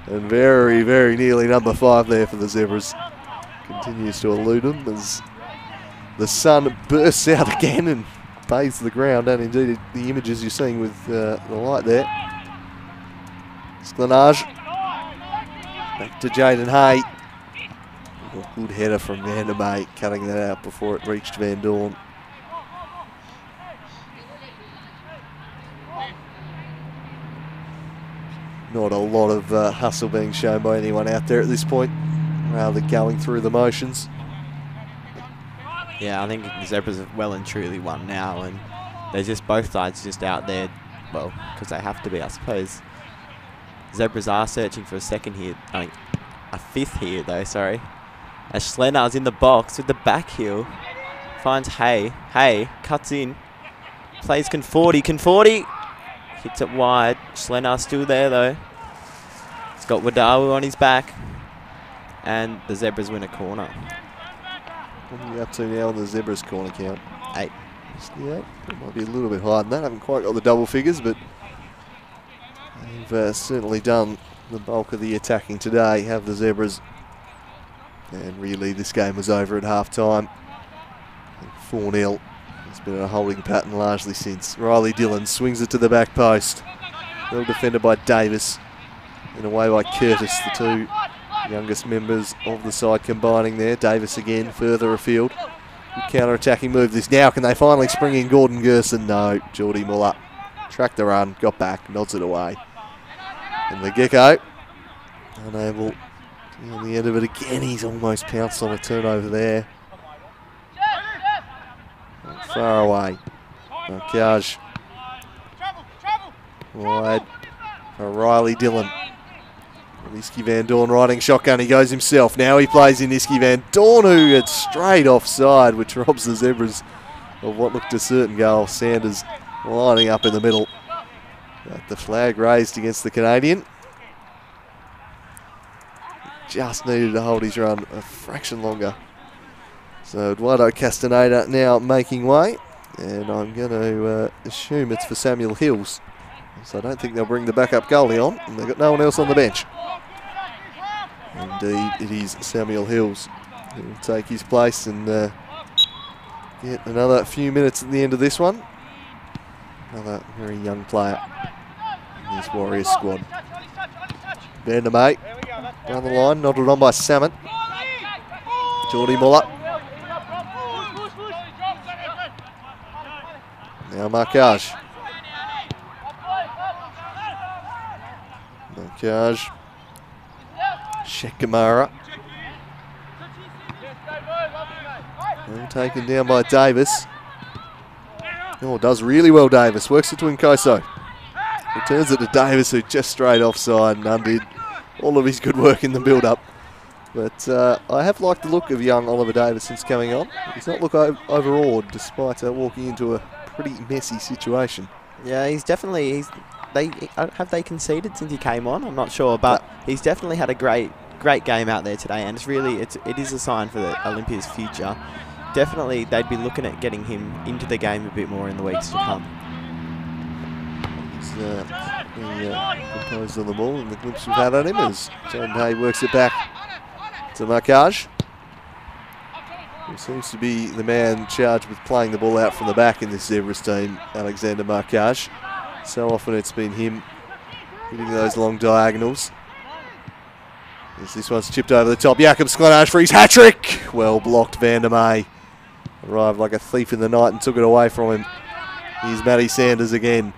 And very, very nearly number 5 there for the Zebras. Continues to elude them as the sun bursts out again and bathes the ground, and indeed the images you're seeing with the light there. Sklenage. Back to Jaden Hay. Good header from Van der May, cutting that out before it reached Van Dorn. Not a lot of hustle being shown by anyone out there at this point, rather going through the motions. Yeah, I think the Zebras have well and truly won now, and they're just both sides just out there, well, because they have to be, I suppose. Zebras are searching for a second here, I mean, a fifth here though, sorry. As Schlenar's in the box with the back heel, finds Hay. Hay cuts in, plays Conforti, hits it wide. Schlenar's still there though. He's got Wadawu on his back, and the Zebras win a corner. What are we up to now on the Zebras corner count? 8. Yeah, it might be a little bit higher than that. I haven't quite got the double figures, but they've certainly done the bulk of the attacking today, have the Zebras. And really, this game was over at half-time. 4-0. It's been a holding pattern largely since. Riley Dillon swings it to the back post. Well defended by Davis. And away by Curtis, the two youngest members of the side combining there. Davis again, further afield. Good counter-attacking move this now. Can they finally spring in Gordon Gerson? No. Geordie Muller tracked the run, got back, nods it away. And the Gecko, unable to get on the end of it again. He's almost pounced on a turnover there. Not far away. Marquage. Wide for Riley Dillon. Iski Van Dorn riding shotgun, he goes himself. Now he plays in Iski Van Dorn, who gets straight offside, which robs the Zebras of what looked a certain goal. Sanders lining up in the middle. Got the flag raised against the Canadian. Just needed to hold his run a fraction longer. So Eduardo Castaneda now making way, and I'm going to assume it's for Samuel Hills. So I don't think they'll bring the backup goalie on, and they've got no one else on the bench. Indeed, it is Samuel Hills who will take his place and get another few minutes at the end of this one. Another very young player in this Warriors squad. Van der May down the line, nodded on by Samet. Geordie Muller. Now Marquage. Marquage. Shekamara. Taken down by Davis. Oh, does really well, Davis. Works it to Nkoso. Returns it to Davis, who just straight offside and undid all of his good work in the build-up. But I have liked the look of young Oliver Davis since coming on. He's not looked overawed despite walking into a pretty messy situation. Yeah, he's definitely... Have they conceded since he came on? I'm not sure, but he's definitely had a great game out there today, and it is a sign for the Olympia's future. Definitely, they'd be looking at getting him into the game a bit more in the weeks to come. He's composed on the ball, and the glimpse we've had on him as Jaden Hay works it back to Marquage, who seems to be the man charged with playing the ball out from the back in this Zebras team, Alexander Marquage. So often it's been him hitting those long diagonals. As this one's chipped over the top. Jakob Sklenage for his hat-trick. Well blocked, Van der May. Arrived like a thief in the night and took it away from him. Here's Matty Sanders again.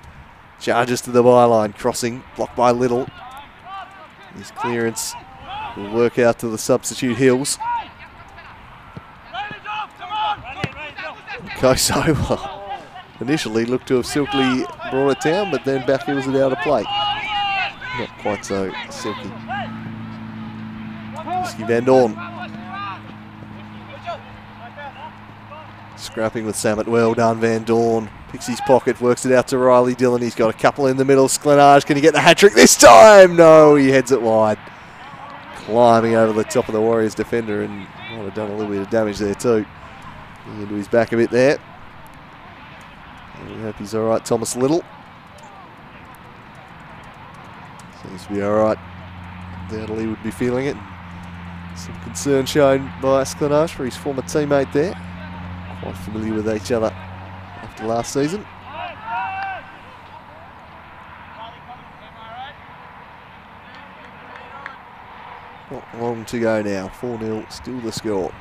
Charges to the byline. Crossing, blocked by Little. His clearance will work out to the substitute Hills. Koso initially looked to have silkily brought it down, but then back heels it out of play. Not quite so silky. Iski Van Dorn. Scrapping with Samet. Well done, Van Dorn. Picks his pocket, works it out to Riley Dillon. He's got a couple in the middle. Sklenage, can he get the hat-trick this time? No, he heads it wide. Climbing over the top of the Warriors defender, and might have done a little bit of damage there too. Into his back a bit there. We hope he's all right, Thomas Little. Seems to be all right. undoubtedly would be feeling it. Some concern shown by Sklenage for his former teammate there. Quite familiar with each other after last season. Not long to go now. 4-0, still the score.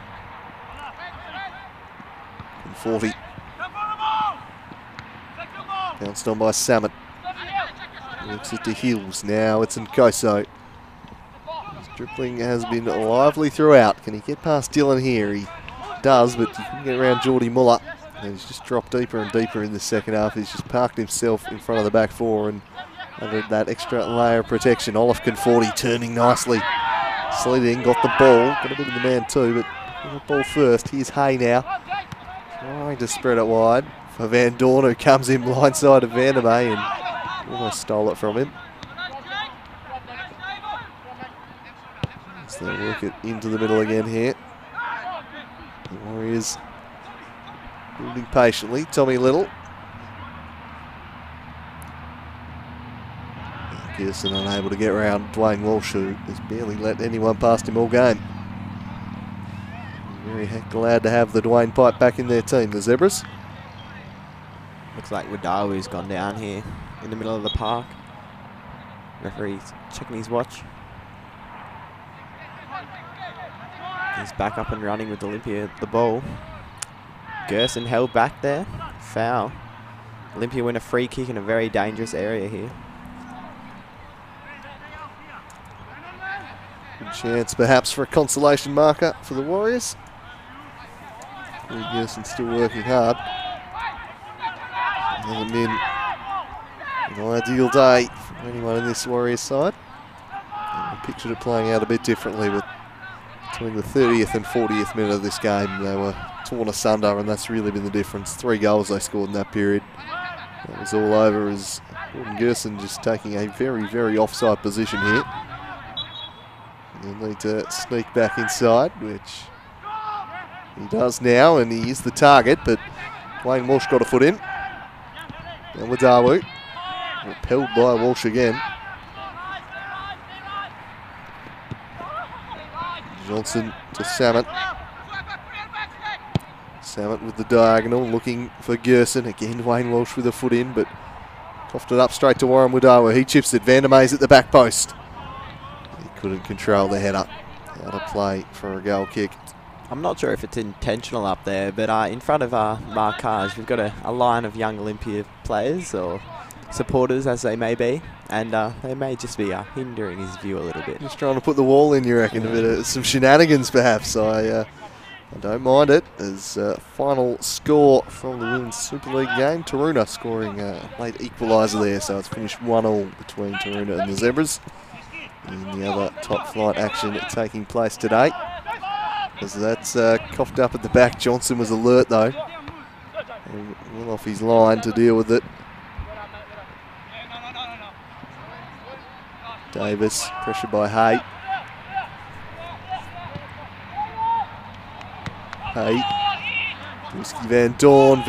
And 40. Bounced on by Samet. Looks it to Hills now. It's Nkoso. His dribbling has been lively throughout. Can he get past Dylan here? He does, but he couldn't get around Geordie Muller. And he's just dropped deeper and deeper in the second half. He's just parked himself in front of the back four and under that extra layer of protection. Olafkin 40 turning nicely. Sleeting got the ball. Got a bit of the man too, but got the ball first. Here's Hay now. Trying to spread it wide for Van Dorn, who comes in blindside of Vandermeer and almost stole it from him. So they'll work it into the middle again here. The Warriors building patiently. Tommy Little. Gerson unable to get around Dwayne Walsh, who has barely let anyone past him all game. Very glad to have the Dwayne Pipe back in their team, the Zebras. Looks like Wadawi's gone down here in the middle of the park. Referee's checking his watch. He's back up and running with Olympia at the ball. Gerson held back there. Foul. Olympia win a free kick in a very dangerous area here. Good chance perhaps for a consolation marker for the Warriors. Gerson still working hard. Hasn't been an ideal day for anyone in this Warriors side. I pictured it playing out a bit differently, but between the 30th and 40th minute of this game, they were torn asunder, and that's really been the difference. 3 goals they scored in that period. That was all over as Gordon Gerson just taking a very, very offside position here. They'll need to sneak back inside, which he does now, and he is the target, but Wayne Walsh got a foot in. And Wadawu, repelled by Walsh again. Johnson to Samet. Samet with the diagonal, looking for Gerson. Again, Wayne Walsh with a foot in, but coughed it up straight to Warren Wadawu. He chips it. Vandermeer's at the back post. He couldn't control the header. Out of play for a goal kick. I'm not sure if it's intentional up there, but in front of our marquage, we've got a line of young Olympia players, or supporters as they may be, and they may just be hindering his view a little bit. Just trying to put the wall in, you reckon? A bit of some shenanigans, perhaps. I don't mind it. As final score from the Women's Super League game, Taroona scoring a late equaliser there, so it's finished 1-1 between Taroona and the Zebras. In the other top flight action taking place today. As that's coughed up at the back. Johnson was alert though. Well off his line to deal with it. Davis, pressured by Hay. Hay. Risky Van Dorn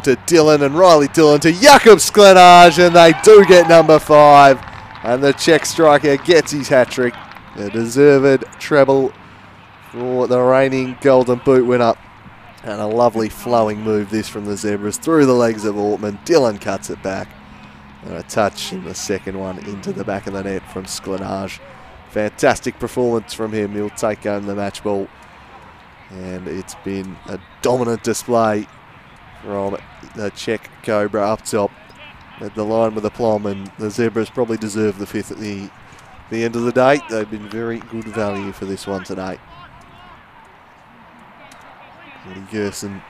to Dillon, and Riley Dillon to Jakob Sklenage, and they do get number 5. And the Czech striker gets his hat-trick. A deserved treble for the reigning Golden Boot winner. And a lovely flowing move this from the Zebras through the legs of Ortman. Dillon cuts it back. And a touch in the second one into the back of the net from Sklenage. Fantastic performance from him. He'll take home the match ball. And it's been a dominant display from the Czech Cobra up top. At the line with aplomb, and the Zebras probably deserve the 5th at the end of the day. They've been very good value for this one today. Gerson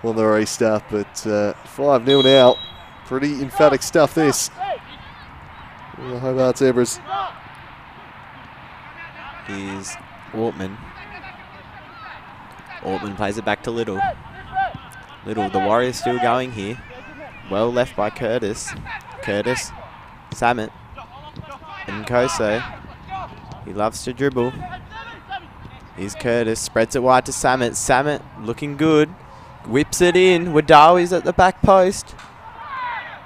on the restart, but 5-0 now. Pretty emphatic stuff this. The Hobart Zebras. Here's Ortman. Ortman plays it back to Little. Little, the Warriors still going here. Well left by Curtis. Curtis, Samet, and Nkoso. He loves to dribble. Here's Curtis, spreads it wide to Samet. Samet looking good. Whips it in. Wadawi's at the back post.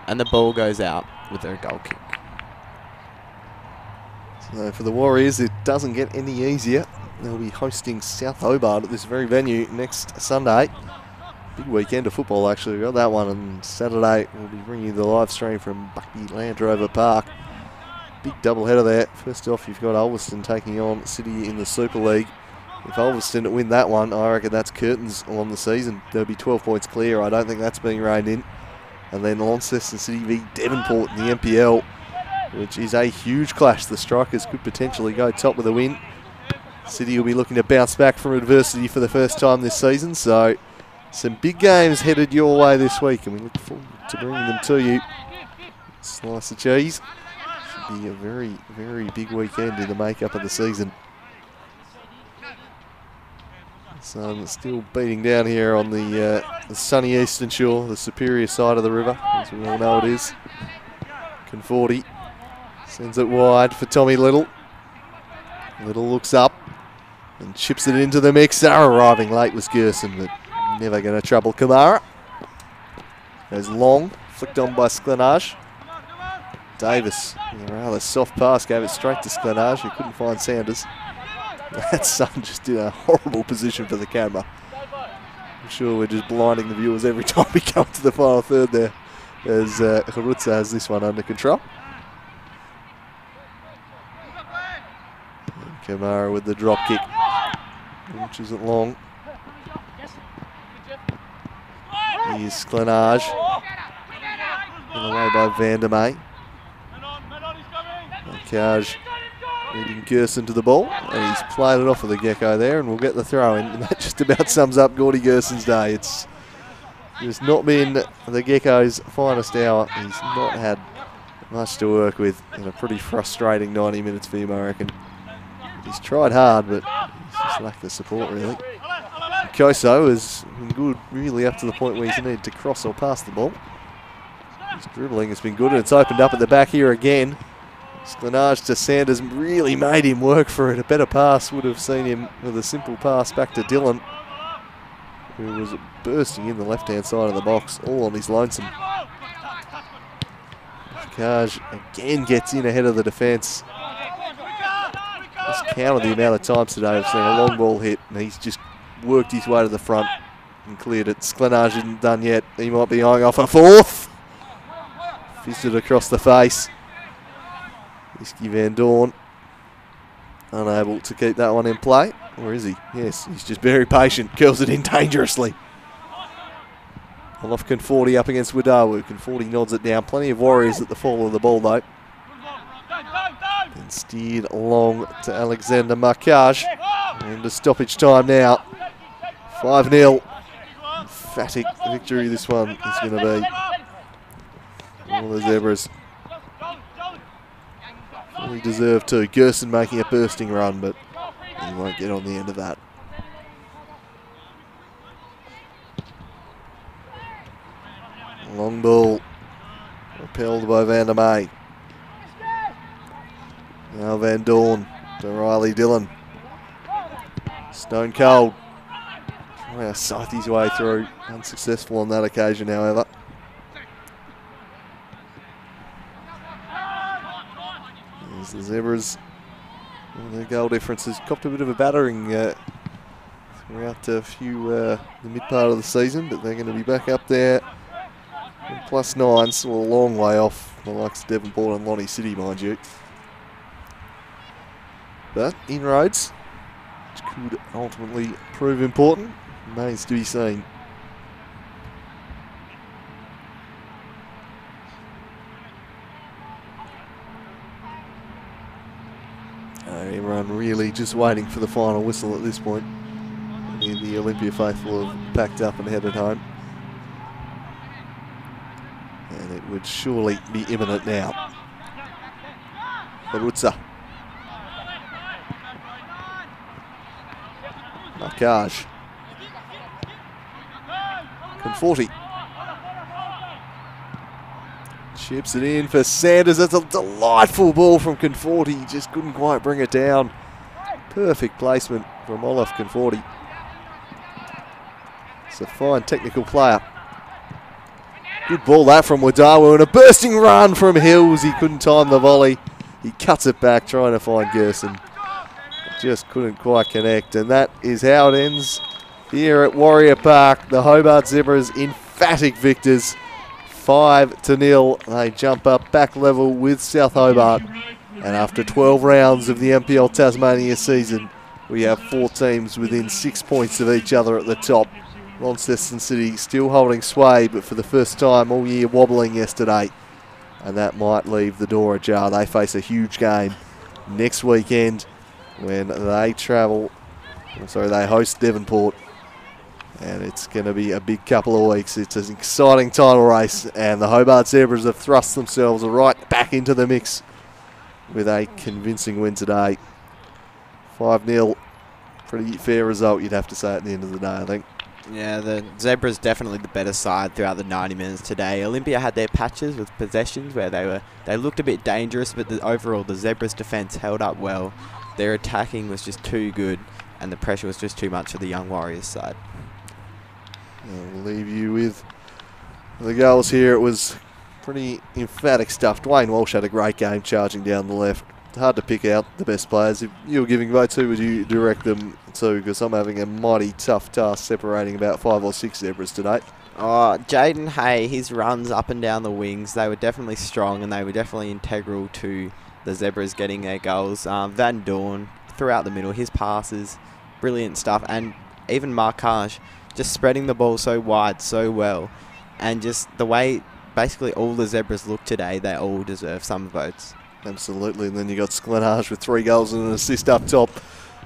And the ball goes out with a goal kick. So for the Warriors, it doesn't get any easier. They'll be hosting South Hobart at this very venue next Sunday. Big weekend of football, actually. We got that one on Saturday. We'll be bringing you the live stream from Buckby Land Rover Park. Big doubleheader there. First off, you've got Ulverston taking on City in the Super League. If Ulverston win that one, I reckon that's curtains on the season. They'll be 12 points clear. I don't think that's being reined in. And then Launceston City v Devonport in the NPL, which is a huge clash. The Strikers could potentially go top with a win. City will be looking to bounce back from adversity for the first time this season. So some big games headed your way this week, and we look forward to bringing them to you. Slice of cheese. Should be a very, very big weekend in the makeup of the season. Sun still beating down here on the sunny eastern shore, the superior side of the river, as we all know it is. Conforti sends it wide for Tommy Little. Little looks up and chips it into the mix. Arriving late was Gerson, but never going to trouble Kamara. Goes long, flicked on by Sklenage. Davis, a rather soft pass, gave it straight to Sklenage, who couldn't find Sanders. That sun just in a horrible position for the camera. I'm sure we're just blinding the viewers every time we come to the final third there, as Harutsa has this one under control. And Kamara with the drop kick, which isn't long. Here's Sklenage. In the way by Vandermeer. Kaj leading Gerson to the ball, and he's played it off with the Gecko there, and we'll get the throw in. And that just about sums up Gordy Gerson's day. It's not been the Gecko's finest hour. He's not had much to work with, and a pretty frustrating 90 minutes for him, I reckon. He's tried hard, but he's just lacked the support, really. Koso has been good, really, up to the point where he's needed to cross or pass the ball. His dribbling has been good, and it's opened up at the back here again. Sklenage to Sanders really made him work for it. A better pass would have seen him with a simple pass back to Dylan, who was bursting in the left-hand side of the box, all on his lonesome. Kaj again gets in ahead of the defence. Just counted the amount of times today I've seen a long ball hit, and he's just worked his way to the front and cleared it. Sklenage isn't done yet. He might be eyeing off a fourth. Fisted across the face. Iski Van Dorn unable to keep that one in play. Or is he? Yes, he's just very patient. Curls it in dangerously. Off Conforti up against Wadawu. Conforti nods it down. Plenty of Warriors at the fall of the ball though. Then steered along to Alexander Markaj. And a stoppage time now. 5-0. Emphatic victory this one is going to be. All the Zebras. Fully deserved to. Gerson making a bursting run, but he won't get on the end of that. Long ball. Repelled by Vandermeer. Now Van Dorn to Riley Dillon. Stone cold. Trying to scythe his way through. Unsuccessful on that occasion, however. There's the Zebras. And their goal difference has copped a bit of a battering throughout the mid part of the season, but they're going to be back up there. +9, still a long way off the likes of Devonport and Lonnie City, mind you. But inroads, which could ultimately prove important, remains to be seen. Everyone really just waiting for the final whistle at this point. And the Olympia faithful have packed up and headed home. And it would surely be imminent now. Harutsa. Markaj. Conforti. Chips it in for Sanders. That's a delightful ball from Conforti. He just couldn't quite bring it down. Perfect placement from Olaf Conforti. It's a fine technical player. Good ball that from Wadawu, and a bursting run from Hills. He couldn't time the volley. He cuts it back, trying to find Gerson. Just couldn't quite connect, and that is how it ends here at Warrior Park. The Hobart Zebras emphatic victors, 5-0. They jump up back level with South Hobart, and after 12 rounds of the NPL Tasmania season, we have 4 teams within 6 points of each other at the top. Launceston City still holding sway, but for the first time all year wobbling yesterday, and that might leave the door ajar. They face a huge game next weekend when they they host Devonport, and it's going to be a big couple of weeks. It's an exciting title race, and the Hobart Zebras have thrust themselves right back into the mix with a convincing win today. 5-0, pretty fair result, you'd have to say, at the end of the day, I think. Yeah, the Zebras definitely the better side throughout the 90 minutes today. Olympia had their patches with possessions where they looked a bit dangerous, but overall the Zebras' defence held up well. Their attacking was just too good, and the pressure was just too much for the Young Warriors side. I'll leave you with the goals here. It was pretty emphatic stuff. Dwayne Walsh had a great game charging down the left. Hard to pick out the best players. If you were giving votes, who would you direct them to? Because I'm having a mighty tough task separating about 5 or 6 Zebras today. Oh, Jaden Hay, his runs up and down the wings, they were definitely strong, and they were definitely integral to the Zebras getting their goals. Van Dorn, throughout the middle, his passes, brilliant stuff. And even Marcage, just spreading the ball so wide, so well. And just the way basically all the Zebras look today, they all deserve some votes. Absolutely, and then you got Sklenage with 3 goals and an assist up top.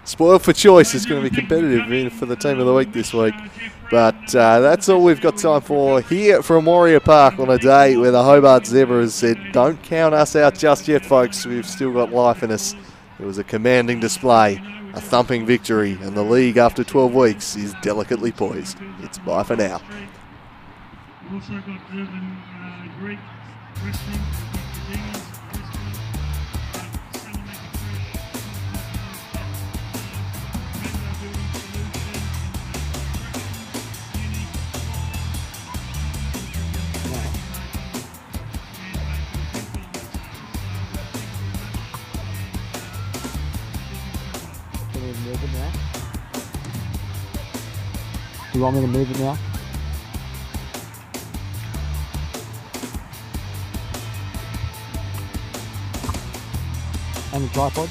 Spoiled for choice. It's going to be competitive for the team of the week this week. But that's all we've got time for here from Warrior Park on a day where the Hobart Zebras said, don't count us out just yet, folks. We've still got life in us. It was a commanding display, a thumping victory, and the league after 12 weeks is delicately poised. It's bye for now. We've also got Urban Greek Wrestling. Do you want me to move it now? And the tripod?